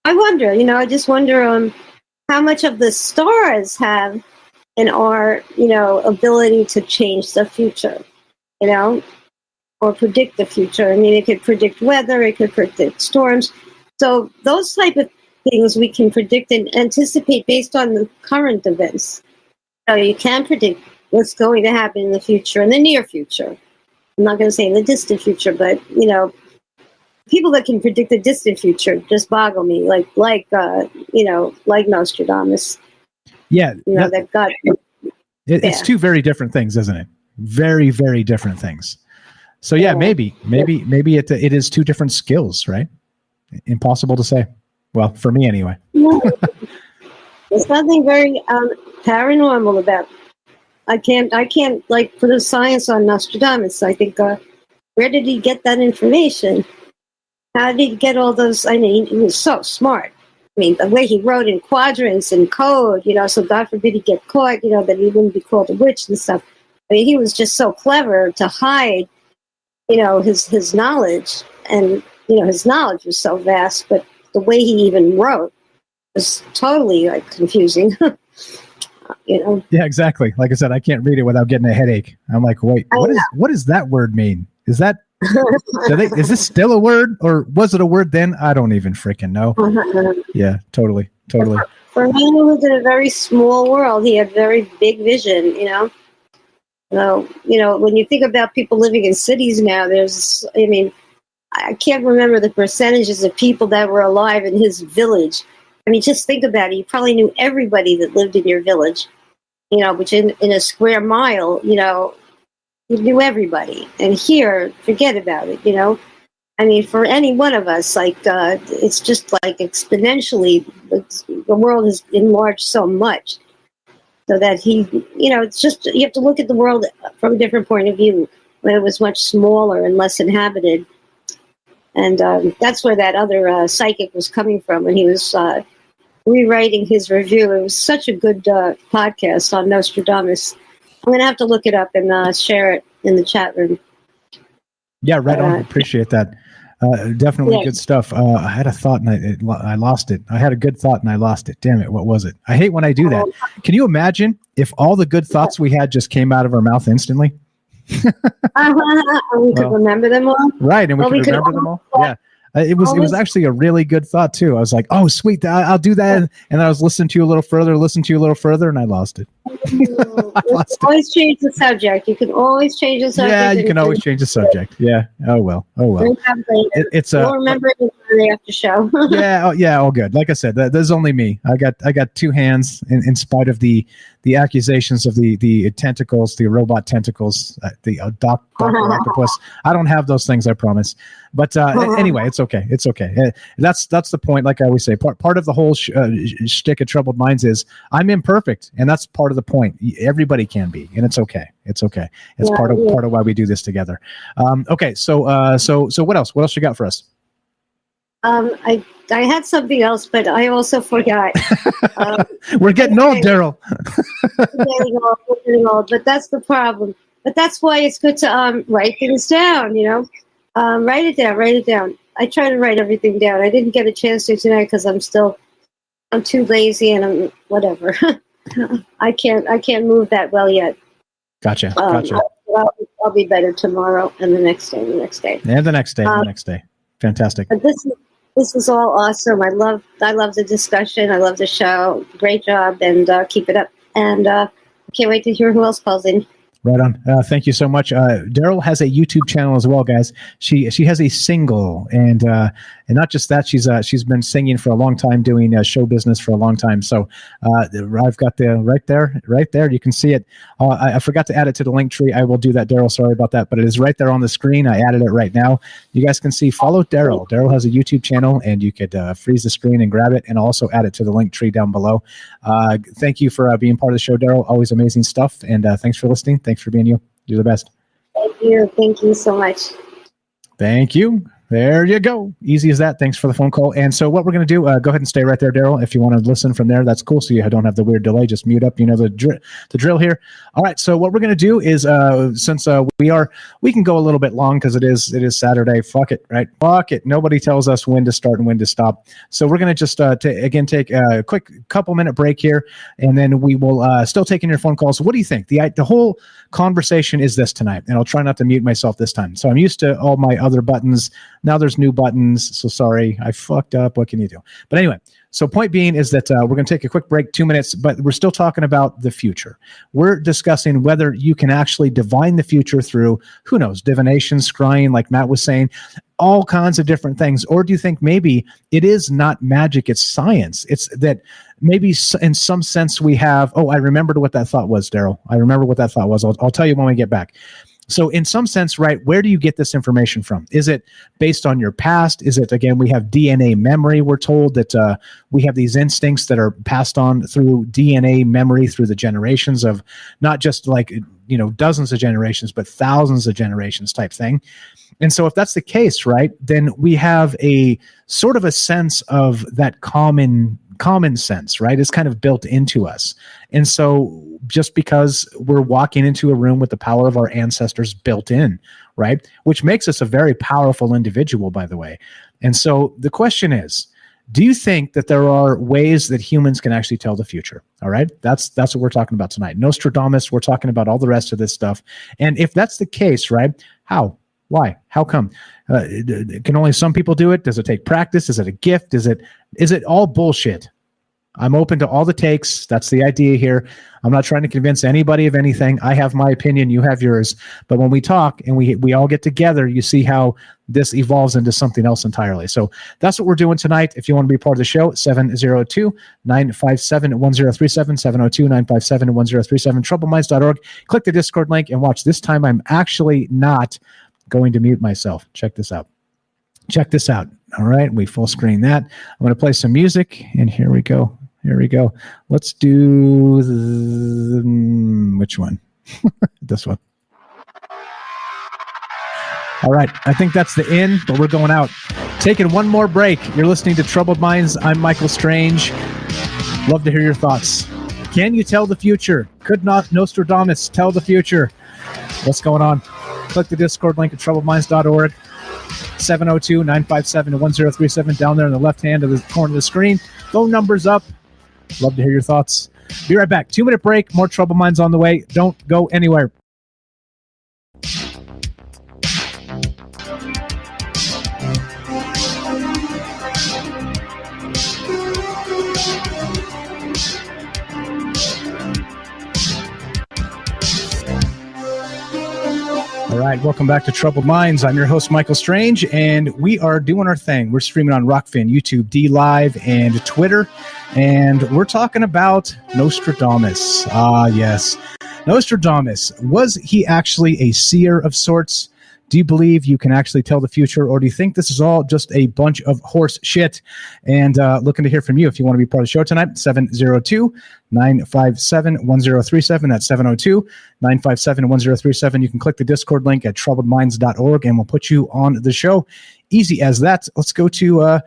I wonder. I just wonder how much of the stars have in our ability to change the future. Or predict the future. It could predict weather, it could predict storms. So those type of things we can predict and anticipate based on the current events. So you can predict what's going to happen in the future, in the near future. I'm not going to say in the distant future, but, people that can predict the distant future just boggle me, like Nostradamus. Yeah, that got. It's two very different things, isn't it? Very, very different things. So yeah, maybe it is two different skills, right? Impossible to say. Well, for me anyway. No, there's nothing very paranormal about it. I can't like put a science on Nostradamus. I think where did he get that information? How did he get all those? I mean, he was so smart. I mean, the way he wrote in quadrants and code, so God forbid he get caught, that he wouldn't be called a witch and stuff. I mean, he was just so clever to hide, his knowledge, and his knowledge was so vast, but the way he even wrote was totally like confusing. Yeah, exactly. Like I said, I can't read it without getting a headache. I'm like, wait, what does that word mean? Is that is this still a word, or was it a word then? I don't even freaking know. Yeah, totally. For a man who lived in a very small world, he had very big vision. When you think about people living in cities now, I can't remember the percentages of people that were alive in his village. I mean, just think about it. You probably knew everybody that lived in your village, which in a square mile, you knew everybody. And here, forget about it, I mean, for any one of us, it's just like exponentially, the world has enlarged so much. So that it's just, you have to look at the world from a different point of view, when it was much smaller and less inhabited. And that's where that other psychic was coming from when he was rewriting his review. It was such a good podcast on Nostradamus. I'm going to have to look it up and share it in the chat room. Yeah, right on. Appreciate that. Definitely good stuff. I had a thought and I lost it. I had a good thought and I lost it. Damn it. What was it? I hate when I do that. Can you imagine if all the good thoughts we had just came out of our mouth instantly? We could remember them all. Right. And we could remember them all. Yeah. It was actually a really good thought too. I was like, oh, sweet. I'll do that. And then I was listening to you a little further, and I lost it. Always change the subject. You can always change the subject. Yeah, you can always change the subject. Yeah. Oh well. We'll remember it in the after show. Yeah. All good. Like I said, there's only me. I got two hands in spite of the accusations of the tentacles, the robot tentacles, the Dr. Octopus. I don't have those things, I promise. But anyway, it's okay. It's okay. That's the point. Like I always say, part of the whole shtick of Troubled Minds is I'm imperfect, and that's part of the point. Everybody can be, and it's okay. It's okay. It's part of why we do this together. Okay, so what else? What else you got for us? I had something else, but I also forgot. We're getting old, Daryl. We're getting old, but that's the problem. But that's why it's good to write things down. Write it down. I try to write everything down. I didn't get a chance to tonight because I'm too lazy and I'm whatever. I can't move that well yet. Gotcha. I'll be better tomorrow and the next day. And the next day. Fantastic. But this is all awesome. I love the discussion. I love the show. Great job, and keep it up. And can't wait to hear who else calls in. Right on. Thank you so much. Daryl has a YouTube channel as well, guys. She has a single, and not just that, she's been singing for a long time, doing show business for a long time. So I've got the right there. You can see it. I forgot to add it to the link tree. I will do that, Daryl. Sorry about that, but it is right there on the screen. I added it right now. You guys can see. Follow Daryl. Daryl has a YouTube channel, and you could freeze the screen and grab it, and also add it to the link tree down below. Thank you for being part of the show, Daryl. Always amazing stuff, and thanks for listening. Thanks for being you. You're the best. Thank you so much. Thank you. There you go. Easy as that. Thanks for the phone call. And so what we're going to do, go ahead and stay right there, Daryl. If you want to listen from there, that's cool. So you don't have the weird delay. Just mute up. You know the drill here. All right. So what we're going to do is, since we can go a little bit long because it is Saturday. Fuck it, right? Fuck it. Nobody tells us when to start and when to stop. So we're going to just take a quick couple-minute break here, and then we will still take in your phone calls. So what do you think? The whole conversation is this tonight, and I'll try not to mute myself this time. So I'm used to all my other buttons Now there's new buttons. So sorry, I fucked up. What can you do? But anyway, so point being is that we're going to take a quick break, 2 minutes, but we're still talking about the future. We're discussing whether you can actually divine the future through, who knows, divination, scrying, like Matt was saying, all kinds of different things. Or do you think maybe it is not magic, it's science? It's that maybe in some sense we have, I remembered what that thought was, Daryl. I remember what that thought was. I'll tell you when we get back. So in some sense, right, where do you get this information from? Is it based on your past? Is it, again, we have DNA memory. We're told that we have these instincts that are passed on through DNA memory through the generations of not just like, dozens of generations, but thousands of generations type thing. And so if that's the case, right, then we have a sort of a sense of that common sense, right? It's kind of built into us. And so just because we're walking into a room with the power of our ancestors built in, right? Which makes us a very powerful individual, by the way. And so the question is, do you think that there are ways that humans can actually tell the future? All right. That's what we're talking about tonight. Nostradamus, we're talking about all the rest of this stuff. And if that's the case, right? How? Why? How come? Can only some people do it? Does it take practice? Is it a gift? Is it all bullshit? I'm open to all the takes. That's the idea here. I'm not trying to convince anybody of anything. I have my opinion. You have yours. But when we talk and we all get together, you see how this evolves into something else entirely. So that's what we're doing tonight. If you want to be part of the show, 702-957-1037, 702-957-1037, troubleminds.org. Click the Discord link and watch. This time I'm actually not going to mute myself. Check this out. All right, we full screen that. I'm going to play some music, and here we go. Let's do which one? This one. All right, I think that's the in, but we're going out. Taking one more break. You're listening to Troubled Minds. I'm Michael Strange. Love to hear your thoughts. Can you tell the future? Could not Nostradamus tell the future? What's going on? Click the Discord link at troubledminds.org. 702-957-1037 down there in the left hand of the corner of the screen. Phone number's up. Love to hear your thoughts. Be right back. 2-minute break. More Trouble Minds on the way. Don't go anywhere. All right, welcome back to Troubled Minds. I'm your host, Michael Strange, and we are doing our thing. We're streaming on Rockfin, YouTube, D Live, and Twitter, and we're talking about Nostradamus. Ah, yes. Nostradamus, was he actually a seer of sorts? Do you believe you can actually tell the future, or do you think this is all just a bunch of horse shit? And looking to hear from you if you want to be part of the show tonight. 702-957-1037. That's 702-957-1037. You can click the Discord link at troubledminds.org, and we'll put you on the show. Easy as that. Let's go to our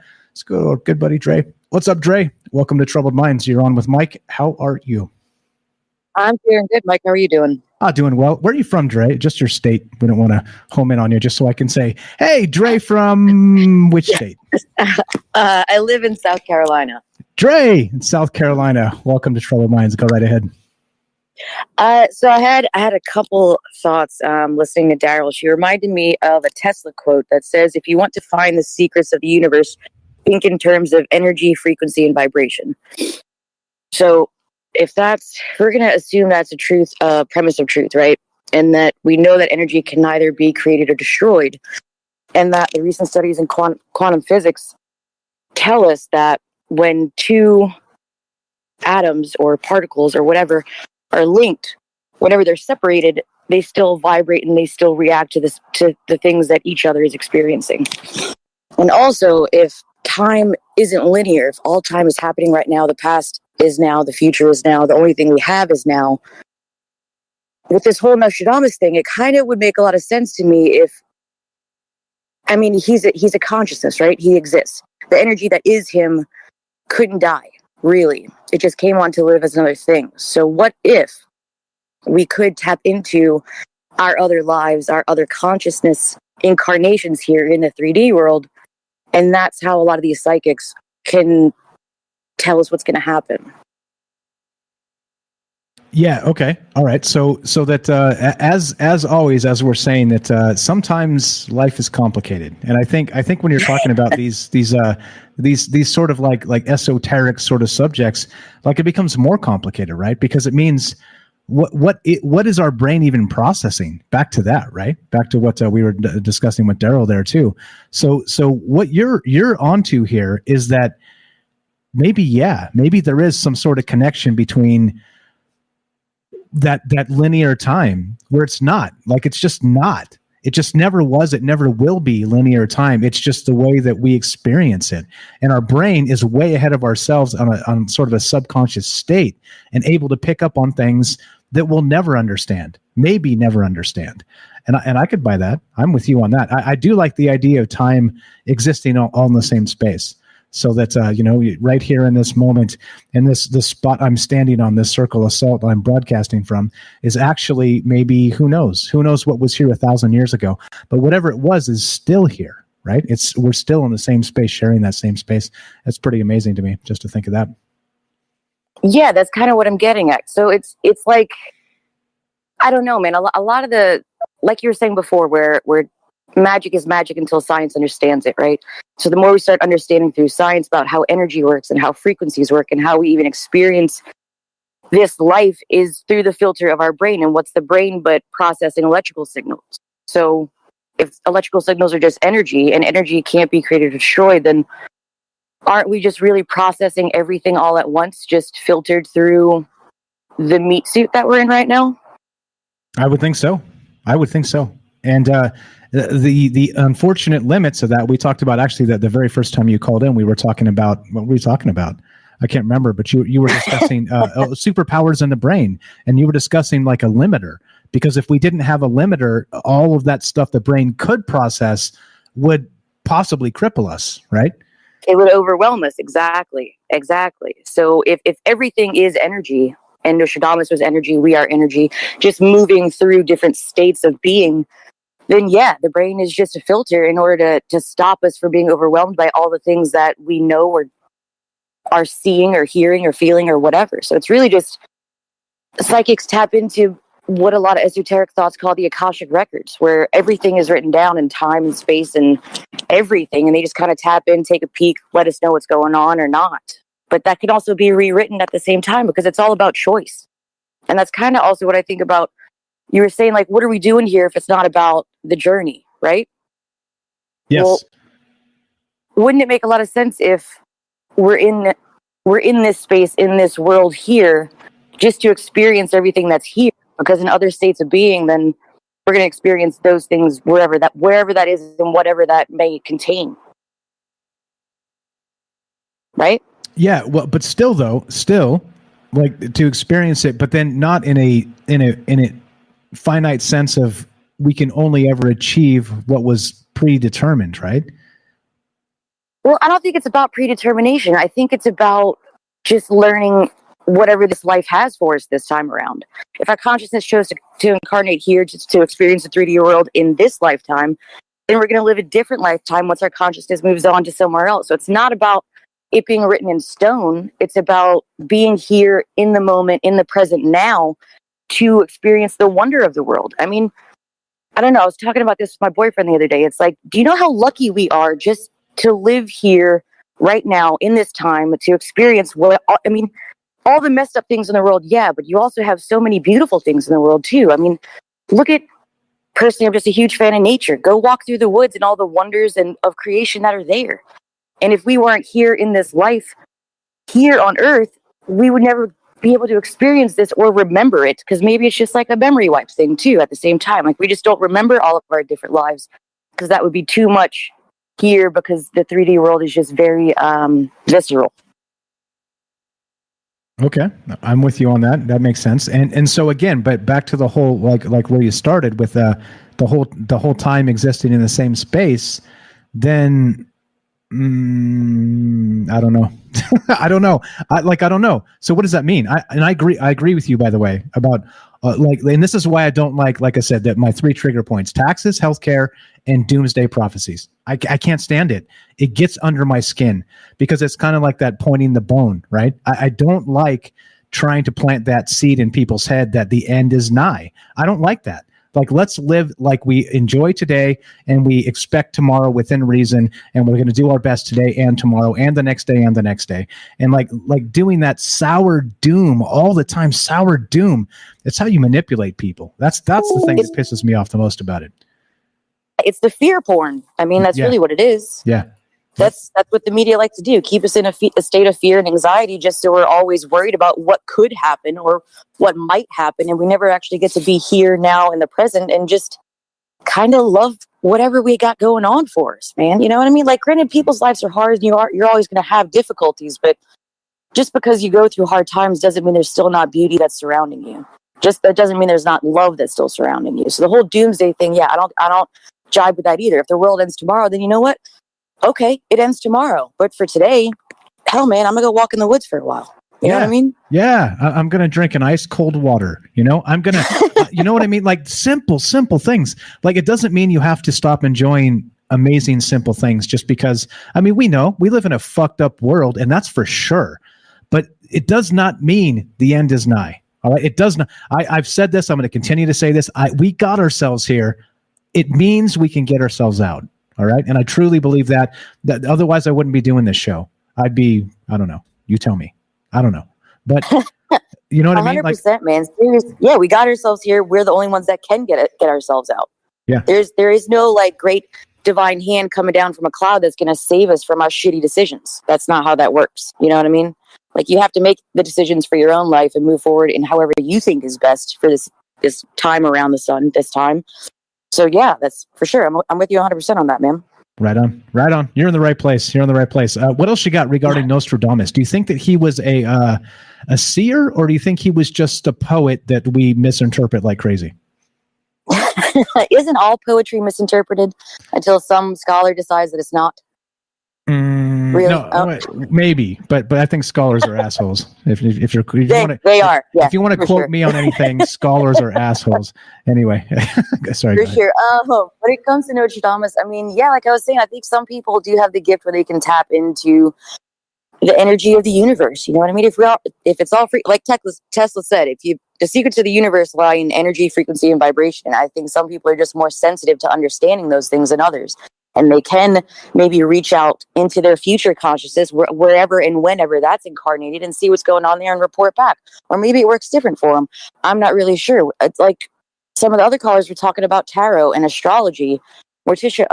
good buddy Dre. What's up, Dre? Welcome to Troubled Minds. You're on with Mike. How are you? I'm doing good, Mike. How are you doing? Doing well. Where are you from, Dre? Just your state. We don't want to home in on you, just so I can say, hey, Dre from which state? I live in South Carolina. Dre in South Carolina. Welcome to Troubled Minds. Go right ahead. So I had a couple thoughts listening to Daryl. She reminded me of a Tesla quote that says, if you want to find the secrets of the universe, think in terms of energy, frequency, and vibration. So if we're going to assume that's a truth, premise of truth, right? And that we know that energy can neither be created or destroyed. And that the recent studies in quantum physics tell us that when two atoms or particles or whatever are linked, whenever they're separated, they still vibrate and they still react to the things that each other is experiencing. And also, if time isn't linear, if all time is happening right now, the past is now, the future is now, the only thing we have is now. With this whole Nostradamus thing, it kind of would make a lot of sense to me he's a consciousness, right? He exists. The energy that is him couldn't die, really. It just came on to live as another thing. So what if we could tap into our other lives, our other consciousness incarnations here in the 3D world, and that's how a lot of these psychics can tell us what's going to happen. Yeah. Okay. All right. So that as always, as we're saying that sometimes life is complicated, and I think when you're talking about these sort of like esoteric sort of subjects, like it becomes more complicated, right? Because it means what is our brain even processing? Back to that, right? Back to what we were discussing with Daryl there too. So what you're onto here is that maybe there is some sort of connection between that linear time where it's not, like, it's just not, it just never was, it never will be linear time. It's just the way that we experience it, and our brain is way ahead of ourselves on sort of a subconscious state, and able to pick up on things that we'll never understand, maybe never understand. And I could buy that. I'm with you on that. I do like the idea of time existing all in the same space. So that, right here in this moment, in this spot I'm standing on, this circle of salt I'm broadcasting from, is actually maybe, who knows what was here 1,000 years ago. But whatever it was is still here, right? We're still in the same space, sharing that same space. That's pretty amazing to me, just to think of that. Yeah, that's kind of what I'm getting at. So it's like, I don't know, man. A lot of the, like you were saying before, where magic is magic until science understands it, right? So the more we start understanding through science about how energy works and how frequencies work and how we even experience this life is through the filter of our brain. And what's the brain but processing electrical signals? So if electrical signals are just energy, and energy can't be created or destroyed, then aren't we just really processing everything all at once, just filtered through the meat suit that we're in right now? I would think so. And the unfortunate limits of that, we talked about actually that the very first time you called in, we were talking about, what were we talking about? I can't remember, but you were discussing superpowers in the brain, and you were discussing like a limiter, because if we didn't have a limiter, all of that stuff the brain could process would possibly cripple us, right? It would overwhelm us. Exactly. So if everything is energy, and Nostradamus was energy, we are energy, just moving through different states of being, then yeah, the brain is just a filter in order to stop us from being overwhelmed by all the things that we know or are seeing or hearing or feeling or whatever. So it's really just, psychics tap into what a lot of esoteric thoughts call the Akashic records, where everything is written down in time and space and everything, and they just kind of tap in, take a peek, let us know what's going on or not. But that can also be rewritten at the same time, because it's all about choice. And that's kind of also what I think about, you were saying, like, what are we doing here if it's not about the journey, right? Yes. Well, wouldn't it make a lot of sense if we're in this space, in this world here, just to experience everything that's here? Because in other states of being, then we're going to experience those things wherever that is and whatever that may contain. Right? Yeah, well, but still like to experience it, but then not in a finite sense of we can only ever achieve what was predetermined, right? Well, I don't think it's about predetermination. I think it's about just learning whatever this life has for us this time around. If our consciousness chose to incarnate here just to experience the 3D world in this lifetime, then we're going to live a different lifetime once our consciousness moves on to somewhere else. So it's not about it being written in stone. It's about being here in the moment, in the present now, to experience the wonder of the world. I mean, I don't know. I was talking about this with my boyfriend the other day. It's like, do you know how lucky we are just to live here right now in this time, to experience all the messed up things in the world, yeah, but you also have so many beautiful things in the world too. I mean, personally, I'm just a huge fan of nature. Go walk through the woods and all the wonders of creation that are there. And if we weren't here in this life, here on Earth, we would never be able to experience this or remember it, because maybe it's just like a memory wipe thing too at the same time. Like, we just don't remember all of our different lives, because that would be too much here, because the 3D world is just very visceral. Okay, I'm with you on that. That makes sense. And so again, but back to the whole like where you started with the whole time existing in the same space, then I don't know. I don't know. I don't know. So what does that mean? I agree with you, by the way, about and this is why I don't like I said, that my 3 trigger points: taxes, healthcare, and doomsday prophecies. I can't stand it. It gets under my skin, because it's kind of like that pointing the bone, right? I don't like trying to plant that seed in people's head that the end is nigh. I don't like that. Like, let's live like we enjoy today and we expect tomorrow within reason, and we're going to do our best today and tomorrow and the next day and the next day. And like doing that sour doom all the time, sour doom, it's how you manipulate people. That's the thing that pisses me off the most about it. It's the fear porn. I mean, that's really what it is. Yeah. That's what the media like to do. Keep us in a state of fear and anxiety just so we're always worried about what could happen or what might happen. And we never actually get to be here now in the present and just kind of love whatever we got going on for us, man. You know what I mean? Like, granted, people's lives are hard and you're always going to have difficulties, but just because you go through hard times doesn't mean there's still not beauty that's surrounding you. Just that doesn't mean there's not love that's still surrounding you. So the whole doomsday thing, I don't jibe with that either. If the world ends tomorrow, then you know what? Okay, it ends tomorrow. But for today, hell, man, I'm going to go walk in the woods for a while. You know what I mean? Yeah, I'm going to drink an ice cold water. You know, I'm going to, you know what I mean? Like simple things. Like, it doesn't mean you have to stop enjoying amazing, simple things just because, I mean, we know we live in a fucked up world, and that's for sure. But it does not mean the end is nigh. All right. It does not. I've said this. I'm going to continue to say this. We got ourselves here. It means we can get ourselves out. All right. And I truly believe that otherwise I wouldn't be doing this show. I'd be, I don't know. You tell me. I don't know. But you know what I mean? 100%, man. Seriously. Yeah, we got ourselves here. We're the only ones that can get ourselves out. Yeah. There is no like great divine hand coming down from a cloud that's going to save us from our shitty decisions. That's not how that works. You know what I mean? Like, you have to make the decisions for your own life and move forward in however you think is best for this time around the sun, this time. So yeah, that's for sure. I'm with you 100% on that, man. Right on. You're in the right place. What else you got regarding Nostradamus? Do you think that he was a seer, or do you think he was just a poet that we misinterpret like crazy? Isn't all poetry misinterpreted until some scholar decides that it's not? Really? No, maybe, but I think scholars are assholes. If you want to, they are. Yeah, if you want to quote me on anything, scholars are assholes. Anyway, sorry. For sure. When it comes to Nostradamus, I mean, yeah, like I was saying, I think some people do have the gift where they can tap into the energy of the universe. You know what I mean? If it's all free, like Tesla said, the secrets of the universe lie in energy, frequency, and vibration. I think some people are just more sensitive to understanding those things than others. And they can maybe reach out into their future consciousness, wherever and whenever that's incarnated, and see what's going on there and report back. Or maybe it works different for them. I'm not really sure. It's like some of the other callers were talking about tarot and astrology. Morticia,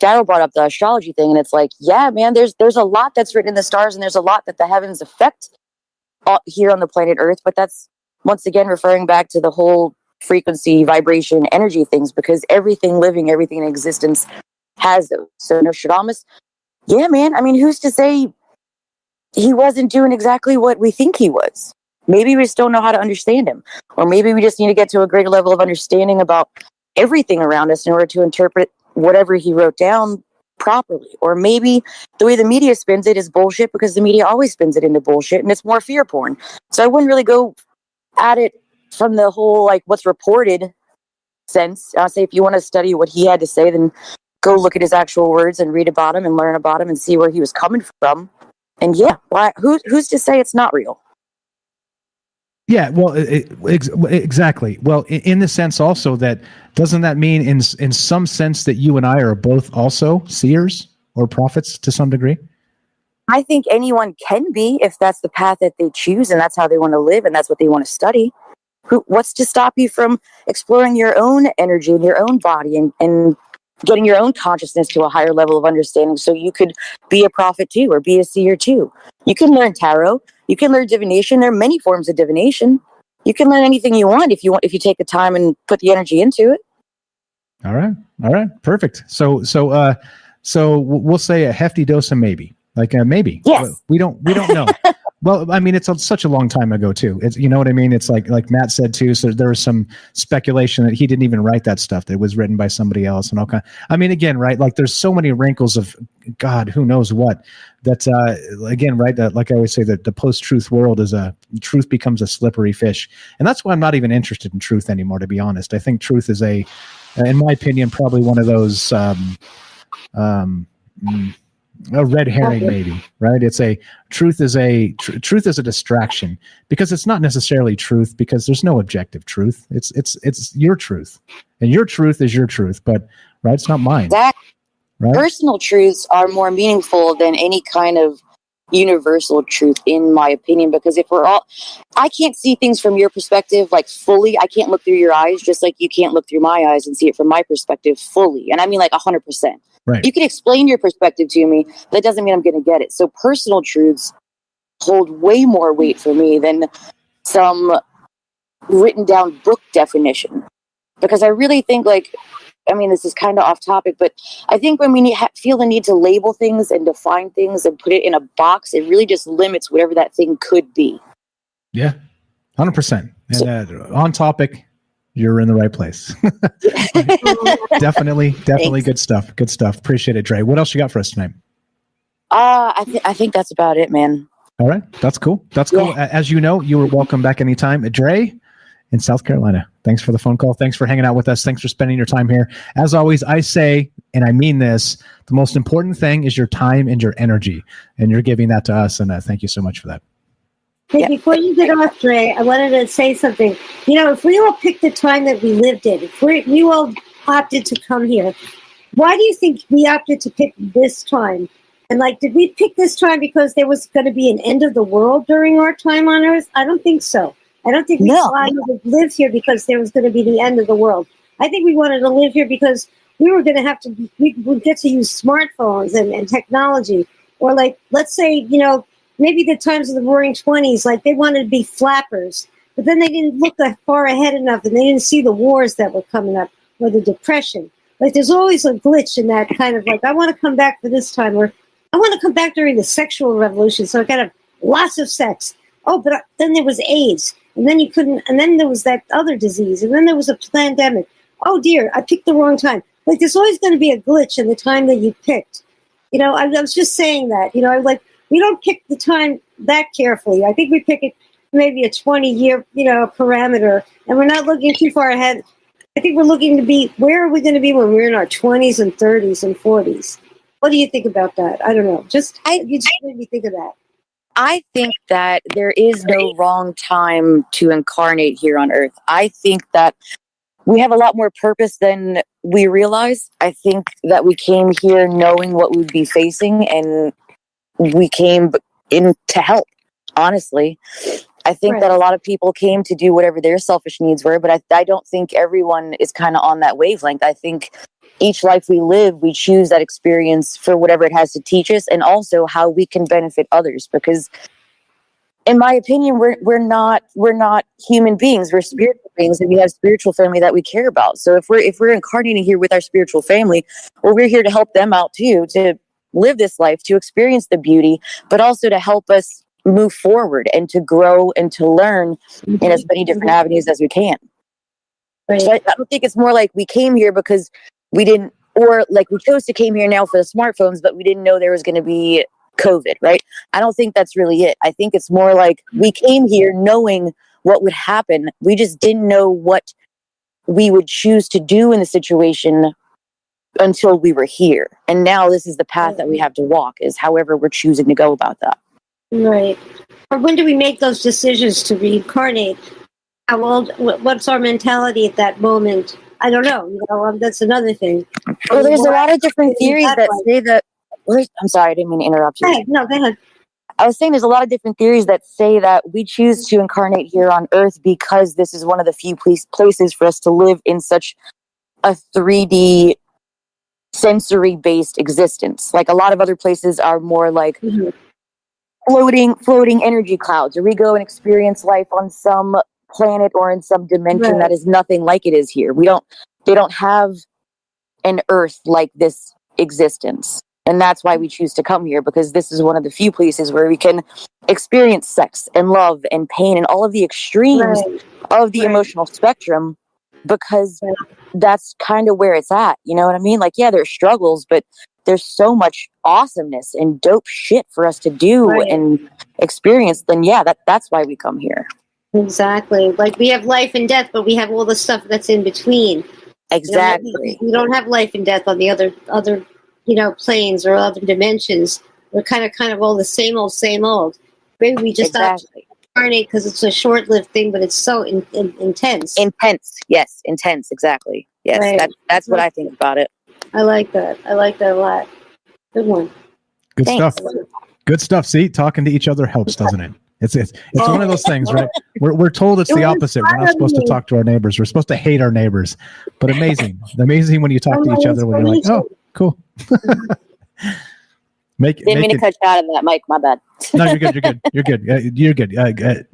Daryl brought up the astrology thing, and it's like, yeah, man, there's a lot that's written in the stars, and there's a lot that the heavens affect here on the planet Earth. But that's, once again, referring back to the whole frequency, vibration, energy things, because everything living, everything in existence has those. So Nostradamus, yeah, man, I mean, who's to say he wasn't doing exactly what we think he was? Maybe we just don't know how to understand him. Or maybe we just need to get to a greater level of understanding about everything around us in order to interpret whatever he wrote down properly. Or maybe the way the media spins it is bullshit, because the media always spins it into bullshit, and it's more fear porn. So I wouldn't really go at it from the whole, like, what's reported sense. I'll say, if you want to study what he had to say, then go look at his actual words and read about him and learn about him and see where he was coming from. And yeah, who's to say it's not real? Yeah, well, exactly. Well, in the sense also that, doesn't that mean in some sense that you and I are both also seers or prophets to some degree? I think anyone can be, if that's the path that they choose and that's how they want to live and that's what they want to study. What's to stop you from exploring your own energy and your own body and getting your own consciousness to a higher level of understanding, so you could be a prophet too, or be a seer too? You can learn tarot. You can learn divination. There are many forms of divination. You can learn anything you want if you take the time and put the energy into it. All right, perfect. So we'll say a hefty dose of maybe, like maybe. Yes. We don't know. Well, I mean, it's such a long time ago too. It's, you know what I mean? It's like Matt said too. So there was some speculation that he didn't even write that stuff, that was written by somebody else and all kind. I mean, again, right? Like, there's so many wrinkles of God, who knows what. That's again, right? Like I always say, that the post-truth world truth becomes a slippery fish, and that's why I'm not even interested in truth anymore. To be honest, I think truth is in my opinion, probably one of those. a red herring, maybe, right? It's a truth is a distraction, because it's not necessarily truth, because there's no objective truth. It's your truth, and your truth is your truth, but right, it's not mine. Right? Personal truths are more meaningful than any kind of universal truth, in my opinion, because if we're all, I can't see things from your perspective like fully. I can't look through your eyes, just like you can't look through my eyes and see it from my perspective fully. And I mean like 100%. Right. You can explain your perspective to me. That doesn't mean I'm going to get it. So personal truths hold way more weight for me than some written down book definition, because I really think like, I mean, this is kind of off topic, but I think when we feel the need to label things and define things and put it in a box, it really just limits whatever that thing could be. Yeah, 100%. And on topic, you're in the right place. Definitely Thanks. good stuff. Good stuff. Appreciate it, Dre. What else you got for us tonight? I think that's about it, man. All right, that's cool. That's cool. Yeah. As you know, you are welcome back anytime. Dre in South Carolina. Thanks for the phone call. Thanks for hanging out with us. Thanks for spending your time here. As always, I say, and I mean this, the most important thing is your time and your energy, and you're giving that to us, and thank you so much for that. Hey, before you get off, Dre, I wanted to say something. You know, if we all picked the time that we lived in, if we all opted to come here, why do you think we opted to pick this time? And like, did we pick this time because there was going to be an end of the world during our time on Earth? I don't think so. I don't think we wanted to live here because there was going to be the end of the world. I think we wanted to live here because we were going to have to, we would get to use smartphones and technology. Or like, let's say, you know, maybe the times of the Roaring 20s, like they wanted to be flappers, but then they didn't look that far ahead enough, and they didn't see the wars that were coming up or the Depression. Like there's always a glitch in that kind of like, I want to come back for this time, or I want to come back during the sexual revolution, so I got to have lots of sex. Oh, but then there was AIDS, and then you couldn't, and then there was that other disease, and then there was a pandemic. Oh dear, I picked the wrong time. Like there's always going to be a glitch in the time that you picked. You know, I was just saying that. You know, like we don't pick the time that carefully. I think we pick it maybe a 20-year, you know, parameter, and we're not looking too far ahead. I think we're looking to be, where are we going to be when we're in our 20s and 30s and 40s? What do you think about that? I don't know. You just made me think of that. I think that there is no wrong time to incarnate here on Earth. I think that we have a lot more purpose than we realize. I think that we came here knowing what we'd be facing, and we came in to help, honestly. I think that a lot of people came to do whatever their selfish needs were, but I don't think everyone is kind of on that wavelength. I think each life we live, we choose that experience for whatever it has to teach us, and also how we can benefit others. Because, in my opinion, we're not human beings. We're spiritual beings, and we have spiritual family that we care about. So if we're incarnating here with our spiritual family, well, we're here to help them out too, to live this life, to experience the beauty, but also to help us move forward and to grow and to learn in as many different avenues as we can. Right. So I don't think it's more like we came here because we didn't, or like we chose to came here now for the smartphones, but we didn't know there was going to be COVID, right? I don't think that's really it. I think it's more like we came here knowing what would happen. We just didn't know what we would choose to do in the situation until we were here. And now this is the path that we have to walk, is however we're choosing to go about that. Right. Or when do we make those decisions to reincarnate? How old? What's our mentality at that moment? I don't know. You know, that's another thing. Well, there's a lot of different theories that say that. I'm sorry, I didn't mean to interrupt you. Go ahead. No, go ahead. I was saying there's a lot of different theories that say that we choose to incarnate here on Earth because this is one of the few places for us to live in such a 3D sensory-based existence. Like a lot of other places are more like floating energy clouds, or we go and experience life on some planet or in some dimension that is nothing like it is here. They don't have an Earth like this existence. And that's why we choose to come here, because this is one of the few places where we can experience sex and love and pain and all of the extremes of the emotional spectrum, because that's kind of where it's at. You know what I mean? Like, yeah, there's struggles, but there's so much awesomeness and dope shit for us to do and experience. Then yeah, that's why we come here. Exactly. Like we have life and death, but we have all the stuff that's in between. Exactly. You know, we don't have life and death on the other planes or other dimensions. We're kind of all the same old. Maybe we just incarnate because it's a short-lived thing, but it's so intense. Yes, intense, exactly. Yes, Right. That's what I think about it. I like that a lot. Good one. Good Thanks. stuff. Good stuff. See, talking to each other helps, doesn't it? It's one of those things, right? We're told it's the opposite. We're not supposed to talk to our neighbors. We're supposed to hate our neighbors. But amazing when you talk to each other when you're like, oh, cool. Didn't mean to cut you out of that, Mike. My bad. No, you're good. You're good. You're good.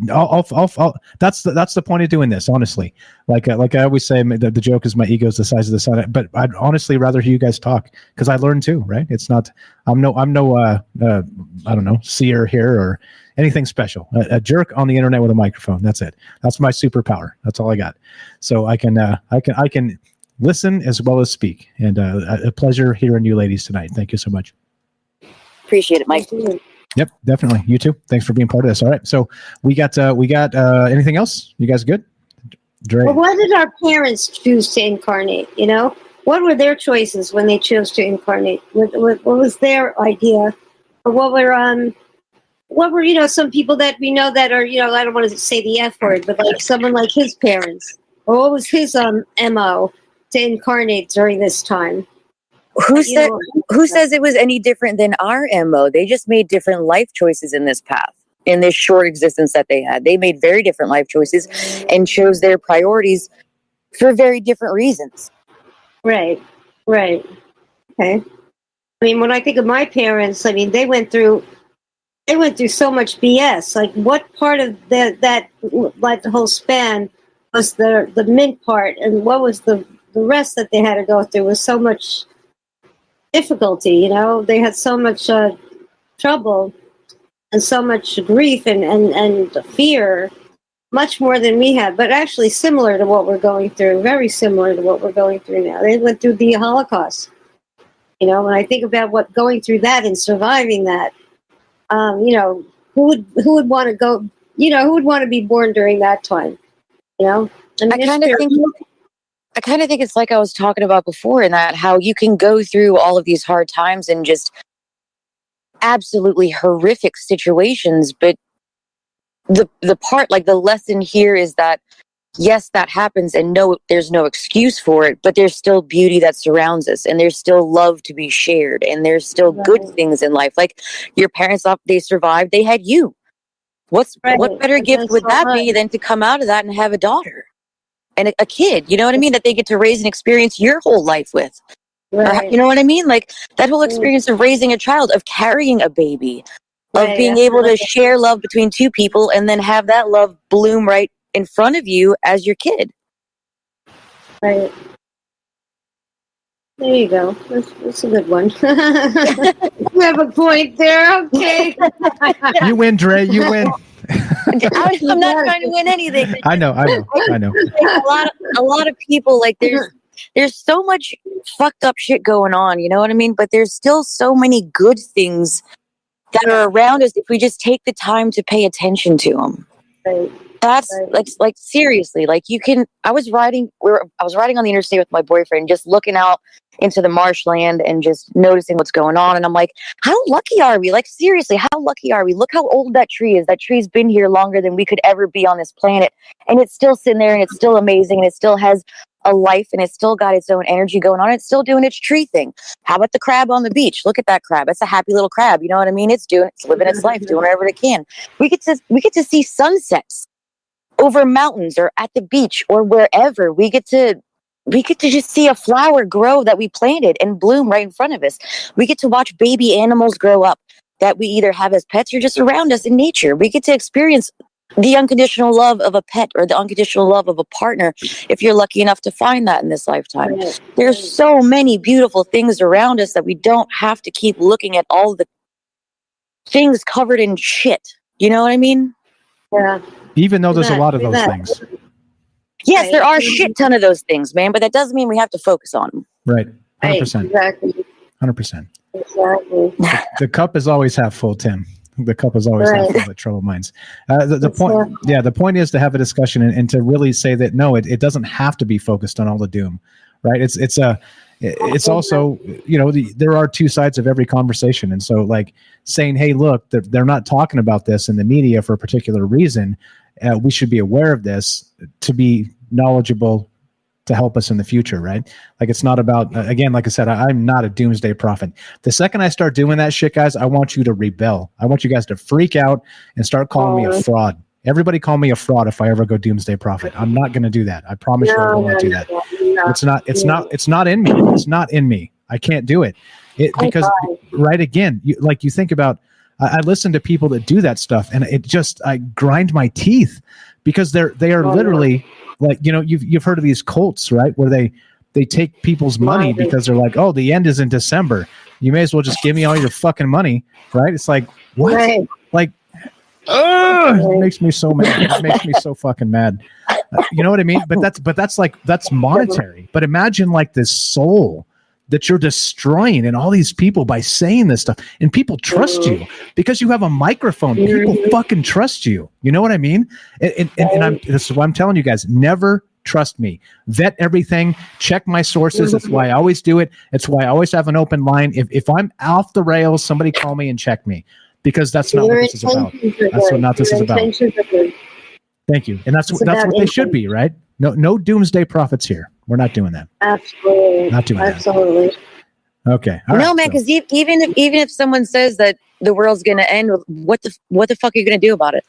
That's the point of doing this, honestly. Like I always say, the joke is my ego's the size of the sun. But I'd honestly rather hear you guys talk because I learn too, right? It's not. I'm no I don't know, seer here or anything special. A jerk on the internet with a microphone. That's it. That's my superpower. That's all I got. So I can listen as well as speak. And a pleasure hearing you ladies tonight. Thank you so much. Appreciate it, Mike. Yep, definitely. You too. Thanks for being part of this. All right. So we got anything else? You guys good? Dre. Well, why did our parents choose to incarnate? What were their choices when they chose to incarnate? What was their idea? Or what were some people that we know that are, I don't want to say the F word, but like someone like his parents, or what was his MO to incarnate during this time? Who says it was any different than our MO? They just made different life choices in this path, in this short existence that they had. They made very different life choices and chose their priorities for very different reasons. Right. Okay. I mean, when I think of my parents, I mean, they went through so much BS. Like, what part of that like the whole span was the mint part, and what was the rest that they had to go through was so much difficulty. They had so much trouble and so much grief and fear, much more than we had, but actually similar to what we're going through, very similar to what we're going through now. They went through the Holocaust. When I think about going through that and surviving that, who would want to go, who would want to be born during that time? I kind of think it's like I was talking about before, in that how you can go through all of these hard times and just absolutely horrific situations, but the part, like the lesson here is that yes, that happens, and no, there's no excuse for it, but there's still beauty that surrounds us, and there's still love to be shared, and there's still good things in life. Like your parents, they survived, they had you. What better gift would that be than to come out of that and have a daughter and a kid, you know what I mean, that they get to raise and experience your whole life with. Right. You know what I mean? Like that whole experience of raising a child, of carrying a baby, of being able to share love between two people and then have that love bloom right in front of you as your kid. Right. There you go. That's a good one. You have a point there. Okay. You win, Dre. You win. I'm not trying to win anything. I know. A lot of people, like there's so much fucked up shit going on, you know what I mean? But there's still so many good things that are around us if we just take the time to pay attention to them. Right. That's like seriously, like you can. I was riding on the interstate with my boyfriend, just looking out into the marshland and just noticing what's going on. And I'm like, how lucky are we? Like seriously, how lucky are we? Look how old that tree is. That tree's been here longer than we could ever be on this planet, and it's still sitting there, and it's still amazing, and it still has a life, and it's still got its own energy going on. It's still doing its tree thing. How about the crab on the beach? Look at that crab. It's a happy little crab. You know what I mean? It's living its life, doing whatever it can. We get to see sunsets over mountains or at the beach or wherever. We get to just see a flower grow that we planted and bloom right in front of us. We get to watch baby animals grow up that we either have as pets or just around us in nature. We get to experience the unconditional love of a pet or the unconditional love of a partner if you're lucky enough to find that in this lifetime. There's so many beautiful things around us that we don't have to keep looking at all the things covered in shit. You know what I mean? Yeah. Even though there's a lot of those things. Yes, there are a shit ton of those things, man, but that doesn't mean we have to focus on them. Right. 100%. Exactly. 100%. Exactly. The cup is always half full, Tim. The cup is always half full at Troubled Minds. The point is to have a discussion and to really say that no, it doesn't have to be focused on all the doom, right? it's also, there are two sides of every conversation. And so like saying, hey, look, they're not talking about this in the media for a particular reason. We should be aware of this to be knowledgeable to help us in the future, right? Like it's not about, again, like I said, I'm not a doomsday prophet. The second I start doing that shit, guys, I want you to rebel. I want you guys to freak out and start calling me a fraud. Everybody call me a fraud if I ever go doomsday prophet. I'm not going to do that. I promise you I will not do that. It's not in me. It's not in me. I can't do it. Because right again, you think about, I listen to people that do that stuff and I grind my teeth because they are literally like, you've heard of these cults, right? Where they take people's money because they're like, oh, the end is in December. You may as well just give me all your fucking money. Right. It's like, what? Right. Like, it makes me so mad. It makes me so fucking mad. You know what I mean? But that's monetary. But imagine like this soul that you're destroying and all these people by saying this stuff, and people trust you because you have a microphone. People fucking trust you. You know what I mean? And this is what I'm telling you guys. Never trust me. Vet everything. Check my sources. That's why I always do it. It's why I always have an open line. If I'm off the rails, somebody call me and check me. Because that's not what this is about. That's what not this is about. Thank you. And that's what they should be, right? No doomsday prophets here. We're not doing that. Absolutely. Not doing Absolutely. that. Okay. All right, man, because even if someone says that the world's going to end, what the fuck are you going to do about it?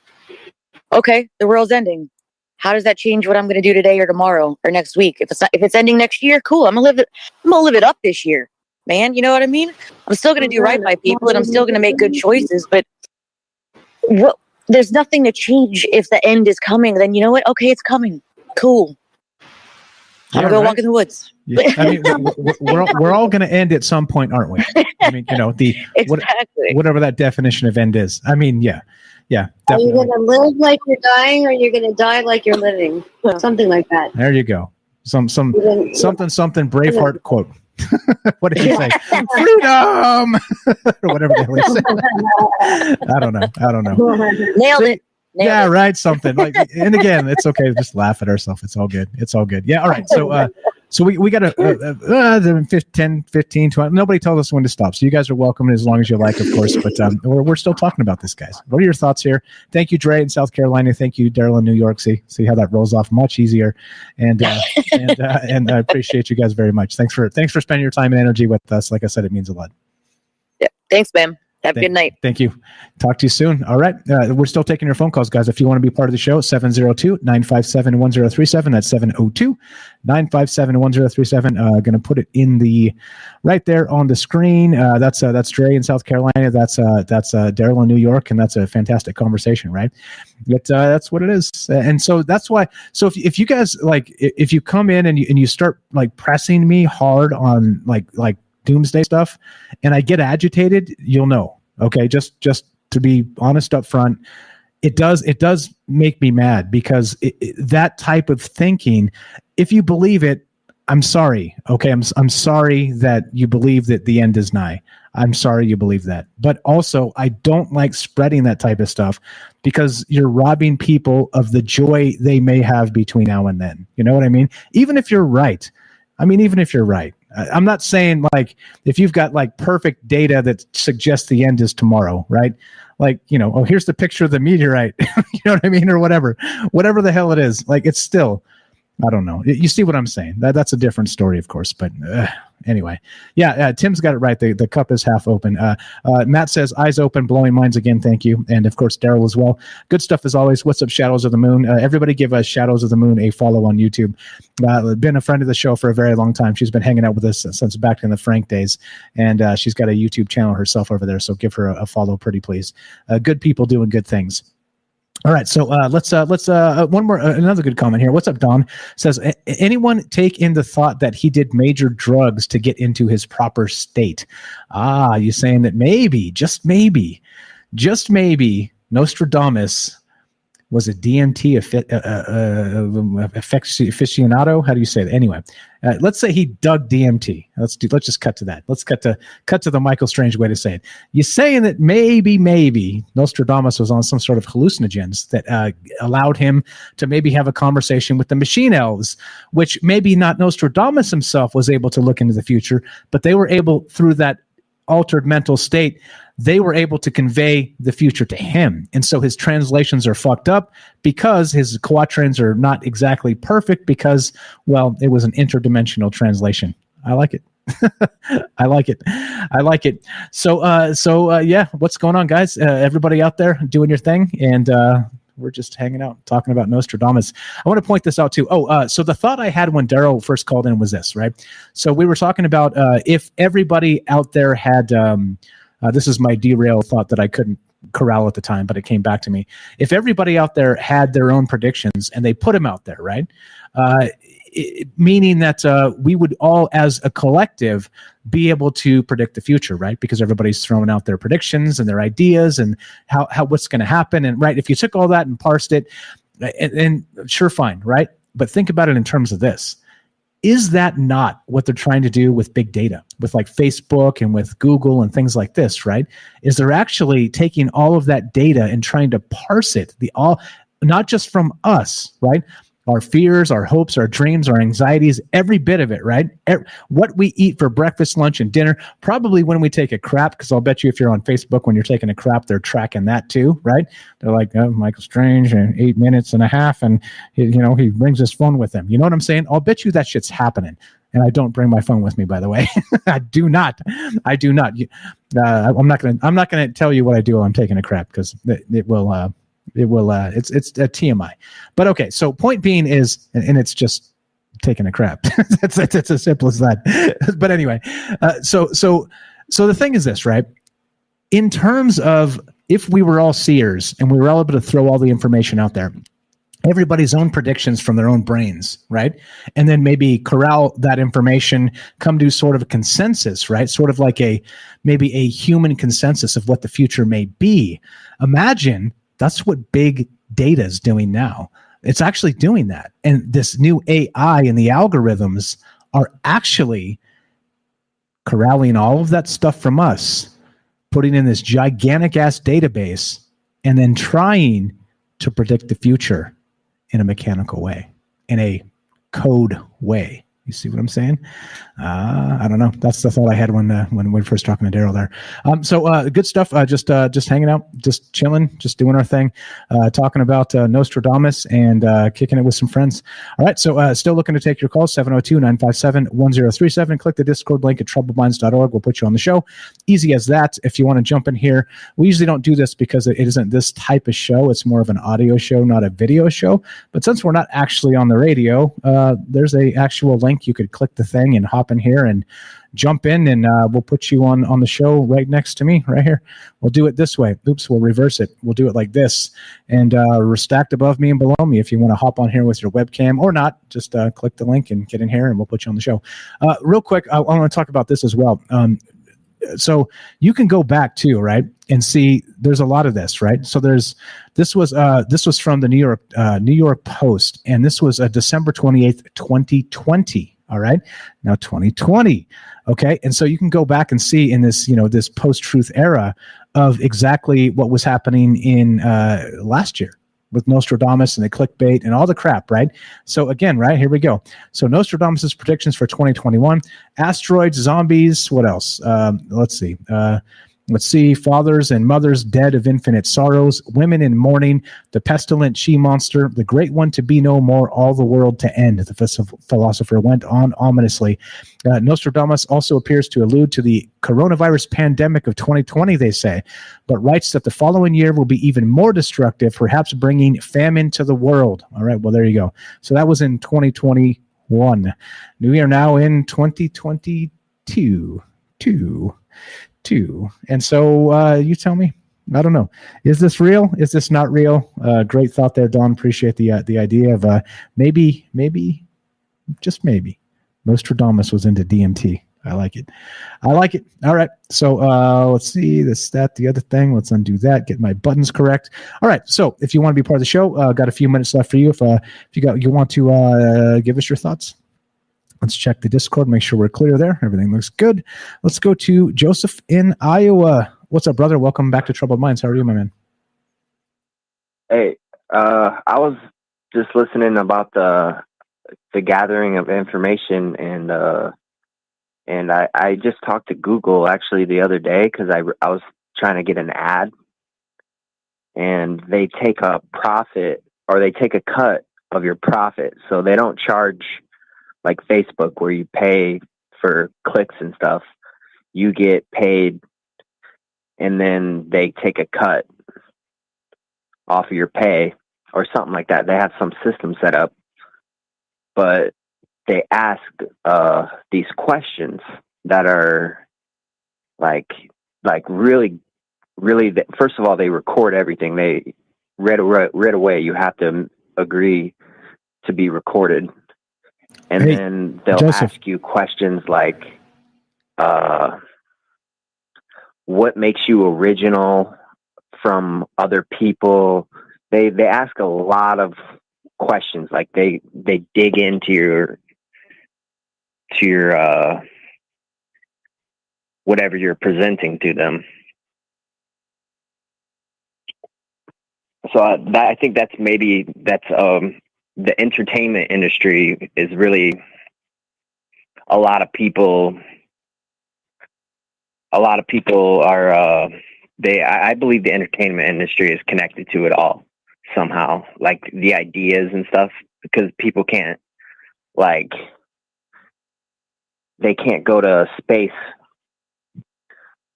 Okay, the world's ending. How does that change what I'm going to do today or tomorrow or next week? If it's ending next year, cool. I'm gonna live it up this year. Man, you know what I mean? I'm still going to do right by people and I'm still going to make good choices, but there's nothing to change if the end is coming. Then you know what? Okay, it's coming. Cool. I'm going to go walk in the woods. Yeah. I mean, we're all going to end at some point, aren't we? I mean, exactly. Whatever that definition of end is. I mean, yeah. Definitely. Are you going to live like you're dying or you're going to die like you're living? Something like that. There you go. Something Braveheart quote. What did you say? Freedom, or whatever the hell he said. I don't know. Nailed it. Yeah, right. Something like, and again, it's okay to just laugh at ourselves. It's all good. Yeah. All right. So we got 10, 15, 20. Nobody told us when to stop. So you guys are welcome as long as you like, of course. But we're still talking about this, guys. What are your thoughts here? Thank you, Dre in South Carolina. Thank you, Daryl in New York. See how that rolls off much easier. And I appreciate you guys very much. Thanks for spending your time and energy with us. Like I said, it means a lot. Yeah. Thanks, man. Have a good night. Thank you. Talk to you soon. All right. We're still taking your phone calls, guys. If you want to be part of the show, 702-957-1037. That's 702-957-1037. Going to put it in right there on the screen. That's Dre in South Carolina. That's Daryl in New York. And that's a fantastic conversation, right? That's what it is. And so that's why. So if you guys if you come in and you start pressing me hard on like doomsday stuff and I get agitated, you'll know. Okay, just to be honest up front, it does make me mad because that type of thinking, if you believe it, I'm sorry. Okay, I'm sorry that you believe that the end is nigh. I'm sorry you believe that. But also, I don't like spreading that type of stuff because you're robbing people of the joy they may have between now and then. You know what I mean? Even if you're right. I'm not saying if you've got perfect data that suggests the end is tomorrow, right? Here's the picture of the meteorite, you know what I mean? Or whatever the hell it is. It's still, I don't know. You see what I'm saying? That's a different story, of course. But anyway, yeah, Tim's got it right. The cup is half open. Matt says, eyes open, blowing minds again. Thank you. And of course, Daryl as well. Good stuff as always. What's up, Shadows of the Moon? Everybody give us Shadows of the Moon a follow on YouTube. Been a friend of the show for a very long time. She's been hanging out with us since back in the Frank days. And she's got a YouTube channel herself over there. So give her a follow, pretty please. Good people doing good things. All right, so let's one more another good comment here. What's up, Don? Says anyone take in the thought that he did major drugs to get into his proper state? You saying that maybe, just maybe, Nostradamus was a DMT aficionado. How do you say that? Anyway, let's say he dug DMT. Let's just cut to that. Let's cut to the Michael Strange way to say it. You're saying that maybe Nostradamus was on some sort of hallucinogens that allowed him to maybe have a conversation with the machine elves, which maybe not Nostradamus himself was able to look into the future, but they were able, through that altered mental state, they were able to convey the future to him. And so his translations are fucked up because his quatrains are not exactly perfect because, well, it was an interdimensional translation. I like it. I like it. So yeah, what's going on, guys? Everybody out there doing your thing, and we're just hanging out talking about Nostradamus. I want to point this out too. So the thought I had when Daryl first called in was this, right? So we were talking about if everybody out there had this is my derail thought that I couldn't corral at the time, but it came back to me. If everybody out there had their own predictions and they put them out there, right? Meaning that we would all, as a collective, be able to predict the future, right? Because everybody's throwing out their predictions and their ideas and how what's going to happen. And right, if you took all that and parsed it, and sure, fine, right? But think about it in terms of this. Is that not what they're trying to do with big data, with like Facebook and with Google and things like this, right? Is they're actually taking all of that data and trying to parse it, not just from us, right? Our fears, our hopes, our dreams, our anxieties, every bit of it, right? What we eat for breakfast, lunch, and dinner, probably when we take a crap, because I'll bet you if you're on Facebook, when you're taking a crap, they're tracking that too, right? They're like, oh, Michael Strange, and 8 minutes and a half, and he brings his phone with him. You know what I'm saying? I'll bet you that shit's happening. And I don't bring my phone with me, by the way. I do not. I'm not gonna tell you what I do while I'm taking a crap, because it will. It's a TMI. But okay, so point being is, and it's just taking a crap. It's as simple as that. But anyway, so the thing is this, right? In terms of if we were all seers and we were all able to throw all the information out there, everybody's own predictions from their own brains, right? And then maybe corral that information, come to sort of a consensus, right? Sort of like maybe a human consensus of what the future may be. Imagine that's what big data is doing now. It's actually doing that. And this new AI and the algorithms are actually corralling all of that stuff from us, putting in this gigantic ass database, and then trying to predict the future in a mechanical way, in a code way. You see what I'm saying? I don't know. That's the thought I had when we were first talking to Daryl there. So good stuff. Just hanging out, just chilling, just doing our thing, talking about Nostradamus and kicking it with some friends. All right. So still looking to take your calls, 702-957-1037. Click the Discord link at troubledminds.org. We'll put you on the show. Easy as that. If you want to jump in here, we usually don't do this because it isn't this type of show. It's more of an audio show, not a video show. But since we're not actually on the radio, there's a actual link. You could click the thing and hop in here and jump in, and we'll put you on the show right next to me right here. We'll do it this way. Oops, we'll reverse it. We'll do it like this, and we're stacked above me and below me. If you want to hop on here with your webcam or not, just click the link and get in here, and we'll put you on the show. Real quick, I want to talk about this as well. So you can go back too, right, and see there's a lot of this, right? So this was from the New York Post, and this was December 28th, 2020. All right, now 2020. Okay, and so you can go back and see in this, this post-truth era of exactly what was happening in last year with Nostradamus and the clickbait and all the crap, right? So again, right, here we go. So Nostradamus's predictions for 2021: asteroids, zombies, what else? Let's see, fathers and mothers dead of infinite sorrows, women in mourning, the pestilent she-monster, the great one to be no more, all the world to end, the philosopher went on ominously. Nostradamus also appears to allude to the coronavirus pandemic of 2020, they say, but writes that the following year will be even more destructive, perhaps bringing famine to the world. All right, well, there you go. So that was in 2021. We are now in 2022. And so you tell me. I don't know. Is this real? Is this not real? Great thought there, Don. Appreciate the idea of maybe, just maybe, Nostradamus was into DMT. I like it. All right. So let's see this, that, the other thing. Let's undo that. Get my buttons correct. All right. So if you want to be part of the show, got a few minutes left for you. If you want to give us your thoughts. Let's check the Discord. Make sure we're clear there. Everything looks good. Let's go to Joseph in Iowa. What's up, brother? Welcome back to Troubled Minds. How are you, my man? Hey, I was just listening about the gathering of information, and I just talked to Google actually the other day because I was trying to get an ad, and they take a profit, or they take a cut of your profit, so they don't charge like Facebook where you pay for clicks and stuff. You get paid, and then they take a cut off of your pay or something like that. They have some system set up, but they ask these questions that are like really, first of all, they record everything. They right away, you have to agree to be recorded. And then they'll Joseph, ask you questions like, what makes you original from other people? They ask a lot of questions. Like they dig into your whatever you're presenting to them. So I think that's the entertainment industry is really a lot of people are I believe the entertainment industry is connected to it all somehow, like the ideas and stuff, because people can't they can't go to space,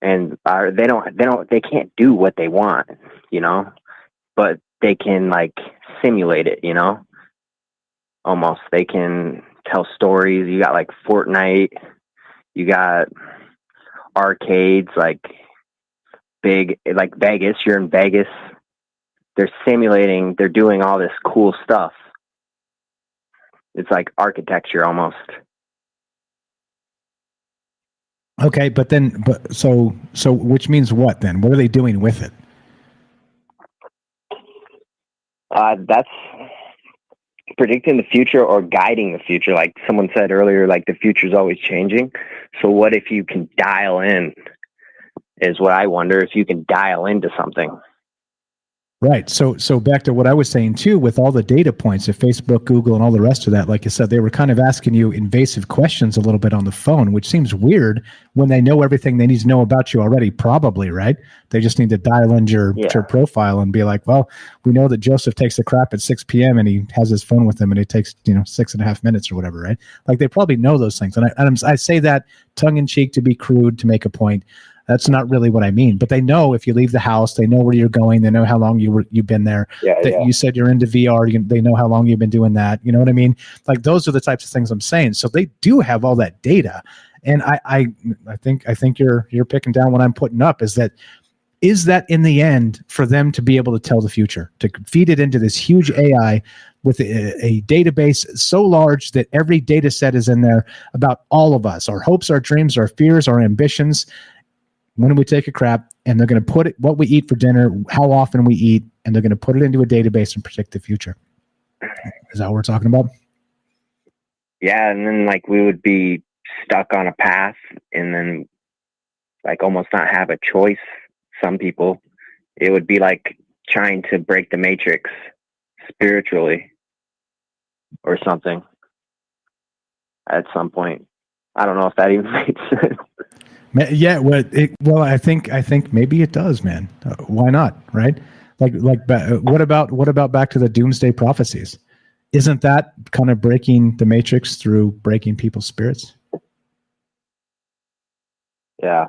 and they can't do what they want, but they can simulate it, almost. They can tell stories. You got Fortnite, you got arcades, big, Vegas. You're in Vegas. They're doing all this cool stuff. It's like architecture almost. Okay, so which means what then? What are they doing with it? That's predicting the future or guiding the future. Like someone said earlier, the future is always changing. So what if you can dial in, is what I wonder, if you can dial into something. Right. So back to what I was saying too, with all the data points of Facebook, Google, and all the rest of that, like you said, they were kind of asking you invasive questions a little bit on the phone, which seems weird when they know everything they need to know about you already, probably, right? They just need to dial in your profile and be like, well, we know that Joseph takes a crap at 6 p.m. and he has his phone with him and it takes, 6.5 minutes or whatever, right? They probably know those things. And I say that tongue in cheek to be crude, to make a point. That's not really what I mean, but they know if you leave the house, they know where you're going. They know how long you've been there. You said you're into VR. They know how long you've been doing that. You know what I mean? Those are the types of things I'm saying. So they do have all that data, and I think you're picking down what I'm putting up. Is that in the end for them to be able to tell the future, to feed it into this huge AI with a database so large that every data set is in there about all of us, our hopes, our dreams, our fears, our ambitions. When we take a crap, and they're going to put it, what we eat for dinner, how often we eat, and they're going to put it into a database and predict the future. Is that what we're talking about? Yeah, and then we would be stuck on a path, and then almost not have a choice. Some people, it would be like trying to break the matrix spiritually or something at some point. I don't know if that even makes sense. Yeah, well, I think maybe it does, man. Why not, right? What about back to the doomsday prophecies? Isn't that kind of breaking the matrix through breaking people's spirits? Yeah.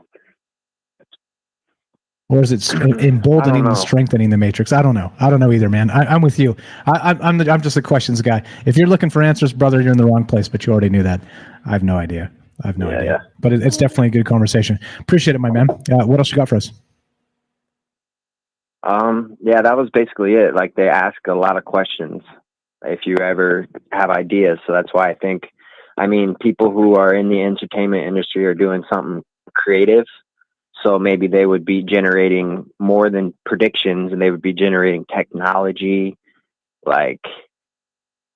Or is it emboldening and strengthening the matrix? I don't know either, man. I'm with you. I'm just a questions guy. If you're looking for answers, brother, you're in the wrong place. But you already knew that. I have no idea. Yeah. But it's definitely a good conversation. Appreciate it, my man. What else you got for us? Yeah, that was basically it. They ask a lot of questions if you ever have ideas. So that's why I think I mean, people who are in the entertainment industry are doing something creative. So maybe they would be generating more than predictions, and they would be generating technology. Like,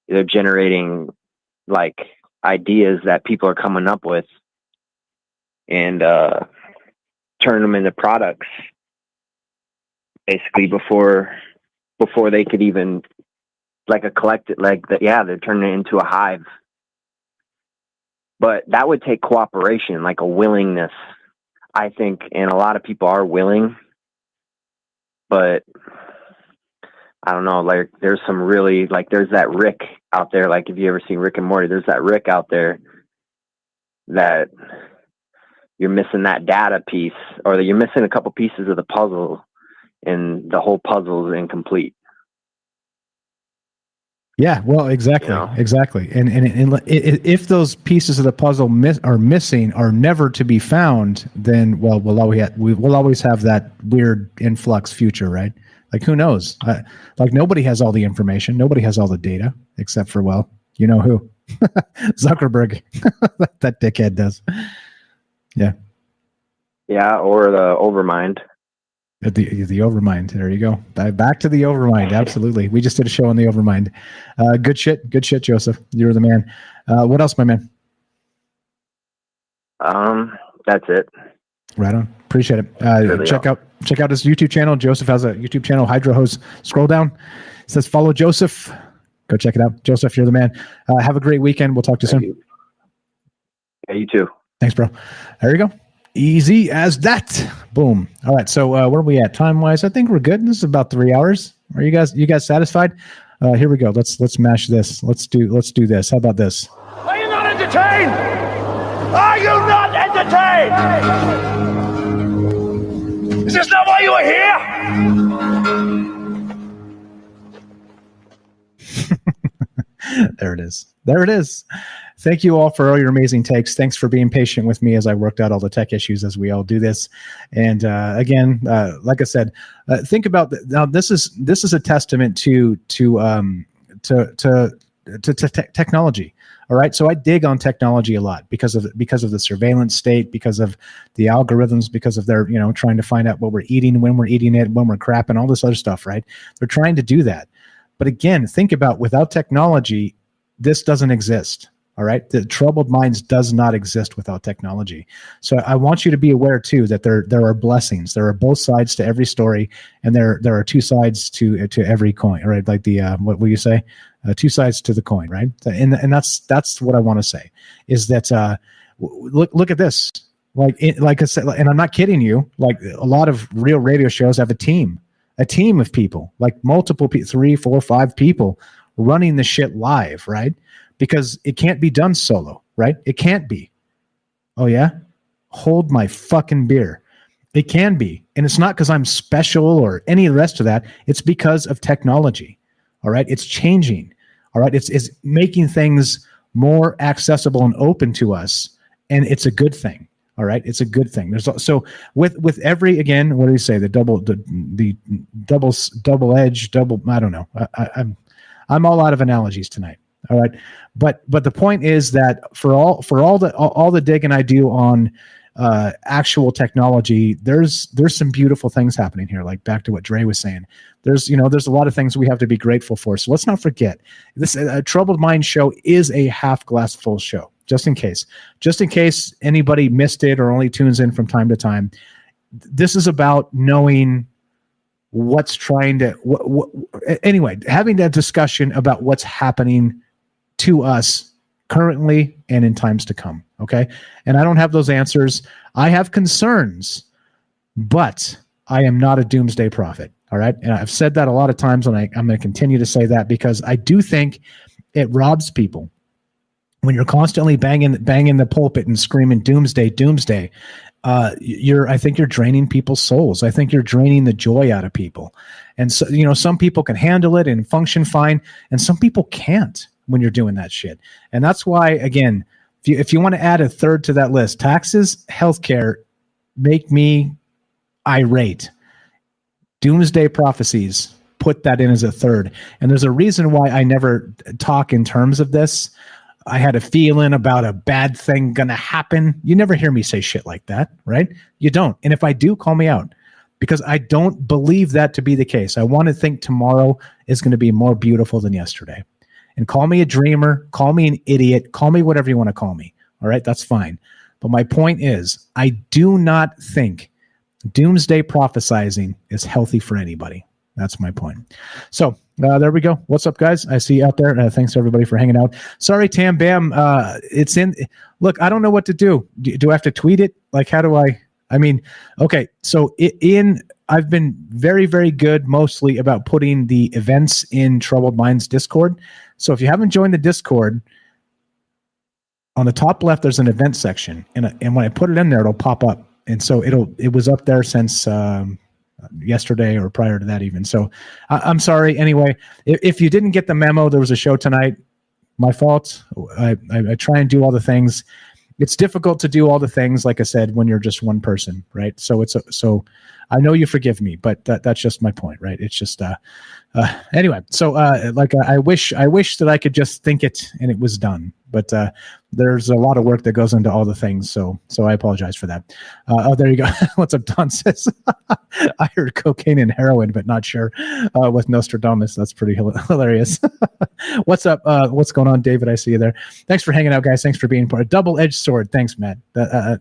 they're generating like ideas that people are coming up with, and turn them into products basically before they could even, like, a collective, like, they're turning it into a hive. But that would take cooperation, like a willingness, I think, and a lot of people are willing, but I don't know, like, there's some really, like, there's that Rick out there, like, if you ever seen Rick and Morty, there's that Rick out there that you're missing that data piece, or that you're missing a couple pieces of the puzzle, and the whole puzzle is incomplete. Yeah, well, exactly, exactly. And if those pieces of the puzzle are missing, are never to be found, then, well, we'll always have that weird influx future, right? Like, who knows? Like, nobody has all the information. Nobody has all the data, except for, well, you know who? Zuckerberg. That dickhead does. Yeah. Yeah, or the Overmind. The Overmind. There you go. Back to the Overmind. Absolutely. We just did a show on the Overmind. Good shit. Good shit, Joseph. You're the man. What else, my man? That's it. Right on. Appreciate it. Check out his YouTube channel. Joseph has a YouTube channel, Hydro Hose. Scroll down. It says follow Joseph. Go check it out. Joseph, you're the man. Have a great weekend. We'll talk to you soon. Yeah, you too. Thanks, bro. There you go. Easy as that. Boom. All right. So where are we at time wise? I think we're good. This is about 3 hours. Are you guys satisfied? Here we go. Let's mash this. Let's do this. How about this? Are you not entertained? Are you not entertained? Is this not why you are here? There it is. There it is. Thank you all for all your amazing takes. Thanks for being patient with me as I worked out all the tech issues as we all do this. And again, like I said, think about now. This is a testament to technology. All right. So I dig on technology a lot because of the surveillance state, because of the algorithms, because of their, trying to find out what we're eating, when we're eating it, when we're crapping, all this other stuff. Right. They're trying to do that. But again, think about, without technology, this doesn't exist. All right. The Troubled Minds does not exist without technology. So I want you to be aware too, that there are blessings. There are both sides to every story, and there are two sides to every coin, right? Like the, what will you say? Two sides to the coin, right? And that's what I want to say, is that, look at this. Like I said, and I'm not kidding you, like, a lot of real radio shows have a team of people, like multiple 3, 4, 5 people running the shit live, right? Because it can't be done solo, right? It can't be. Oh, yeah? Hold my fucking beer. It can be. And it's not because I'm special or any of the rest of that. It's because of technology, all right? It's changing, all right? It's making things more accessible and open to us, and it's a good thing, all right? It's a good thing. There's so with every, again, what do you say? The double edge, I don't know. I'm all out of analogies tonight. All right. But the point is that for all the digging I do on actual technology, there's some beautiful things happening here. Like, back to what Dre was saying, there's a lot of things we have to be grateful for. So let's not forget this. Troubled Mind show is a half glass full show, just in case anybody missed it or only tunes in from time to time. This is about knowing what's trying to, anyway, having that discussion about what's happening to us currently and in times to come. Okay. And I don't have those answers. I have concerns, but I am not a doomsday prophet. All right. And I've said that a lot of times, and I'm going to continue to say that, because I do think it robs people when you're constantly banging the pulpit and screaming doomsday. I think you're draining people's souls. I think you're draining the joy out of people. And so, some people can handle it and function fine, and some people can't when you're doing that shit. And that's why, again, if you want to add a third to that list, taxes, healthcare make me irate. Doomsday prophecies, put that in as a third. And there's a reason why I never talk in terms of this. I had a feeling about a bad thing going to happen. You never hear me say shit like that, right? You don't. And if I do, call me out, because I don't believe that to be the case. I want to think tomorrow is going to be more beautiful than yesterday. And call me a dreamer, call me an idiot, call me whatever you want to call me. All right, that's fine. But my point is, I do not think doomsday prophesizing is healthy for anybody. That's my point. So there we go. What's up, guys? I see you out there. Thanks everybody for hanging out. Sorry, Tam Bam. It's in. Look, I don't know what to do. Do I have to tweet it? Like, how do I? I mean, okay. So I've been very, very good mostly about putting the events in Troubled Minds Discord. So if you haven't joined the Discord, on the top left there's an event section, and when I put it in there, it'll pop up. And so it was up there since yesterday or prior to that even. So I'm sorry. Anyway, if you didn't get the memo, there was a show tonight. My fault. I try and do all the things. It's difficult to do all the things, like I said, when you're just one person, right? So so I know you forgive me, but that's just my point, right? It's just anyway. So I wish that I could just think it and it was done, but there's a lot of work that goes into all the things. So I apologize for that. There you go. What's up, Don says? I heard cocaine and heroin, but not sure with Nostradamus. That's pretty hilarious. What's up? What's going on, David? I see you there. Thanks for hanging out, guys. Thanks for being part of double-edged sword. Thanks, Matt.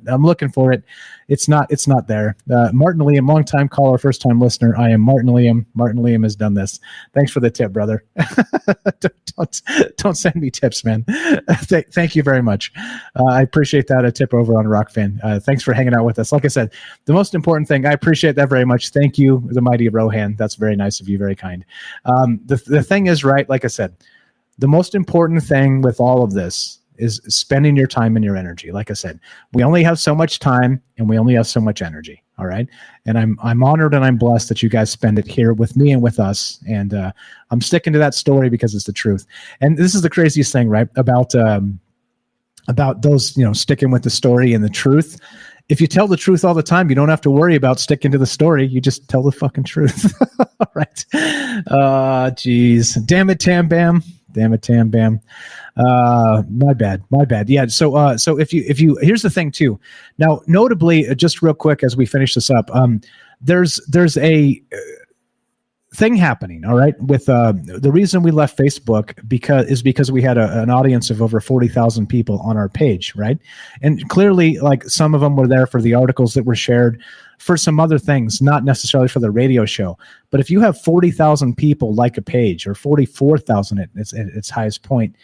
I'm looking for it. It's not there. Martin Liam, long-time caller, first-time listener. I am Martin Liam. Martin Liam has done this. Thanks for the tip, brother. don't send me tips, man. Thank you very much. I appreciate that. A tip over on Rockfan. Thanks for hanging out with us. Like I said, the most important thing, I appreciate that very much. Thank you, the mighty Rohan. That's very nice of you. Very kind. The thing is, right, like I said, the most important thing with all of this is spending your time and your energy. Like I said, we only have so much time and we only have so much energy. All right. And I'm honored and I'm blessed that you guys spend it here with me and with us. And I'm sticking to that story because it's the truth. And this is the craziest thing, right? About those, sticking with the story and the truth. If you tell the truth all the time, you don't have to worry about sticking to the story. You just tell the fucking truth. All right. Geez. Damn it, Tam Bam. My bad. Yeah. So if you here's the thing too. Now, notably, just real quick as we finish this up, there's a thing happening. All right. With the reason we left Facebook because we had an audience of over 40,000 people on our page. Right. And clearly, like, some of them were there for the articles that were shared, for some other things, not necessarily for the radio show. But if you have 40,000 people like a page, or 44,000 at its highest point,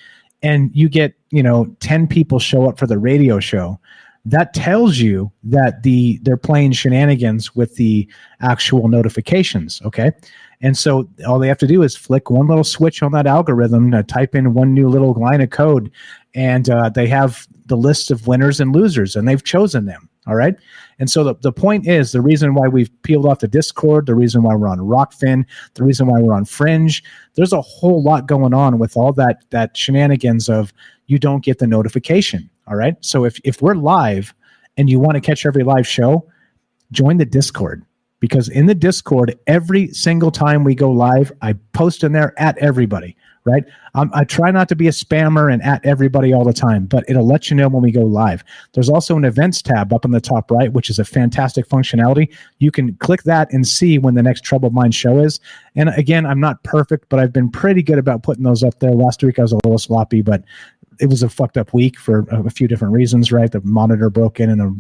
and you get 10 people show up for the radio show, that tells you that they're playing shenanigans with the actual notifications. Okay. And so all they have to do is flick one little switch on that algorithm, type in one new little line of code, and they have the list of winners and losers, and they've chosen them. All right. And so the point is, the reason why we've peeled off the Discord, the reason why we're on Rockfin, the reason why we're on Fringe, there's a whole lot going on with all that shenanigans of you don't get the notification. All right. So if we're live and you want to catch every live show, join the Discord. Because in the Discord, every single time we go live, I post in there at everybody, right? I try not to be a spammer and at everybody all the time, but it'll let you know when we go live. There's also an events tab up in the top right, which is a fantastic functionality. You can click that and see when the next Troubled Mind show is. And again, I'm not perfect, but I've been pretty good about putting those up there. Last week I was a little sloppy, but it was a fucked up week for a few different reasons, right? The monitor broke in and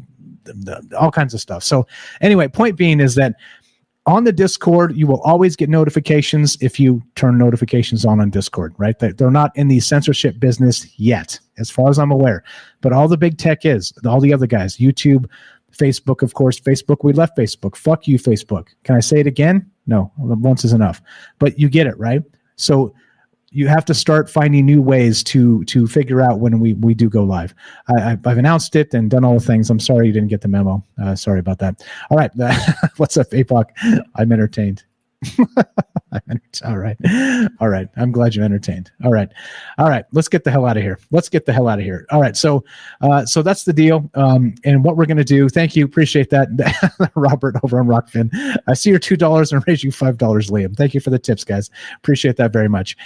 all kinds of stuff. So anyway, point being is that on the Discord, you will always get notifications if you turn notifications on Discord, right? They're not in the censorship business yet, as far as I'm aware. But all the big tech is, all the other guys, YouTube, Facebook, of course. Facebook, we left Facebook. Fuck you, Facebook. Can I say it again? No, once is enough. But you get it, right? So you have to start finding new ways to figure out when we do go live. I've announced it and done all the things. I'm sorry you didn't get the memo. Sorry about that. All right. What's up, APOC? I'm entertained. All right. All right. I'm glad you're entertained. All right. All right. Let's get the hell out of here. All right. So that's the deal. And what we're going to do, thank you. Appreciate that. Robert over on Rockfin. I see your $2 and raise you $5, Liam. Thank you for the tips, guys. Appreciate that very much.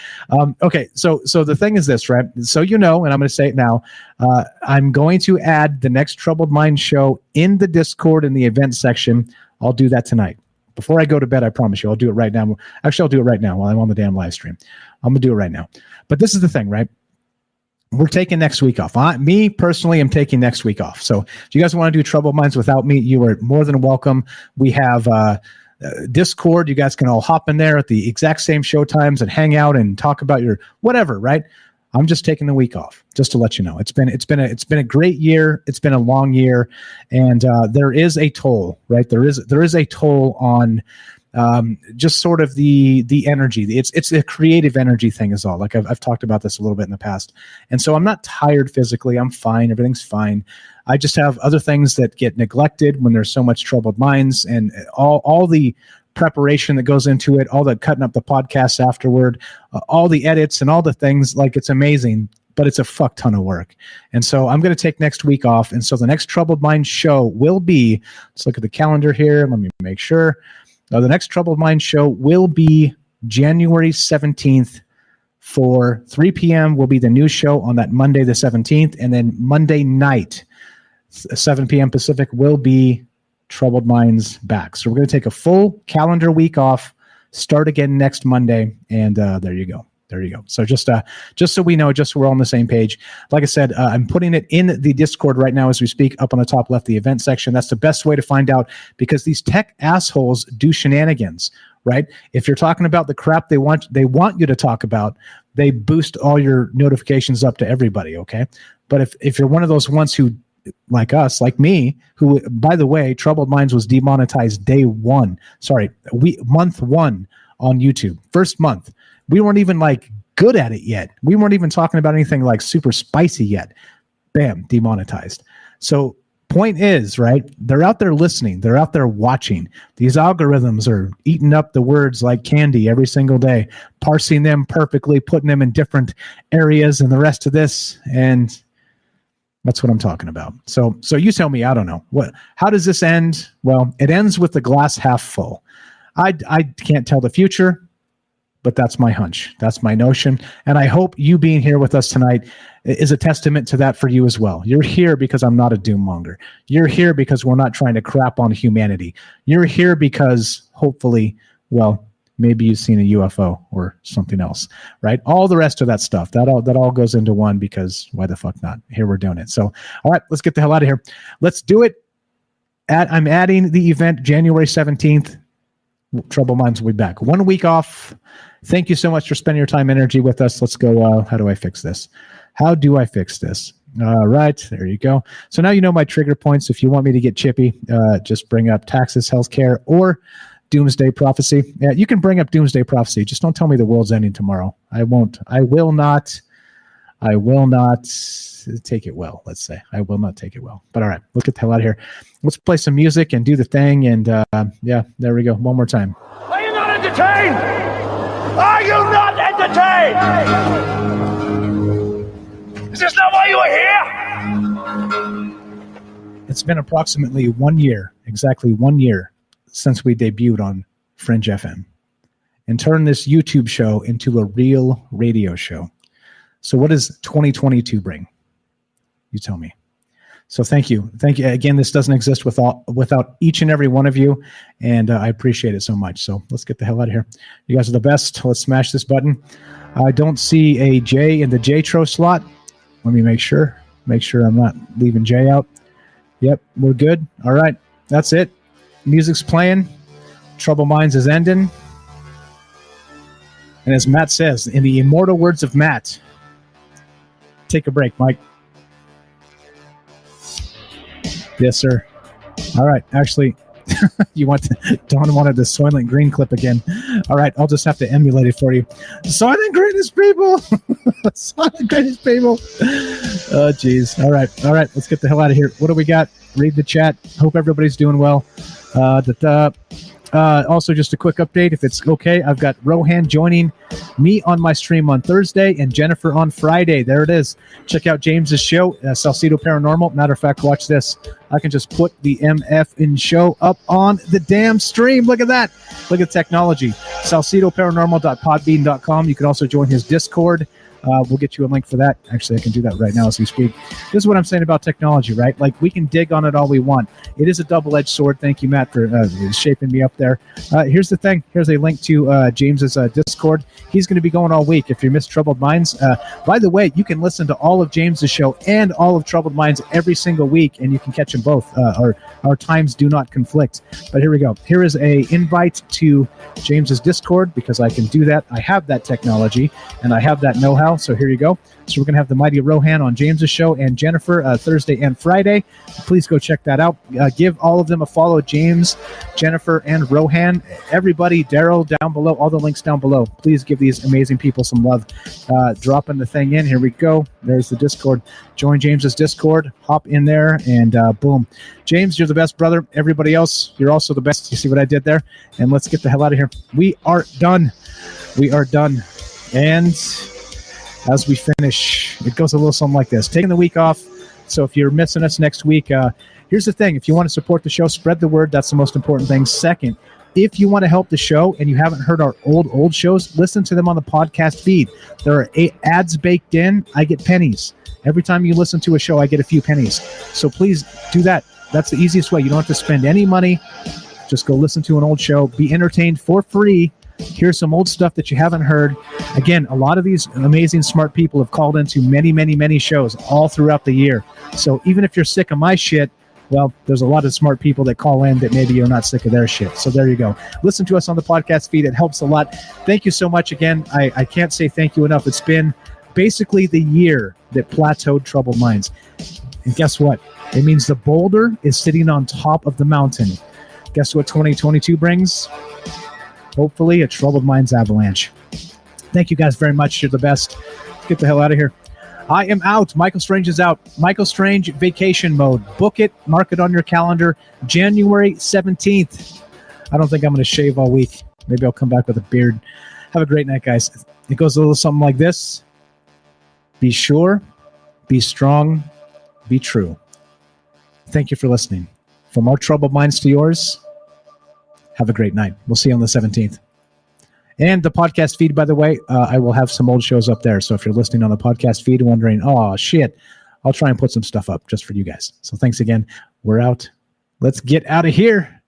Okay. So the thing is this, right? So, and I'm going to say it now, I'm going to add the next Troubled Mind show in the Discord in the event section. I'll do that tonight. Before I go to bed, I promise you, I'll do it right now. Actually, I'll do it right now while I'm on the damn live stream. I'm going to do it right now. But this is the thing, right? We're taking next week off. Me, personally, am taking next week off. So if you guys want to do Troubled Minds without me, you are more than welcome. We have Discord. You guys can all hop in there at the exact same show times and hang out and talk about your whatever, right? I'm just taking the week off, just to let you know. It's been a great year. It's been a long year, and there is a toll, right? There is a toll on just sort of the energy. It's a creative energy thing is all. Like I've talked about this a little bit in the past, and so I'm not tired physically. I'm fine. Everything's fine. I just have other things that get neglected when there's so much Troubled Minds and all the preparation that goes into it, all the cutting up the podcasts afterward, all the edits and all the things. Like, it's amazing, but it's a fuck ton of work. And so I'm going to take next week off. And so the next Troubled Mind show will be, let's look at the calendar here. Let me make sure. The next Troubled Mind show will be January 17th for 3 p.m. will be the new show on that Monday, the 17th. And then Monday night, 7 p.m. Pacific, will be Troubled Minds back. So we're going to take a full calendar week off, start again next Monday, and there you go. So just so we know, just so we're all on the same page. Like I said, I'm putting it in the Discord right now as we speak, up on the top left, the event section. That's the best way to find out, because these tech assholes do shenanigans, right? If you're talking about the crap they want you to talk about, they boost all your notifications up to everybody, okay? But if you're one of those ones who, like us, like me, who, by the way, Troubled Minds was demonetized month 1 on YouTube. First month. We weren't even like good at it yet. We weren't even talking about anything like super spicy yet. Bam, demonetized. So point is, right, they're out there listening. They're out there watching. These algorithms are eating up the words like candy every single day, parsing them perfectly, putting them in different areas and the rest of this. And that's what I'm talking about. So you tell me, I don't know. How does this end? Well, it ends with the glass half full. I can't tell the future, but that's my hunch. That's my notion. And I hope you being here with us tonight is a testament to that for you as well. You're here because I'm not a doommonger. You're here because we're not trying to crap on humanity. You're here because hopefully, well, maybe you've seen a UFO or something else, right? All the rest of that stuff, that all goes into one, because why the fuck not? Here we're doing it. So, all right, let's get the hell out of here. Let's do it. I'm adding the event January 17th. Troubled Minds will be back. 1 week off. Thank you so much for spending your time and energy with us. Let's go. How do I fix this? All right, there you go. So now you know my trigger points. If you want me to get chippy, just bring up taxes, healthcare, or Doomsday Prophecy. Yeah, you can bring up Doomsday Prophecy. Just don't tell me the world's ending tomorrow. I won't. I will not take it well, let's say. I will not take it well. But all right, let's get the hell out of here. Let's play some music and do the thing. And yeah, there we go. One more time. Are you not entertained? Are you not entertained? Is this not why you are here? It's been approximately 1 year, exactly 1 year, since we debuted on Fringe FM and turned this YouTube show into a real radio show. So what does 2022 bring? You tell me. So thank you. Again, this doesn't exist without each and every one of you, and I appreciate it so much. So let's get the hell out of here. You guys are the best. Let's smash this button. I don't see a J in the J-Tro slot. Let me make sure I'm not leaving J out. Yep, we're good. All right, that's it. Music's playing. Troubled Minds is ending. And as Matt says, in the immortal words of Matt, take a break, Mike. Yes, sir. All right. Actually, Dawn wanted the Soylent Green clip again. All right. I'll just have to emulate it for you. Soylent Green is people. Soylent Green is people. Oh, geez. All right. Let's get the hell out of here. What do we got? Read the chat. Hope everybody's doing well. Also, just a quick update, if it's okay, I've got Rohan joining me on my stream on Thursday and Jennifer on Friday. There it is. Check out James's show, Salcedo Paranormal. Matter of fact, watch this. I can just put the MF in show up on the damn stream. Look at that. Look at technology. SalcedoParanormal.podbean.com. You can also join his Discord. We'll get you a link for that. Actually, I can do that right now as we speak. This is what I'm saying about technology, right? Like, we can dig on it all we want. It is a double-edged sword. Thank you, Matt, for shaping me up there. Here's the thing. Here's a link to James's Discord. He's going to be going all week. If you missed Troubled Minds, by the way, you can listen to all of James's show and all of Troubled Minds every single week, and you can catch them both. Our times do not conflict. But here we go. Here is a invite to James's Discord, because I can do that. I have that technology, and I have that know-how. So here you go. So we're going to have the mighty Rohan on James's show and Jennifer Thursday and Friday. Please go check that out. Give all of them a follow. James, Jennifer, and Rohan. Everybody, Daryl, down below. All the links down below. Please give these amazing people some love. Dropping the thing in. Here we go. There's the Discord. Join James's Discord. Hop in there, and boom. James, you're the best, brother. Everybody else, you're also the best. You see what I did there? And let's get the hell out of here. We are done. We are done. And as we finish, it goes a little something like this. Taking the week off. So if you're missing us next week, here's the thing. If you want to support the show, spread the word. That's the most important thing. Second, if you want to help the show and you haven't heard our old shows, listen to them on the podcast feed. There are ads baked in. I get pennies. Every time you listen to a show, I get a few pennies. So please do that. That's the easiest way. You don't have to spend any money. Just go listen to an old show. Be entertained for free. Here's some old stuff that you haven't heard. Again, a lot of these amazing, smart people have called into many, many, many shows all throughout the year. So even if you're sick of my shit, well, there's a lot of smart people that call in that maybe you're not sick of their shit. So there you go. Listen to us on the podcast feed. It helps a lot. Thank you so much again. I can't say thank you enough. It's been basically the year that plateaued Troubled Minds. And guess what? It means the boulder is sitting on top of the mountain. Guess what 2022 brings? Hopefully a Troubled Minds avalanche. Thank you guys very much. You're the best. Let's get the hell out of here. I am out. Michael Strange is out. Michael Strange vacation mode. Book it. Mark it on your calendar. January 17th. I don't think I'm going to shave all week. Maybe I'll come back with a beard. Have a great night, guys. It goes a little something like this. Be sure, be strong, be true. Thank you for listening. From our Troubled Minds to yours, have a great night. We'll see you on the 17th. And the podcast feed, by the way, I will have some old shows up there. So if you're listening on the podcast feed and wondering, oh, shit, I'll try and put some stuff up just for you guys. So thanks again. We're out. Let's get out of here.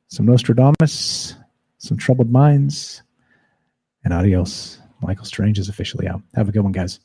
Some Nostradamus, some Troubled Minds, and adios. Michael Strange is officially out. Have a good one, guys.